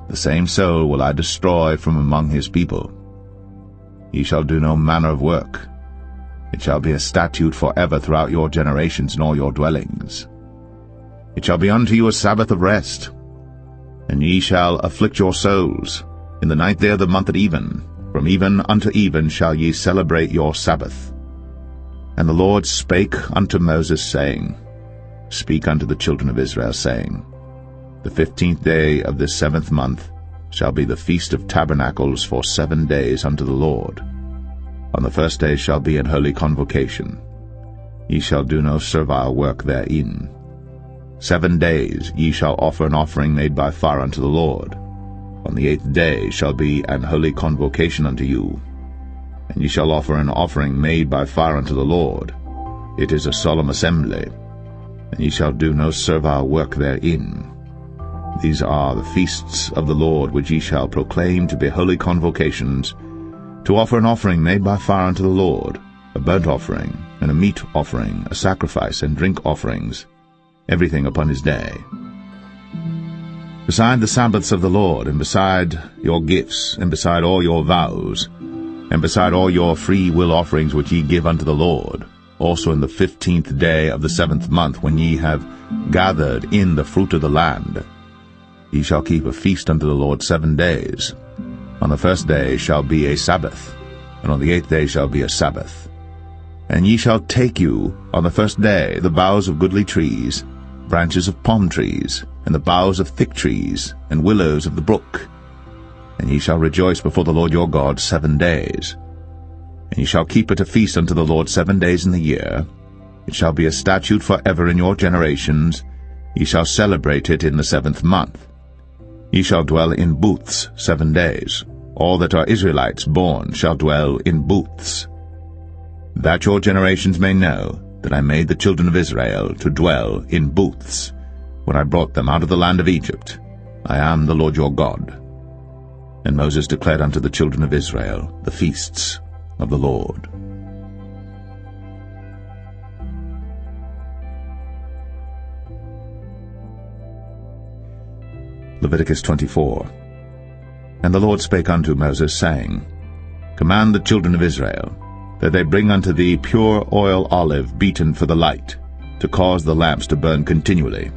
the same soul will I destroy from among his people. He shall do no manner of work. It shall be a statute forever throughout your generations in all your dwellings. It shall be unto you a Sabbath of rest, and ye shall afflict your souls. In the 9th day of the month at even, from even unto even shall ye celebrate your Sabbath. And the Lord spake unto Moses, saying, Speak unto the children of Israel, saying, The 15th day of this 7th month shall be the Feast of Tabernacles for 7 days unto the Lord. On the 1st day shall be an holy convocation. Ye shall do no servile work therein. 7 days ye shall offer an offering made by fire unto the Lord. On the 8th day shall be an holy convocation unto you, and ye shall offer an offering made by fire unto the Lord. It is a solemn assembly, and ye shall do no servile work therein. These are the feasts of the Lord which ye shall proclaim to be holy convocations, to offer an offering made by fire unto the Lord, a burnt offering, and a meat offering, a sacrifice, and drink offerings, everything upon his day. Beside the Sabbaths of the Lord, and beside your gifts, and beside all your vows, and beside all your free will offerings which ye give unto the Lord, also in the 15th day of the 7th month, when ye have gathered in the fruit of the land, ye shall keep a feast unto the Lord 7 days. On the 1st day shall be a Sabbath, and on the 8th day shall be a Sabbath. And ye shall take you on the 1st day the boughs of goodly trees, branches of palm trees, and the boughs of thick trees, and willows of the brook. And ye shall rejoice before the Lord your God 7 days. And ye shall keep it a feast unto the Lord 7 days in the year. It shall be a statute forever in your generations. Ye shall celebrate it in the 7th month. Ye shall dwell in booths 7 days. All that are Israelites born shall dwell in booths. That your generations may know that I made the children of Israel to dwell in booths, when I brought them out of the land of Egypt. I am the Lord your God. And Moses declared unto the children of Israel the feasts of the Lord. Leviticus 24. And the Lord spake unto Moses, saying, Command the children of Israel, that they bring unto thee pure oil olive beaten for the light, to cause the lamps to burn continually.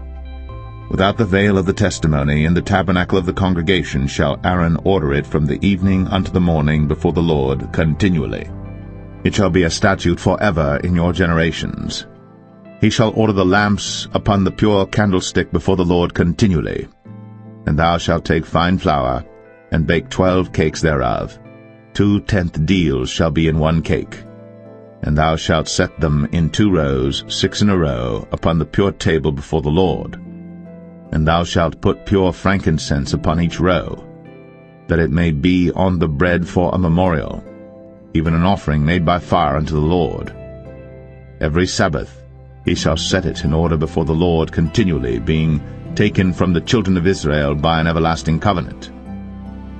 Without the veil of the testimony in the tabernacle of the congregation shall Aaron order it from the evening unto the morning before the Lord continually. It shall be a statute forever in your generations. He shall order the lamps upon the pure candlestick before the Lord continually. And thou shalt take fine flour, and bake 12 cakes thereof. 2 tenth deals shall be in 1 cake. And thou shalt set them in 2 rows, 6 in a row, upon the pure table before the Lord. And thou shalt put pure frankincense upon each row, that it may be on the bread for a memorial, even an offering made by fire unto the Lord. Every Sabbath he shall set it in order before the Lord continually, being taken from the children of Israel by an everlasting covenant.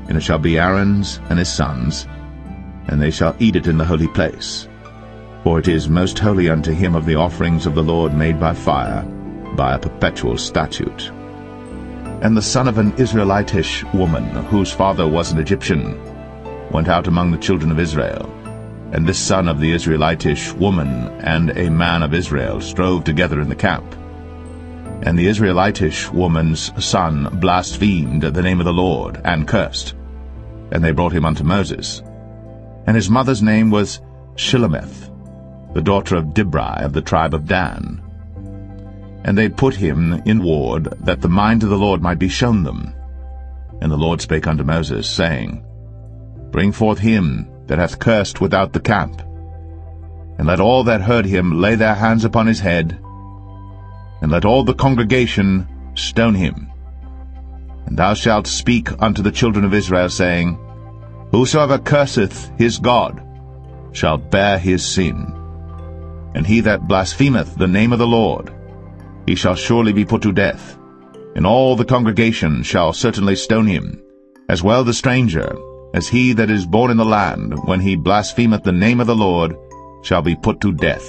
And it shall be Aaron's and his sons, and they shall eat it in the holy place. For it is most holy unto him of the offerings of the Lord made by fire, by a perpetual statute. And the son of an Israelitish woman, whose father was an Egyptian, went out among the children of Israel. And this son of the Israelitish woman and a man of Israel strove together in the camp. And the Israelitish woman's son blasphemed the name of the Lord, and cursed. And they brought him unto Moses. And his mother's name was Shilemeth, the daughter of Dibri of the tribe of Dan. And they put him in ward, that the mind of the Lord might be shown them. And the Lord spake unto Moses, saying, Bring forth him that hath cursed without the camp, and let all that heard him lay their hands upon his head, and let all the congregation stone him. And thou shalt speak unto the children of Israel, saying, Whosoever curseth his God shall bear his sin. And he that blasphemeth the name of the Lord, he shall surely be put to death. And all the congregation shall certainly stone him, as well the stranger, as he that is born in the land, when he blasphemeth the name of the Lord, shall be put to death.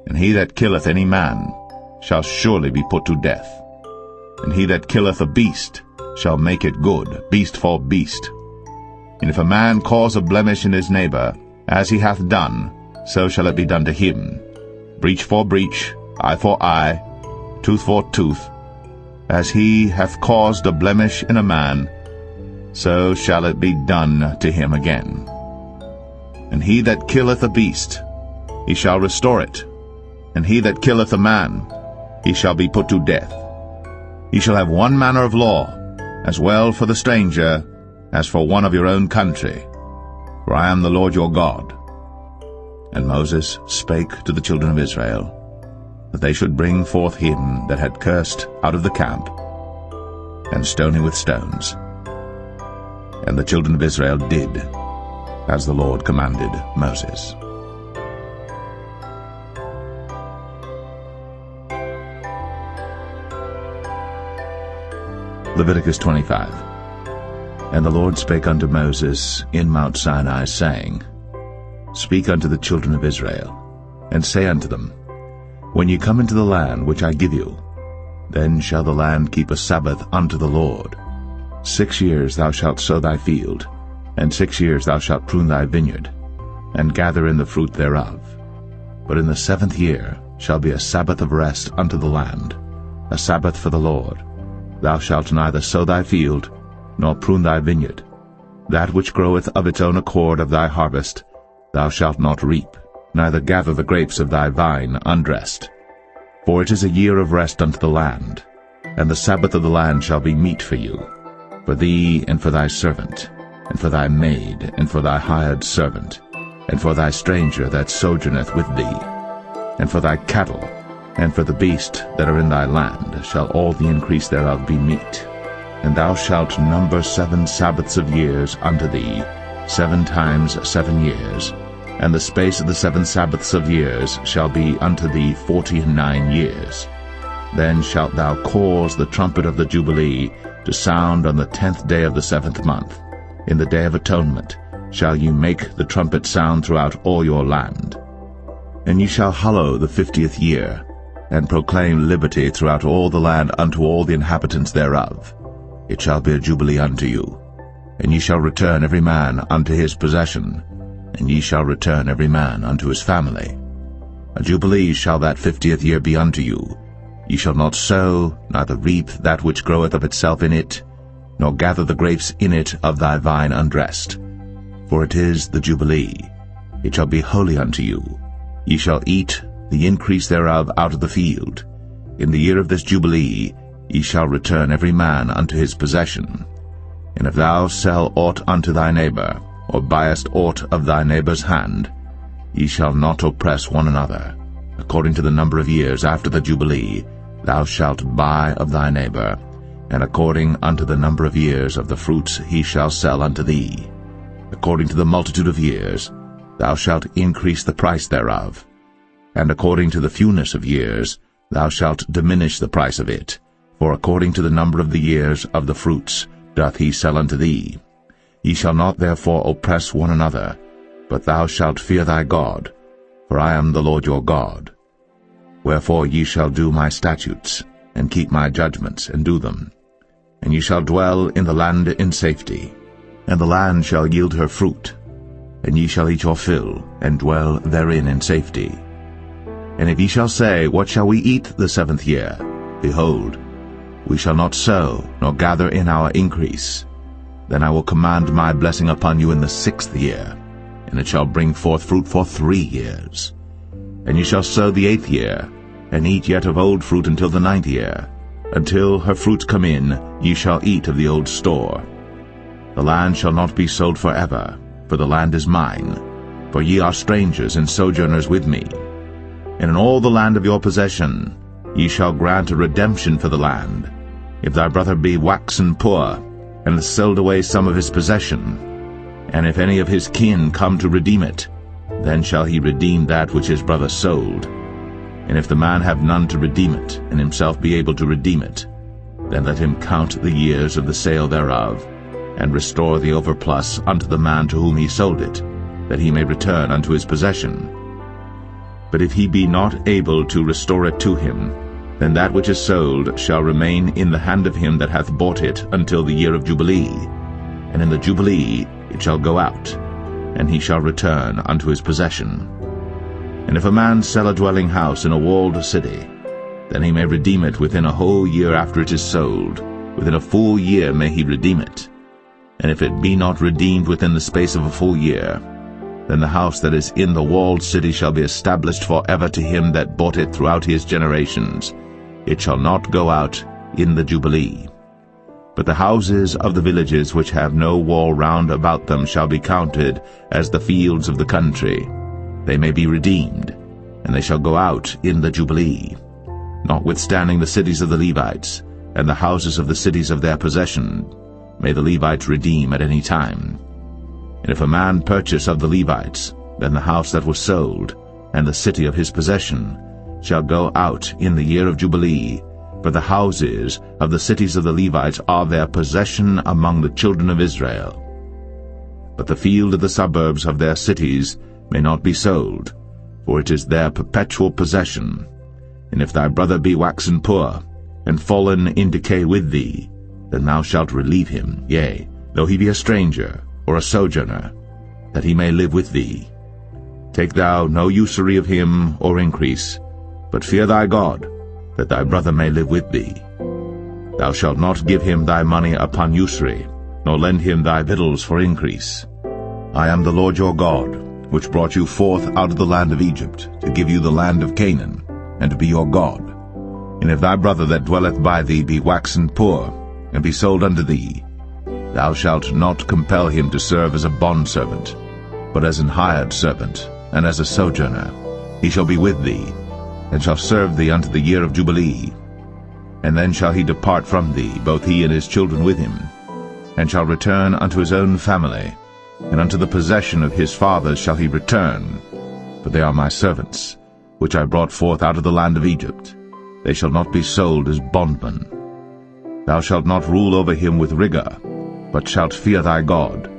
And he that killeth any man shall surely be put to death. And he that killeth a beast shall make it good, beast for beast. And if a man cause a blemish in his neighbor, as he hath done, so shall it be done to him. Breach for breach, eye for eye, tooth for tooth. As he hath caused a blemish in a man, so shall it be done to him again. And he that killeth a beast, he shall restore it. And he that killeth a man, he shall be put to death. Ye shall have one manner of law, as well for the stranger as for one of your own country. For I am the Lord your God. And Moses spake to the children of Israel, that they should bring forth him that had cursed out of the camp, and stone him with stones. And the children of Israel did as the Lord commanded Moses. Leviticus 25. And the Lord spake unto Moses in Mount Sinai, saying, Speak unto the children of Israel, and say unto them, When ye come into the land which I give you, then shall the land keep a Sabbath unto the Lord. 6 years thou shalt sow thy field, and 6 years thou shalt prune thy vineyard, and gather in the fruit thereof. But in the 7th year shall be a Sabbath of rest unto the land, a Sabbath for the Lord. Thou shalt neither sow thy field, nor prune thy vineyard. That which groweth of its own accord of thy harvest thou shalt not reap, neither gather the grapes of thy vine undressed. For it is a year of rest unto the land, and the Sabbath of the land shall be meat for you, for thee and for thy servant, and for thy maid, and for thy hired servant, and for thy stranger that sojourneth with thee, and for thy cattle, and for the beast that are in thy land shall all the increase thereof be meat. And thou shalt number 7 Sabbaths of years unto thee, 7 times 7 years, and the space of the 7 Sabbaths of years shall be unto thee 49 years. Then shalt thou cause the trumpet of the Jubilee to sound on the 10th day of the 7th month. In the day of atonement shall ye make the trumpet sound throughout all your land. And ye shall hallow the 50th year, and proclaim liberty throughout all the land unto all the inhabitants thereof. It shall be a jubilee unto you. And ye shall return every man unto his possession, and ye shall return every man unto his family. A jubilee shall that 50th year be unto you. Ye shall not sow, neither reap that which groweth of itself in it, nor gather the grapes in it of thy vine undressed. For it is the jubilee. It shall be holy unto you. Ye shall eat the increase thereof out of the field. In the year of this jubilee ye shall return every man unto his possession. And if thou sell aught unto thy neighbor, or buyest aught of thy neighbor's hand, ye shall not oppress one another. According to the number of years after the jubilee thou shalt buy of thy neighbor, and according unto the number of years of the fruits he shall sell unto thee. According to the multitude of years thou shalt increase the price thereof, and according to the fewness of years thou shalt diminish the price of it, for according to the number of the years of the fruits doth he sell unto thee. Ye shall not therefore oppress one another, but thou shalt fear thy God, for I am the Lord your God. Wherefore ye shall do my statutes, and keep my judgments, and do them. And ye shall dwell in the land in safety, and the land shall yield her fruit, and ye shall eat your fill, and dwell therein in safety. And if ye shall say, What shall we eat the 7th year? Behold, we shall not sow, nor gather in our increase. Then I will command my blessing upon you in the 6th year, and it shall bring forth fruit for 3 years. And ye shall sow the 8th year, and eat yet of old fruit until the 9th year. Until her fruits come in, ye shall eat of the old store. The land shall not be sold forever, for the land is mine, for ye are strangers and sojourners with me. And in all the land of your possession ye shall grant a redemption for the land. If thy brother be waxen poor, and hath sold away some of his possession, and if any of his kin come to redeem it, then shall he redeem that which his brother sold. And if the man have none to redeem it, and himself be able to redeem it, then let him count the years of the sale thereof, and restore the overplus unto the man to whom he sold it, that he may return unto his possession. But if he be not able to restore it to him, then that which is sold shall remain in the hand of him that hath bought it until the year of Jubilee, and in the Jubilee it shall go out, and he shall return unto his possession. And if a man sell a dwelling house in a walled city, then he may redeem it within a whole year after it is sold. Within a full year may he redeem it. And if it be not redeemed within the space of a full year, then the house that is in the walled city shall be established for ever to him that bought it throughout his generations. It shall not go out in the Jubilee. But the houses of the villages which have no wall round about them shall be counted as the fields of the country. They may be redeemed, and they shall go out in the Jubilee. Notwithstanding the cities of the Levites, and the houses of the cities of their possession, may the Levites redeem at any time. And if a man purchase of the Levites, then the house that was sold, and the city of his possession, shall go out in the year of Jubilee, for the houses of the cities of the Levites are their possession among the children of Israel. But the field of the suburbs of their cities may not be sold, for it is their perpetual possession. And if thy brother be waxen poor, and fallen in decay with thee, then thou shalt relieve him, yea, though he be a stranger, or a sojourner, that he may live with thee. Take thou no usury of him, or increase, but fear thy God, that thy brother may live with thee. Thou shalt not give him thy money upon usury, nor lend him thy victuals for increase. I am the Lord your God, which brought you forth out of the land of Egypt, to give you the land of Canaan, and to be your God. And if thy brother that dwelleth by thee be waxen poor, and be sold unto thee, thou shalt not compel him to serve as a bondservant, but as an hired servant, and as a sojourner. He shall be with thee, and shall serve thee unto the year of Jubilee. And then shall he depart from thee, both he and his children with him, and shall return unto his own family, and unto the possession of his fathers shall he return. For they are my servants, which I brought forth out of the land of Egypt. They shall not be sold as bondmen. Thou shalt not rule over him with rigor, but shalt fear thy God.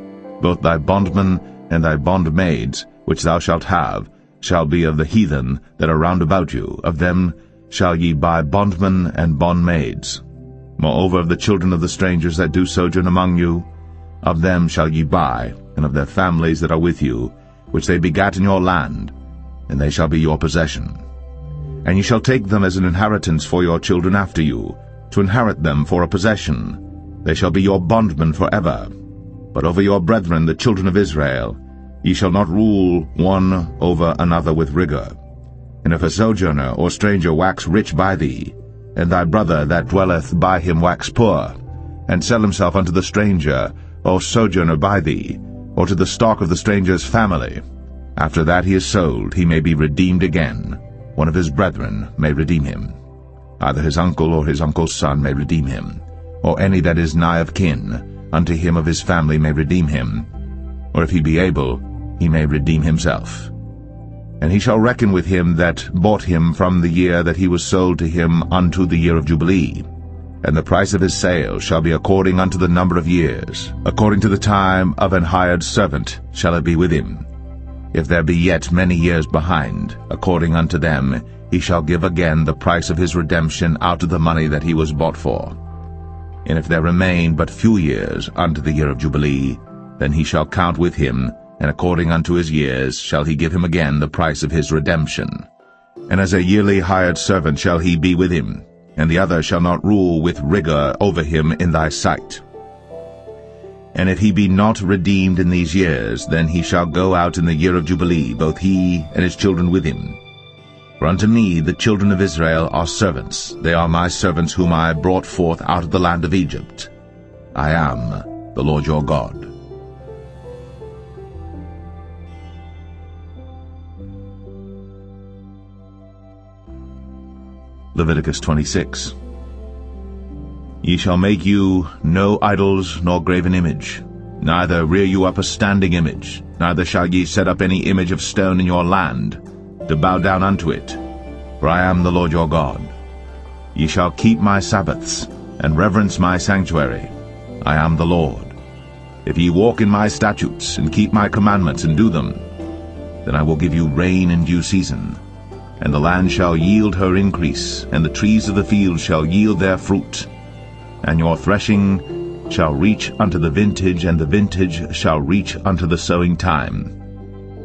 Both thy bondmen and thy bondmaids, which thou shalt have, shall be of the heathen that are round about you. Of them shall ye buy bondmen and bondmaids. Moreover, of the children of the strangers that do sojourn among you, of them shall ye buy, and of their families that are with you, which they begat in your land, and they shall be your possession. And ye shall take them as an inheritance for your children after you, to inherit them for a possession. They shall be your bondmen forever. But over your brethren, the children of Israel, ye shall not rule one over another with rigor. And if a sojourner or stranger wax rich by thee, and thy brother that dwelleth by him wax poor, and sell himself unto the stranger or sojourner by thee, or to the stock of the stranger's family, after that he is sold, he may be redeemed again. One of his brethren may redeem him. Either his uncle or his uncle's son may redeem him, or any that is nigh of kin unto him of his family may redeem him, or if he be able, he may redeem himself. And he shall reckon with him that bought him from the year that he was sold to him unto the year of Jubilee. And the price of his sale shall be according unto the number of years. According to the time of an hired servant shall it be with him. If there be yet many years behind, according unto them, he shall give again the price of his redemption out of the money that he was bought for. And if there remain but few years unto the year of Jubilee, then he shall count with him, and according unto his years shall he give him again the price of his redemption. And as a yearly hired servant shall he be with him, and the other shall not rule with rigor over him in thy sight. And if he be not redeemed in these years, then he shall go out in the year of Jubilee, both he and his children with him. For unto me the children of Israel are servants. They are my servants whom I brought forth out of the land of Egypt. I am the Lord your God. Leviticus 26. Ye shall make you no idols nor graven image, neither rear you up a standing image, neither shall ye set up any image of stone in your land, to bow down unto it, for I am the Lord your God. Ye shall keep my Sabbaths, and reverence my sanctuary. I am the Lord. If ye walk in my statutes, and keep my commandments, and do them, then I will give you rain in due season, and the land shall yield her increase, and the trees of the field shall yield their fruit. And your threshing shall reach unto the vintage, and the vintage shall reach unto the sowing time.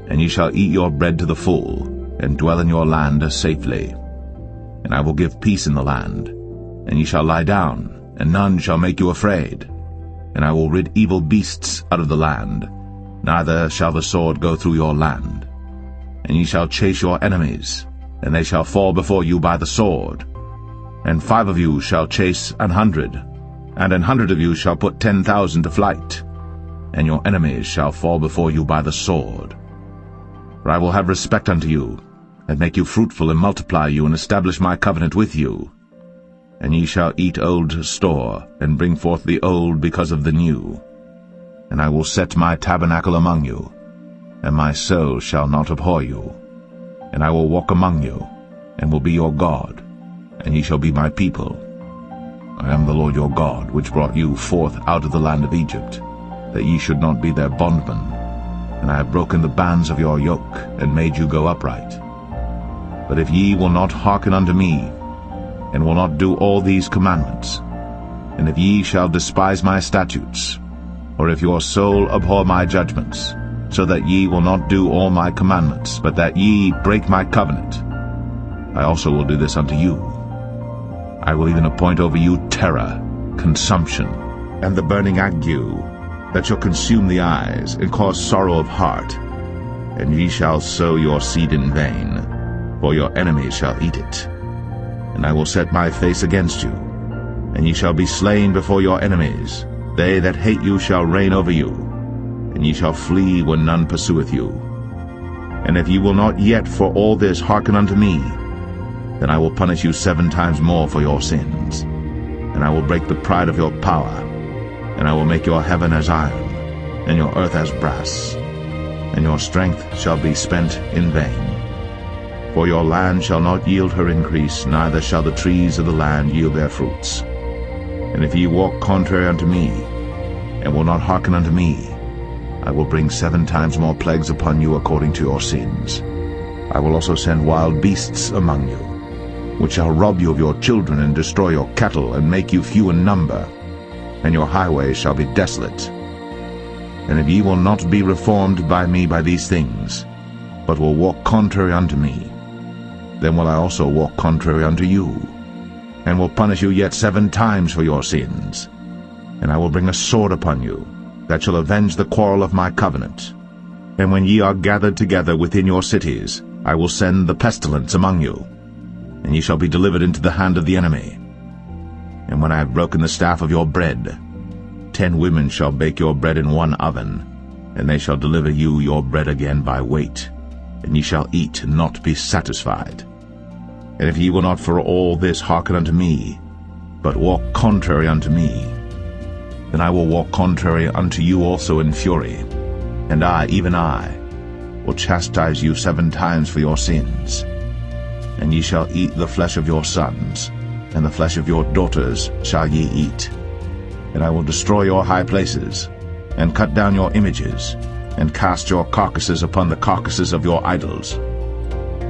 And ye shall eat your bread to the full, and dwell in your land safely. And I will give peace in the land, and ye shall lie down, and none shall make you afraid. And I will rid evil beasts out of the land, neither shall the sword go through your land. And ye shall chase your enemies, and they shall fall before you by the sword. And 5 of you shall chase 100, and 100 of you shall put 10,000 to flight. And your enemies shall fall before you by the sword. For I will have respect unto you, and make you fruitful, and multiply you, and establish my covenant with you. And ye shall eat old store, and bring forth the old because of the new. And I will set my tabernacle among you, and my soul shall not abhor you. And I will walk among you, and will be your God, and ye shall be my people. I am the Lord your God, which brought you forth out of the land of Egypt, that ye should not be their bondmen. And I have broken the bands of your yoke, and made you go upright. But if ye will not hearken unto me, and will not do all these commandments, and if ye shall despise my statutes, or if your soul abhor my judgments, so that ye will not do all my commandments, but that ye break my covenant, I also will do this unto you. I will even appoint over you terror, consumption, and the burning ague, that shall consume the eyes, and cause sorrow of heart. And ye shall sow your seed in vain, for your enemies shall eat it. And I will set my face against you, and ye shall be slain before your enemies. They that hate you shall reign over you, and ye shall flee when none pursueth you. And if ye will not yet for all this hearken unto me, then I will punish you 7 times more for your sins. And I will break the pride of your power, and I will make your heaven as iron, and your earth as brass, and your strength shall be spent in vain. For your land shall not yield her increase, neither shall the trees of the land yield their fruits. And if ye walk contrary unto me, and will not hearken unto me, I will bring 7 times more plagues upon you according to your sins. I will also send wild beasts among you, which shall rob you of your children, and destroy your cattle, and make you few in number, and your highways shall be desolate. And if ye will not be reformed by me by these things, but will walk contrary unto me, then will I also walk contrary unto you, and will punish you yet 7 times for your sins. And I will bring a sword upon you, that shall avenge the quarrel of my covenant. And when ye are gathered together within your cities, I will send the pestilence among you, and ye shall be delivered into the hand of the enemy. And when I have broken the staff of your bread, 10 women shall bake your bread in 1 oven, and they shall deliver you your bread again by weight, and ye shall eat and not be satisfied. And if ye will not for all this hearken unto me, but walk contrary unto me, then I will walk contrary unto you also in fury, and I, even I, will chastise you 7 times for your sins. And ye shall eat the flesh of your sons, and the flesh of your daughters shall ye eat. And I will destroy your high places, and cut down your images, and cast your carcasses upon the carcasses of your idols.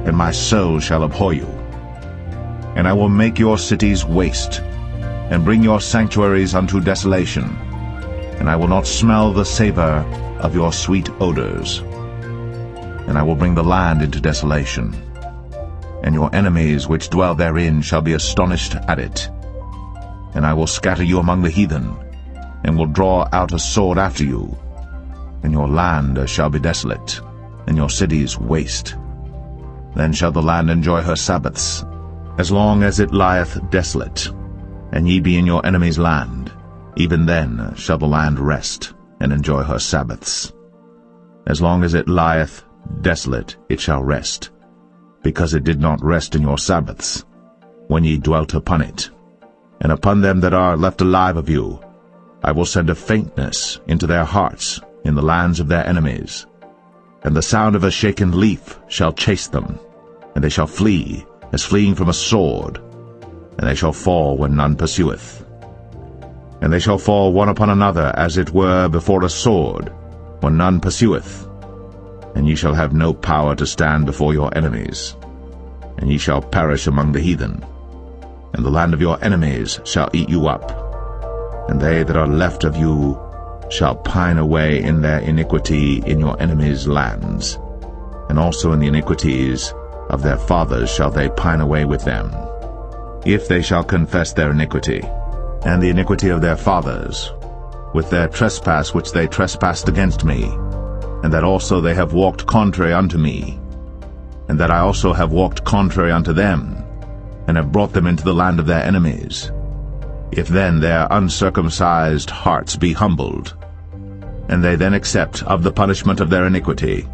And my soul shall abhor you. And I will make your cities waste, and bring your sanctuaries unto desolation. And I will not smell the savor of your sweet odors. And I will bring the land into desolation, and your enemies which dwell therein shall be astonished at it. And I will scatter you among the heathen, and will draw out a sword after you. And your land shall be desolate, and your cities waste. Then shall the land enjoy her Sabbaths, as long as it lieth desolate, and ye be in your enemy's land. Even then shall the land rest, and enjoy her Sabbaths. As long as it lieth desolate it shall rest, because it did not rest in your Sabbaths, when ye dwelt upon it. And upon them that are left alive of you I will send a faintness into their hearts in the lands of their enemies. And the sound of a shaken leaf shall chase them, and they shall flee, as fleeing from a sword, and they shall fall when none pursueth. And they shall fall one upon another, as it were before a sword, when none pursueth. And ye shall have no power to stand before your enemies. And ye shall perish among the heathen. And the land of your enemies shall eat you up. And they that are left of you shall pine away in their iniquity in your enemies' lands. And also in the iniquities of their fathers shall they pine away with them. If they shall confess their iniquity, and the iniquity of their fathers, with their trespass which they trespassed against me, and that also they have walked contrary unto me, and that I also have walked contrary unto them, and have brought them into the land of their enemies. If then their uncircumcised hearts be humbled, and they then accept of the punishment of their iniquity,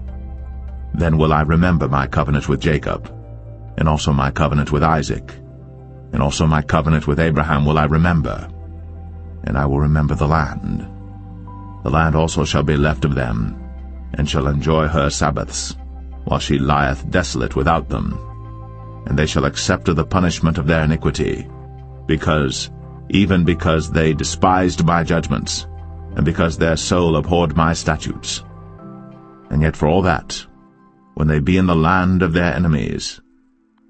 then will I remember my covenant with Jacob, and also my covenant with Isaac, and also my covenant with Abraham will I remember, and I will remember the land. The land also shall be left of them, and shall enjoy her Sabbaths, while she lieth desolate without them. And they shall accept of the punishment of their iniquity, even because they despised my judgments, and because their soul abhorred my statutes. And yet for all that, when they be in the land of their enemies,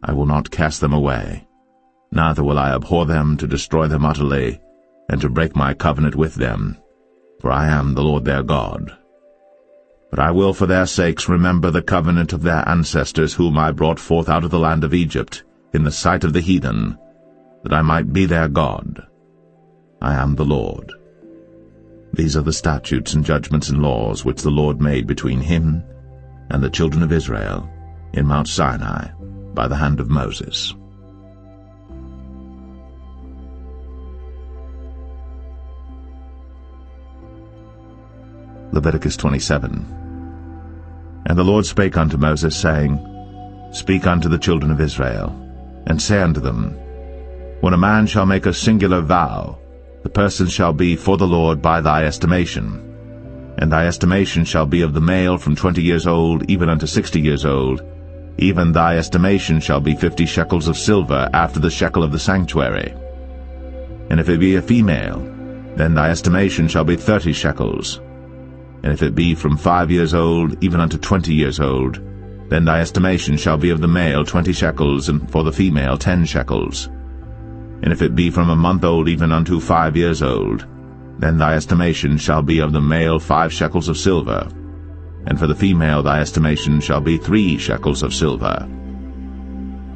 I will not cast them away, neither will I abhor them to destroy them utterly, and to break my covenant with them, for I am the Lord their God. But I will for their sakes remember the covenant of their ancestors, whom I brought forth out of the land of Egypt, in the sight of the heathen, that I might be their God. I am the Lord. These are the statutes and judgments and laws which the Lord made between him and the children of Israel in Mount Sinai by the hand of Moses. Leviticus 27. And the Lord spake unto Moses, saying, Speak unto the children of Israel, and say unto them, When a man shall make a singular vow, the person shall be for the Lord by thy estimation. And thy estimation shall be of the male from 20 years old even unto 60 years old. Even thy estimation shall be 50 shekels of silver after the shekel of the sanctuary. And if it be a female, then thy estimation shall be 30 shekels. And if it be from 5 years old even unto 20 years old, then thy estimation shall be of the male 20 shekels, and for the female 10 shekels. And if it be from a month old even unto 5 years old, then thy estimation shall be of the male 5 shekels of silver, and for the female thy estimation shall be 3 shekels of silver.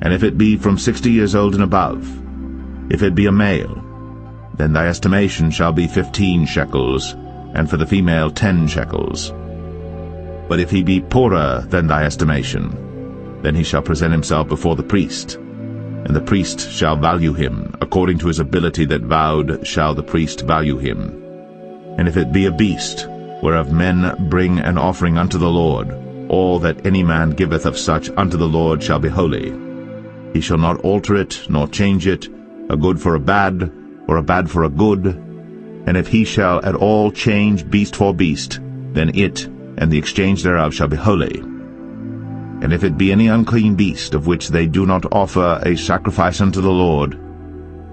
And if it be from 60 years old and above, if it be a male, then thy estimation shall be 15 shekels, and for the female 10 shekels. But if he be poorer than thy estimation, then he shall present himself before the priest, and the priest shall value him, according to his ability that vowed shall the priest value him. And if it be a beast, whereof men bring an offering unto the Lord, all that any man giveth of such unto the Lord shall be holy. He shall not alter it, nor change it, a good for a bad, or a bad for a good. And if he shall at all change beast for beast, then it and the exchange thereof shall be holy. And if it be any unclean beast, of which they do not offer a sacrifice unto the Lord,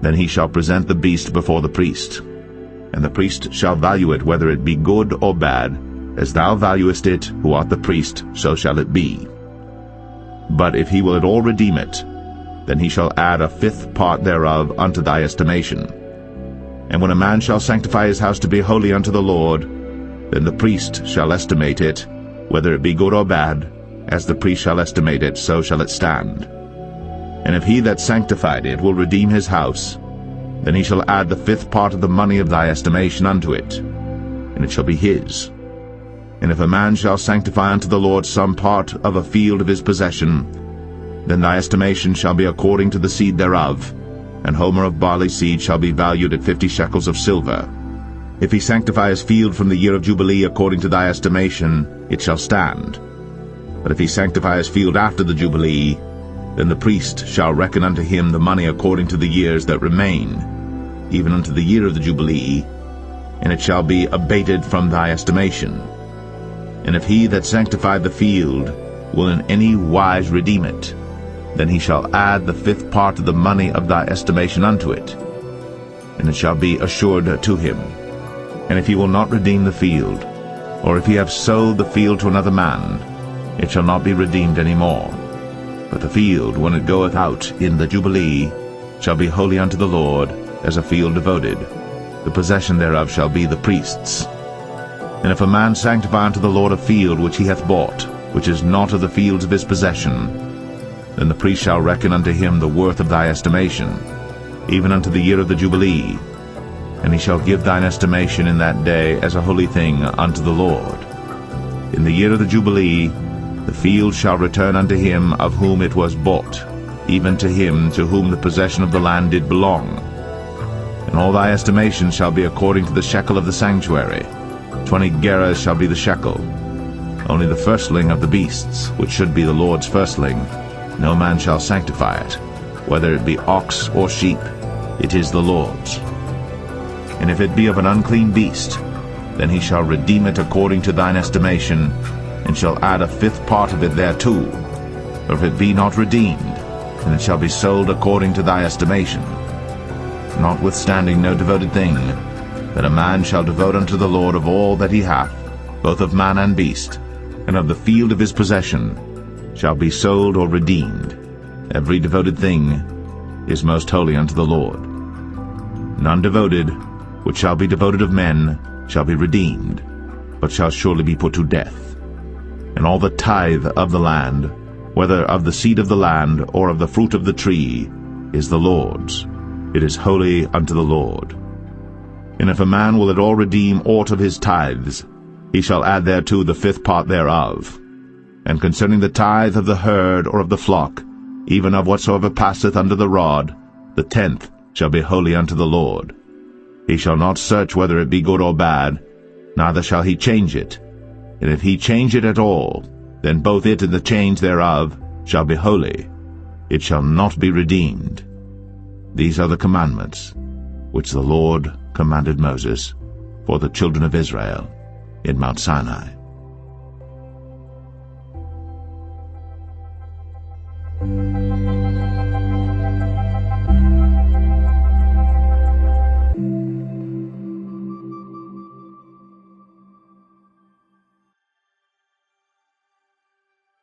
then he shall present the beast before the priest. And the priest shall value it, whether it be good or bad, as thou valuest it, who art the priest, so shall it be. But if he will at all redeem it, then he shall add a 5th part thereof unto thy estimation. And when a man shall sanctify his house to be holy unto the Lord, then the priest shall estimate it, whether it be good or bad, as the priest shall estimate it, so shall it stand. And if he that sanctified it will redeem his house, then he shall add the 5th part of the money of thy estimation unto it, and it shall be his. And if a man shall sanctify unto the Lord some part of a field of his possession, then thy estimation shall be according to the seed thereof, and homer of barley seed shall be valued at 50 shekels of silver. If he sanctify his field from the year of Jubilee according to thy estimation, it shall stand. But if he sanctify his field after the Jubilee, then the priest shall reckon unto him the money according to the years that remain, even unto the year of the Jubilee, and it shall be abated from thy estimation. And if he that sanctified the field will in any wise redeem it, then he shall add the 5th part of the money of thy estimation unto it. and it shall be assured to him. And if he will not redeem the field, or if he have sold the field to another man, it shall not be redeemed any more. But the field, when it goeth out in the Jubilee, shall be holy unto the Lord, as a field devoted. The possession thereof shall be the priest's. And if a man sanctify unto the Lord a field which he hath bought, which is not of the fields of his possession, then the priest shall reckon unto him the worth of thy estimation, even unto the year of the Jubilee, and he shall give thine estimation in that day as a holy thing unto the Lord. In the year of the Jubilee the field shall return unto him of whom it was bought, even to him to whom the possession of the land did belong. And all thy estimation shall be according to the shekel of the sanctuary. 20 gerahs shall be the shekel. Only the firstling of the beasts, which should be the Lord's firstling, no man shall sanctify it, whether it be ox or sheep, it is the Lord's. And if it be of an unclean beast, then he shall redeem it according to thine estimation, and shall add a fifth part of it thereto. Or if it be not redeemed, then it shall be sold according to thy estimation. Notwithstanding no devoted thing, that a man shall devote unto the Lord of all that he hath, both of man and beast, and of the field of his possession, shall be sold or redeemed. Every devoted thing is most holy unto the Lord. None devoted, which shall be devoted of men, shall be redeemed, but shall surely be put to death. And all the tithe of the land, whether of the seed of the land or of the fruit of the tree, is the Lord's. It is holy unto the Lord. And if a man will at all redeem aught of his tithes, he shall add thereto the fifth part thereof. And concerning the tithe of the herd or of the flock, even of whatsoever passeth under the rod, the 10th shall be holy unto the Lord. He shall not search whether it be good or bad, neither shall he change it. And if he change it at all, then both it and the change thereof shall be holy. It shall not be redeemed. These are the commandments which the Lord commanded Moses for the children of Israel in Mount Sinai.